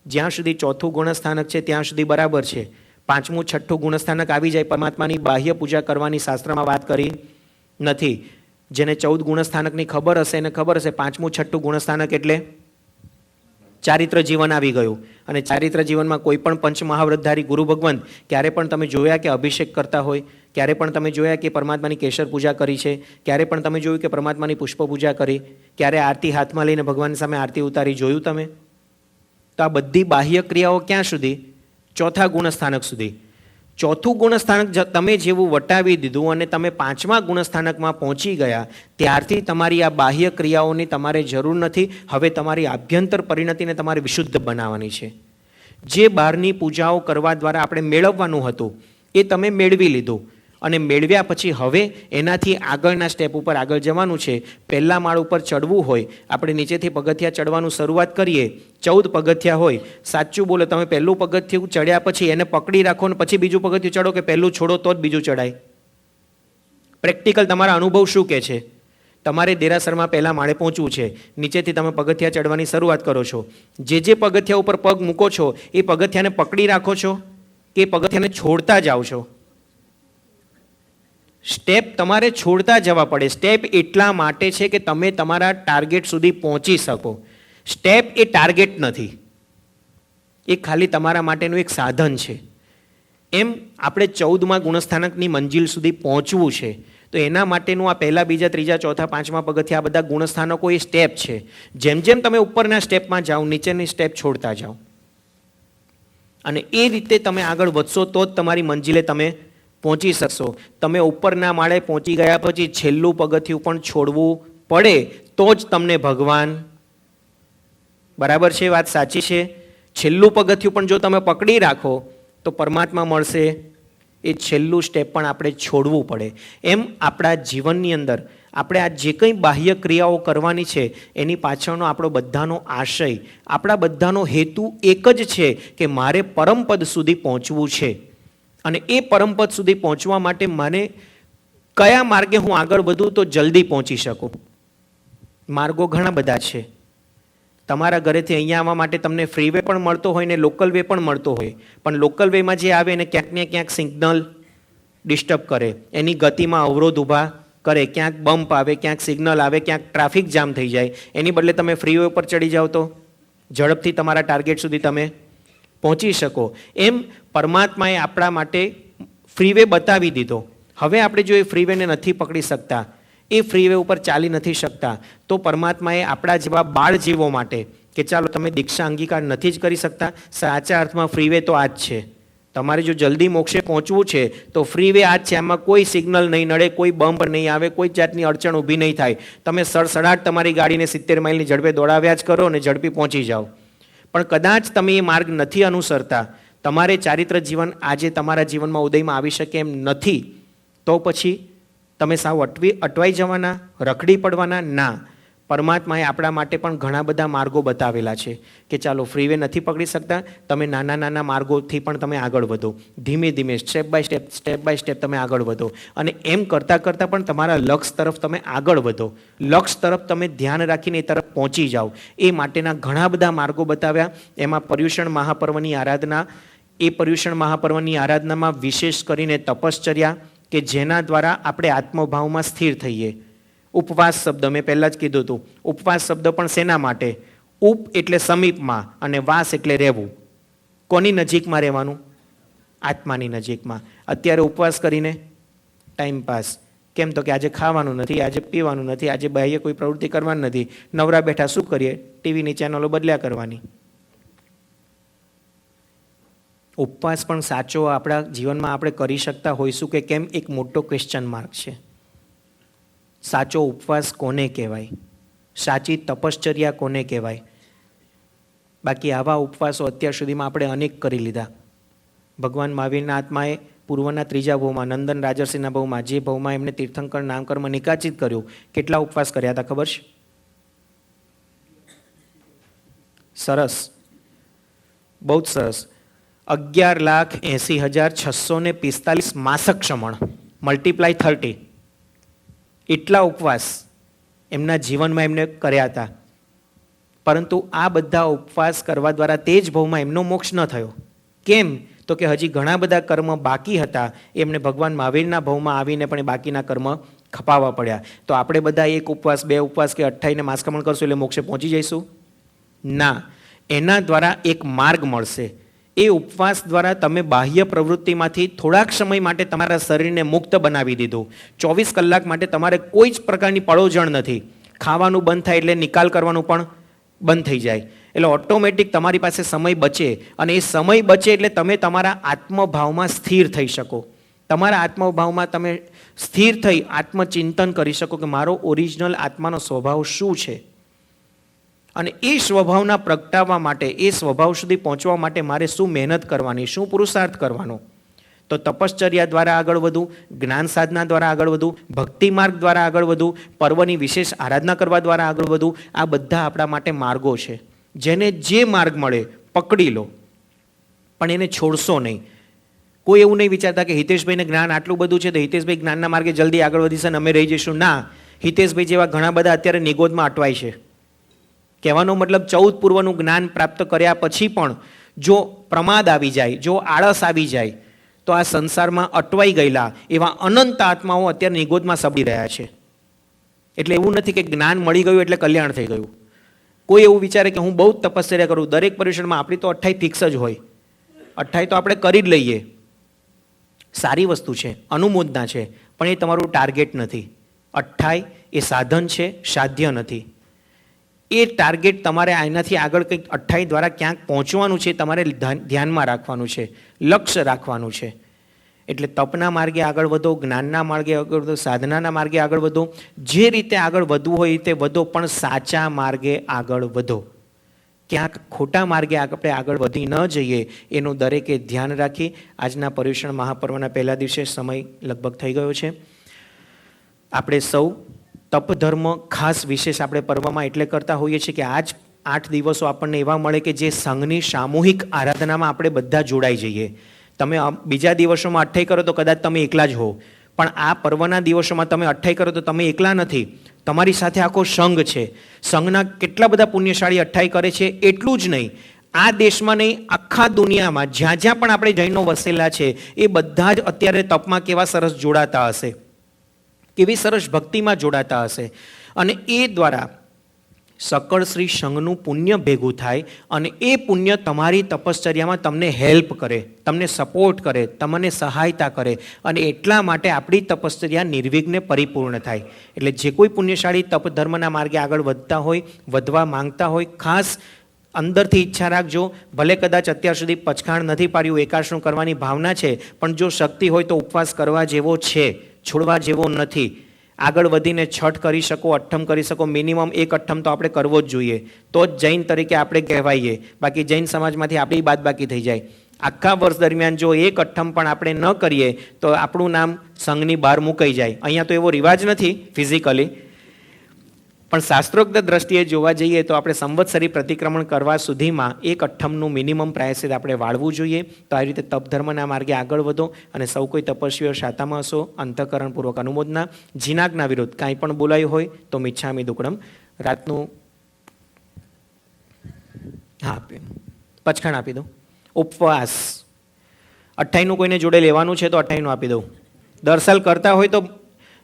જ્યાં સુધી 4થું ગુણસ્થાનક છે ત્યાં સુધી બરાબર છે. 5મું 6ઠું ગુણસ્થાનક આવી જાય, પરમાત્માની બાહ્ય પૂજા કરવાની શાસ્ત્રમાં વાત કરી નથી. જેને 14 ગુણસ્થાનકની ખબર હશે એને ખબર હશે 5મું 6ઠું ગુણસ્થાનક એટલે ચારિત્ર જીવન આવી ગયું. અને ચારિત્ર જીવનમાં કોઈ પણ પંચમહાવ્રતધારી ગુરુ ભગવંત ક્યારે પણ તમે જોયા કે અભિષેક કરતા હોય? ક્યારે પણ તમે જોયા કે પરમાત્માની કેસર પૂજા કરી છે? ક્યારે પણ તમે જોયું કે પરમાત્માની પુષ્પ પૂજા કરી? ક્યારે આરતી હાથમાં લઈને ભગવાન સામે આરતી ઉતારી જોયું તમે? તો આ બધી બાહ્ય ક્રિયાઓ ક્યાં સુધી? 4થા ગુણસ્થાનક સુધી. 4થું ગુણસ્થાનક તમે જેવું વટાવી દીધું અને તમે 5મા ગુણસ્થાનકમાં પહોંચી ગયા, ત્યારથી તમારી આ બાહ્ય ક્રિયાઓની તમારે જરૂર નથી. હવે તમારી આભ્યંતર પરિણતિને તમારે વિશુદ્ધ બનાવવાની છે. જે બહારની પૂજાઓ કરવા દ્વારા આપણે મેળવવાનું હતું એ તમે મેળવી લીધું. અને મેળવ્યા પછી હવે એનાથી આગળના સ્ટેપ ઉપર આગળ જવાનું છે. પહેલા માળ ઉપર ચડવું હોય, આપણે નીચેથી પગથિયા ચડવાનું શરૂઆત કરીએ. 14 પગથિયા હોય. સાચું બોલો, તમે પહેલું પગથિયું ચડ્યા પછી એને પકડી રાખો ને પછી બીજું પગથિયું ચડો કે પહેલું છોડો તો જ બીજું ચડાય? પ્રેક્ટિકલ તમારા અનુભવ શું કહે છે? તમારે દેરાસરમાં પહેલા માળે પહોંચવું છે. નીચેથી તમે પગથિયા ચડવાની શરૂઆત કરો છો. જે પગથિયા ઉપર પગ મૂકો છો એ પગથિયાને પકડી રાખો છો કે પગથિયાને છોડતા જાઓ છો? સ્ટેપ તમારે છોડતા જવા પડે. સ્ટેપ એટલા માટે છે કે તમે તમારા ટાર્ગેટ સુધી પહોંચી શકો. સ્ટેપ એ ટાર્ગેટ નથી, એ ખાલી તમારા માટેનું એક સાધન છે. એમ આપણે 14મા ગુણસ્થાનકની મંજિલ સુધી પહોંચવું છે તો એના માટેનું આ પહેલા, બીજા, ત્રીજા, ચોથા, 5મા પગથિયા આ બધા ગુણસ્થાનકો એ સ્ટેપ છે. જેમ જેમ તમે ઉપરના સ્ટેપમાં જાઓ, નીચેની સ્ટેપ છોડતા જાઓ અને એ રીતે તમે આગળ વધશો તો જ તમારી મંજિલે તમે પહોંચી શકશો. તમે ઉપરના માળે પહોંચી ગયા પછી છેલ્લું પગથિયું પણ છોડવું પડે તો જ તમને ભગવાન, બરાબર છે, વાત સાચી છે, છેલ્લું પગથિયું પણ જો તમે પકડી રાખો તો પરમાત્મા મળશે. એ છેલ્લું સ્ટેપ પણ આપણે છોડવું પડે. એમ આપણા જીવનની અંદર આપણે આ જે કંઈ બાહ્ય ક્રિયાઓ કરવાની છે એની પાછળનો આપણો બધાનો આશય, આપણા બધાનો હેતુ એક જ છે કે મારે પરમપદ સુધી પહોંચવું છે. અને એ પરમપદ સુધી પહોંચવા માટે મને કયા માર્ગે હું આગળ વધું તો જલ્દી પહોંચી શકું. માર્ગો ઘણા બધા છે. તમારા ઘરેથી અહીંયા આવવા માટે તમને ફ્રી વે પણ મળતો હોય ને લોકલ વે પણ મળતો હોય. પણ લોકલ વેમાં જે આવે એને ક્યાંક ને ક્યાંક સિગ્નલ ડિસ્ટર્બ કરે, એની ગતિમાં અવરોધ ઊભા કરે, ક્યાંક બમ્પ આવે, ક્યાંક સિગ્નલ આવે, ક્યાંક ટ્રાફિક જામ થઈ જાય. એની બદલે તમે ફ્રી વે પર ચડી જાઓ તો ઝડપથી તમારા ટાર્ગેટ સુધી તમે પહોંચી શકો. એમ પરમાત્માએ આપણા માટે ફ્રી વે બતાવી દીધો. હવે આપણે જો એ ફ્રી વેને નથી પકડી શકતા, એ ફ્રી વે ઉપર ચાલી નથી શકતા, તો પરમાત્માએ આપણા જેવા બાળ જીવો માટે કે ચાલો તમે દીક્ષા અંગીકાર નથી જ કરી શકતા, સાચા અર્થમાં ફ્રી વે તો આ જ છે. તમારે જો જલ્દી મોક્ષે પહોંચવું છે તો ફ્રી વે આ જ છે. આમાં કોઈ સિગ્નલ નહીં નડે, કોઈ બમ્પ નહીં આવે, કોઈ જાતની અડચણ ઊભી નહીં થાય. તમે સડસડાટ તમારી ગાડીને 70 માઇલની ઝડપે દોડાવ્યા જ કરો અને ઝડપી પહોંચી જાઓ. પણ કદાચ તમે એ માર્ગ નથી અનુસરતા, તમારે ચારિત્ર જીવન આજે તમારા જીવનમાં ઉદયમાં આવી શકે એમ નથી, તો પછી તમે સાવ અટવાઈ જવાના, રખડી પડવાના? ના. પરમાત્માએ આપણા માટે પણ ઘણા બધા માર્ગો બતાવેલા છે કે ચાલો ફ્રી વે નથી પકડી શકતા, તમે નાના નાના માર્ગોથી પણ તમે આગળ વધો. ધીમે ધીમે સ્ટેપ બાય સ્ટેપ તમે આગળ વધો. અને એમ કરતાં કરતાં પણ તમારા લક્ષ્ય તરફ તમે આગળ વધો. લક્ષ્ય તરફ તમે ધ્યાન રાખીને એ તરફ પહોંચી જાઓ. એ માટેના ઘણા બધા માર્ગો બતાવ્યા. એમાં પર્યુષણ મહાપર્વની આરાધના, એ પર્યુષણ મહાપર્વની આરાધનામાં વિશેષ કરીને તપશ્ચર્યા કે જેના દ્વારા આપણે આત્મભાવમાં સ્થિર થઈએ. ઉપવાસ શબ્દ મેં પહેલાં જ કીધું હતું. ઉપવાસ શબ્દ પણ શેના માટે? ઉપ એટલે સમીપમાં અને વાસ એટલે રહેવું. કોની નજીકમાં રહેવાનું? આત્માની નજીકમાં. અત્યારે ઉપવાસ કરીને ટાઈમ પાસ. કેમ? તો કે આજે ખાવાનું નથી, આજે પીવાનું નથી, આજે બાહ્ય કોઈ પ્રવૃત્તિ કરવાની નથી, નવરા બેઠા શું કરીએ? ટીવીની ચેનલો બદલ્યા કરવાની. ઉપવાસ પણ સાચો આપણા જીવનમાં આપણે કરી શકતા હોઈશું કે કેમ? એક મોટો ક્વેશ્ચન માર્ક છે. સાચો ઉપવાસ કોને કહેવાય? સાચી તપશ્ચર્યા કોને કહેવાય? બાકી આવા ઉપવાસો અત્યાર સુધીમાં આપણે અનેક કરી લીધા. ભગવાન મહાવીરના આત્માએ પૂર્વના 3જા ભાવમાં, નંદન રાજર્ષિના ભાવમાં, જે ભાવમાં એમને તીર્થંકર નામકર્મ નિકાચિત કર્યું, કેટલા ઉપવાસ કર્યા હતા ખબર છે? સરસ, બહુ જ સરસ. 11,80,645 માસક ક્ષમણ મલ્ટીપ્લાય 30. એટલા ઉપવાસ એમના જીવનમાં એમને કર્યા હતા. પરંતુ આ બધા ઉપવાસ કરવા દ્વારા તે જ ભાવમાં એમનો મોક્ષ ન થયો. કેમ? તો કે હજી ઘણા બધા કર્મ બાકી હતા. એમને ભગવાન મહાવીરના ભાવમાં આવીને પણ એ બાકીના કર્મ ખપાવવા પડ્યા. તો આપણે બધા એક ઉપવાસ, 2 ઉપવાસ કે 28 માસકમણ કરશું એટલે મોક્ષે પહોંચી જઈશું? ના. એના દ્વારા એક માર્ગ મળશે. એ ઉપવાસ દ્વારા તમે બાહ્ય પ્રવૃત્તિમાંથી થોડાક સમય માટે તમારા શરીરને મુક્ત બનાવી દીધું. 24 કલાક માટે તમારે કોઈ જ પ્રકારની પડોજણ નથી. ખાવાનું બંધ થાય એટલે નિકાલ કરવાનું પણ બંધ થઈ જાય. એટલે ઓટોમેટિક તમારી પાસે સમય બચે. અને એ સમય બચે એટલે તમે તમારા આત્મભાવમાં સ્થિર થઈ શકો. તમારા આત્મભાવમાં તમે સ્થિર થઈ આત્મચિંતન કરી શકો કે મારો ઓરિજિનલ આત્માનો સ્વભાવ શું છે. અને એ સ્વભાવના પ્રગટાવવા માટે, એ સ્વભાવ સુધી પહોંચવા માટે મારે શું મહેનત કરવાની, શું પુરુષાર્થ કરવાનો? તો તપશ્ચર્યા દ્વારા આગળ વધવું, જ્ઞાન સાધના દ્વારા આગળ વધવું, ભક્તિ માર્ગ દ્વારા આગળ વધવું, પર્વની વિશેષ આરાધના કરવા દ્વારા આગળ વધવું, આ બધા આપણા માટે માર્ગો છે. જેને જે માર્ગ મળે પકડી લો, પણ એને છોડશો નહીં. કોઈ એવું નહીં વિચારતા કે હિતેશભાઈને જ્ઞાન આટલું બધું છે તો હિતેશભાઈ જ્ઞાનના માર્ગે જલ્દી આગળ વધીશે ને અમે રહી જઈશું. ના, હિતેશભાઈ જેવા ઘણા બધા અત્યારે નિગોદમાં અટવાય છે. કહેવાનો મતલબ 14 પૂર્વનું જ્ઞાન પ્રાપ્ત કર્યા પછી પણ જો પ્રમાદ આવી જાય, જો આળસ આવી જાય, તો આ સંસારમાં અટવાઈ ગયેલા એવા અનંત આત્માઓ અત્યારે નિગોદમાં સબડી રહ્યા છે. એટલે એવું નથી કે જ્ઞાન મળી ગયું એટલે કલ્યાણ થઈ ગયું. કોઈ એવું વિચારે કે હું બહુ જ તપશ્ચર્યા કરું, દરેક પર્યુષણમાં આપણી તો 28 ફિક્સ જ હોય. 28 તો આપણે કરી જ લઈએ. સારી વસ્તુ છે, અનુમોદના છે, પણ એ તમારું ટાર્ગેટ નથી. 28 એ સાધન છે, સાધ્ય નથી. એ ટાર્ગેટ તમારે આનાથી આગળ કંઈક 28 દ્વારા ક્યાંક પહોંચવાનું છે, તમારે ધ્યાનમાં રાખવાનું છે, લક્ષ્ય રાખવાનું છે. એટલે તપના માર્ગે આગળ વધો, જ્ઞાનના માર્ગે આગળ વધો, સાધનાના માર્ગે આગળ વધો. જે રીતે આગળ વધવું હોય એ રીતે વધો, પણ સાચા માર્ગે આગળ વધો. ક્યાંક ખોટા માર્ગે આપણે આગળ વધી ન જઈએ એનું દરેકે ધ્યાન રાખી. આજના પર્યુષણ મહાપર્વના પહેલા દિવસે સમય લગભગ થઈ ગયો છે. આપણે સૌ તપધર્મ ખાસ વિશેષ આપણે પર્વમાં એટલે કરતા હોઈએ છીએ કે આજ 8 દિવસો આપણને એવા મળે કે જે સંઘની સામૂહિક આરાધનામાં આપણે બધા જોડાઈ જઈએ. તમે બીજા દિવસોમાં અઠ્ઠાઈ કરો તો કદાચ તમે એકલા જ હો, પણ આ પર્વના દિવસોમાં તમે અઠ્ઠાઈ કરો તો તમે એકલા નથી, તમારી સાથે આખો સંઘ છે. સંઘના કેટલા બધા પુણ્યશાળી અઠ્ઠાઈ કરે છે. એટલું જ નહીં, આ દેશમાં નહીં, આખા દુનિયામાં જ્યાં જ્યાં પણ આપણે જૈનો વસેલા છે એ બધા જ અત્યારે તપમાં કેવા સરસ જોડાતા હશે, કેવી સરસ ભક્તિમાં જોડાતા હશે. અને એ દ્વારા સકળ શ્રી સંઘનું પુણ્ય ભેગું થાય અને એ પુણ્ય તમારી તપશ્ચર્યામાં તમને હેલ્પ કરે, તમને સપોર્ટ કરે, તમને સહાયતા કરે. અને એટલા માટે આપણી તપશ્ચર્યા નિર્વિઘ્ને પરિપૂર્ણ થાય. એટલે જે કોઈ પુણ્યશાળી તપધર્મના માર્ગે આગળ વધતા હોય, વધવા માંગતા હોય, ખાસ અંદરથી ઈચ્છા રાખજો. ભલે કદાચ અત્યાર સુધી પચખાણ નથી પાડ્યું, એકાશનું કરવાની ભાવના છે, પણ જો શક્તિ હોય તો ઉપવાસ કરવા જેવો છે, છોડવા જેવો નથી. આગળ વધીને છઠ કરી શકો, અઠ્ઠમ કરી શકો. મિનિમમ એક અઠ્ઠમ તો આપણે કરવો જ જોઈએ, તો જ જૈન તરીકે આપણે કહેવાઈએ. બાકી જૈન સમાજમાંથી આપણી બાદબાકી થઈ જાય. આખા વર્ષ દરમિયાન જો એક અઠ્ઠમ પણ આપણે ન કરીએ તો આપણું નામ સંઘની બહાર મુકાઈ જાય. અહીંયા તો એવો રિવાજ નથી ફિઝિકલી, પણ શાસ્ત્રોક્ત દ્રષ્ટિએ જોવા જઈએ તો આપણે સંવત્સરી પ્રતિક્રમણ કરવા સુધીમાં એક અઠ્ઠમનું મિનિમમ પ્રાયશ્ચિત આપણે વાળવું જોઈએ. તો આ રીતે તપધર્મના માર્ગે આગળ વધો અને સૌ કોઈ તપસ્વીઓ શાતામાં હશો. અંતઃકરણપૂર્વક અનુમોદના. જીનાગના વિરુદ્ધ કાંઈ પણ બોલાયું હોય તો મિચ્છામી દુક્કડમ. રાતનું હા પચખાણ આપી દો. ઉપવાસ 28નું કોઈને જોડે લેવાનું છે તો 28નું આપી દઉં. દર સાલ કરતા હોય તો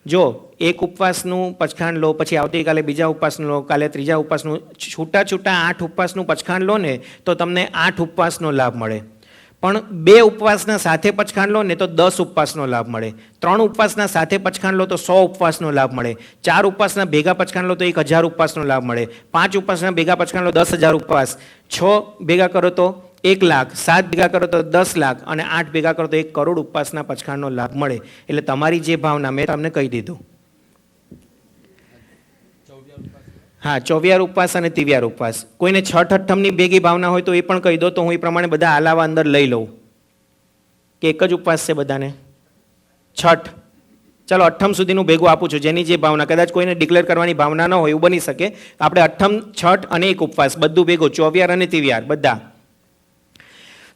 જો એક ઉપવાસનું પચખાણ લો, પછી આવતીકાલે બીજા ઉપવાસનું લો, કાલે ત્રીજા ઉપવાસનું, છૂટા છૂટા 8 ઉપવાસનું પચખાણ લો ને તો તમને 8 ઉપવાસનો લાભ મળે. પણ 2 ઉપવાસના સાથે પચખાણ લો ને તો 10 ઉપવાસનો લાભ મળે. 3 ઉપવાસના સાથે પચખાણ લો તો 100 ઉપવાસનો લાભ મળે. 4 ઉપવાસના ભેગા પચખાણ લો તો 1000 ઉપવાસનો લાભ મળે. 5 ઉપવાસના ભેગા પચખાણ લો 10,000 ઉપવાસ. 6 ભેગા કરો તો 1 લાખ, 7 ભેગા કરો તો 10 લાખ અને 8 ભેગા કરો તો 1 કરોડ ઉપવાસના પચખાણનો લાભ મળે. એટલે તમારી જે ભાવના મેં તમને કહી દીધું. હા, 24 ઉપવાસ અને 23 ઉપવાસ. કોઈને છઠ અઠ્ઠમની ભેગી ભાવના હોય તો એ પણ કહી દો, તો હું એ પ્રમાણે બધા આલાવા અંદર લઈ લઉં. કે એક જ ઉપવાસ છે બધાને? છઠ. ચાલો અઠ્ઠમ સુધીનું ભેગું આપું છું, જેની જે ભાવના. કદાચ કોઈને ડિક્લેર કરવાની ભાવના ન હોય એવું બની શકે. આપણે અઠ્ઠમ, છઠ અને એક ઉપવાસ બધું ભેગું, 24 અને 23 બધા.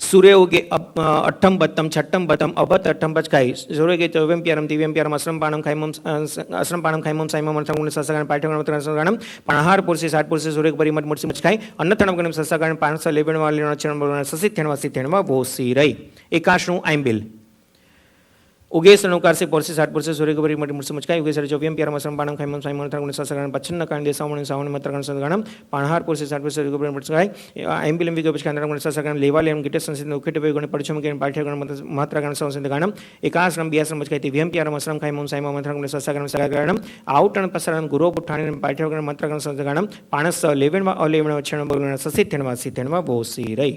સૂર્ય ઉગે અઠ્ઠમ બત્તમ છઠ્ઠમ બત્તમ અભત અઠ્ઠમ પચકાઈ સૂર્ય ગે ચોવ્યમ પ્યારમ દિવ્યમ પ્યારમ અશ્રમ પાણમ ખાઈમમ સાઈમમ અઠ્ઠમ સસગણ પાઠ્યગણ પણહાર પુરુષે 60 પુરુષે સૂર્ય પરિમત મૂર્તિ મચકાઈ અન્નથણમ ગણમ સસગણ 500 લેવણ વાલી ચરણ સસિત થેણવા સિથેણવા ભોસી રહી. એકાશનું આઈમ્બિલ ઉગેશ અનુકારસે પોરસે 60 પુરુષે સૂર્ય પરિમત મૂર્તિ મચકાઈ ઉગેશ ચોવ્યમ પ્યારમ અશ્રમ પાણમ ખાઈમમ સાઈમમ અઠ્ઠમ સસગણ પચ્છન્ન કાંડ દેસાવણ સાવણ મત્રગણ સદગણમ પણહાર પુરુષે 60 પુરુષે સૂર્ય પરિમત મચકાઈ આઈમ્બિલમ વિગો પચકાંડરમ સસગણ લેવાલેમ ગીટે સંસિત ઉખેટ વેગણ પરચમ કે પાઠ્યગણ મત્રગણ સંસિત ગણમ એકાશ્રમ બીઆશ્રમ મચકાઈ દિવ્યમ પ્યારમ અશ્રમ ખાઈમમ સાઈમમ અઠ્ઠમ સસગણ સગણમ આઉટણ પસરણ ગુરો પુઠાણી પાઠ્યગણ મત્રગણ સંસિત ગણમ પાણસ લેવણવા અલેવણ છણ બગણ સસિત થેણવા સિથેણવા ભોસી રહી.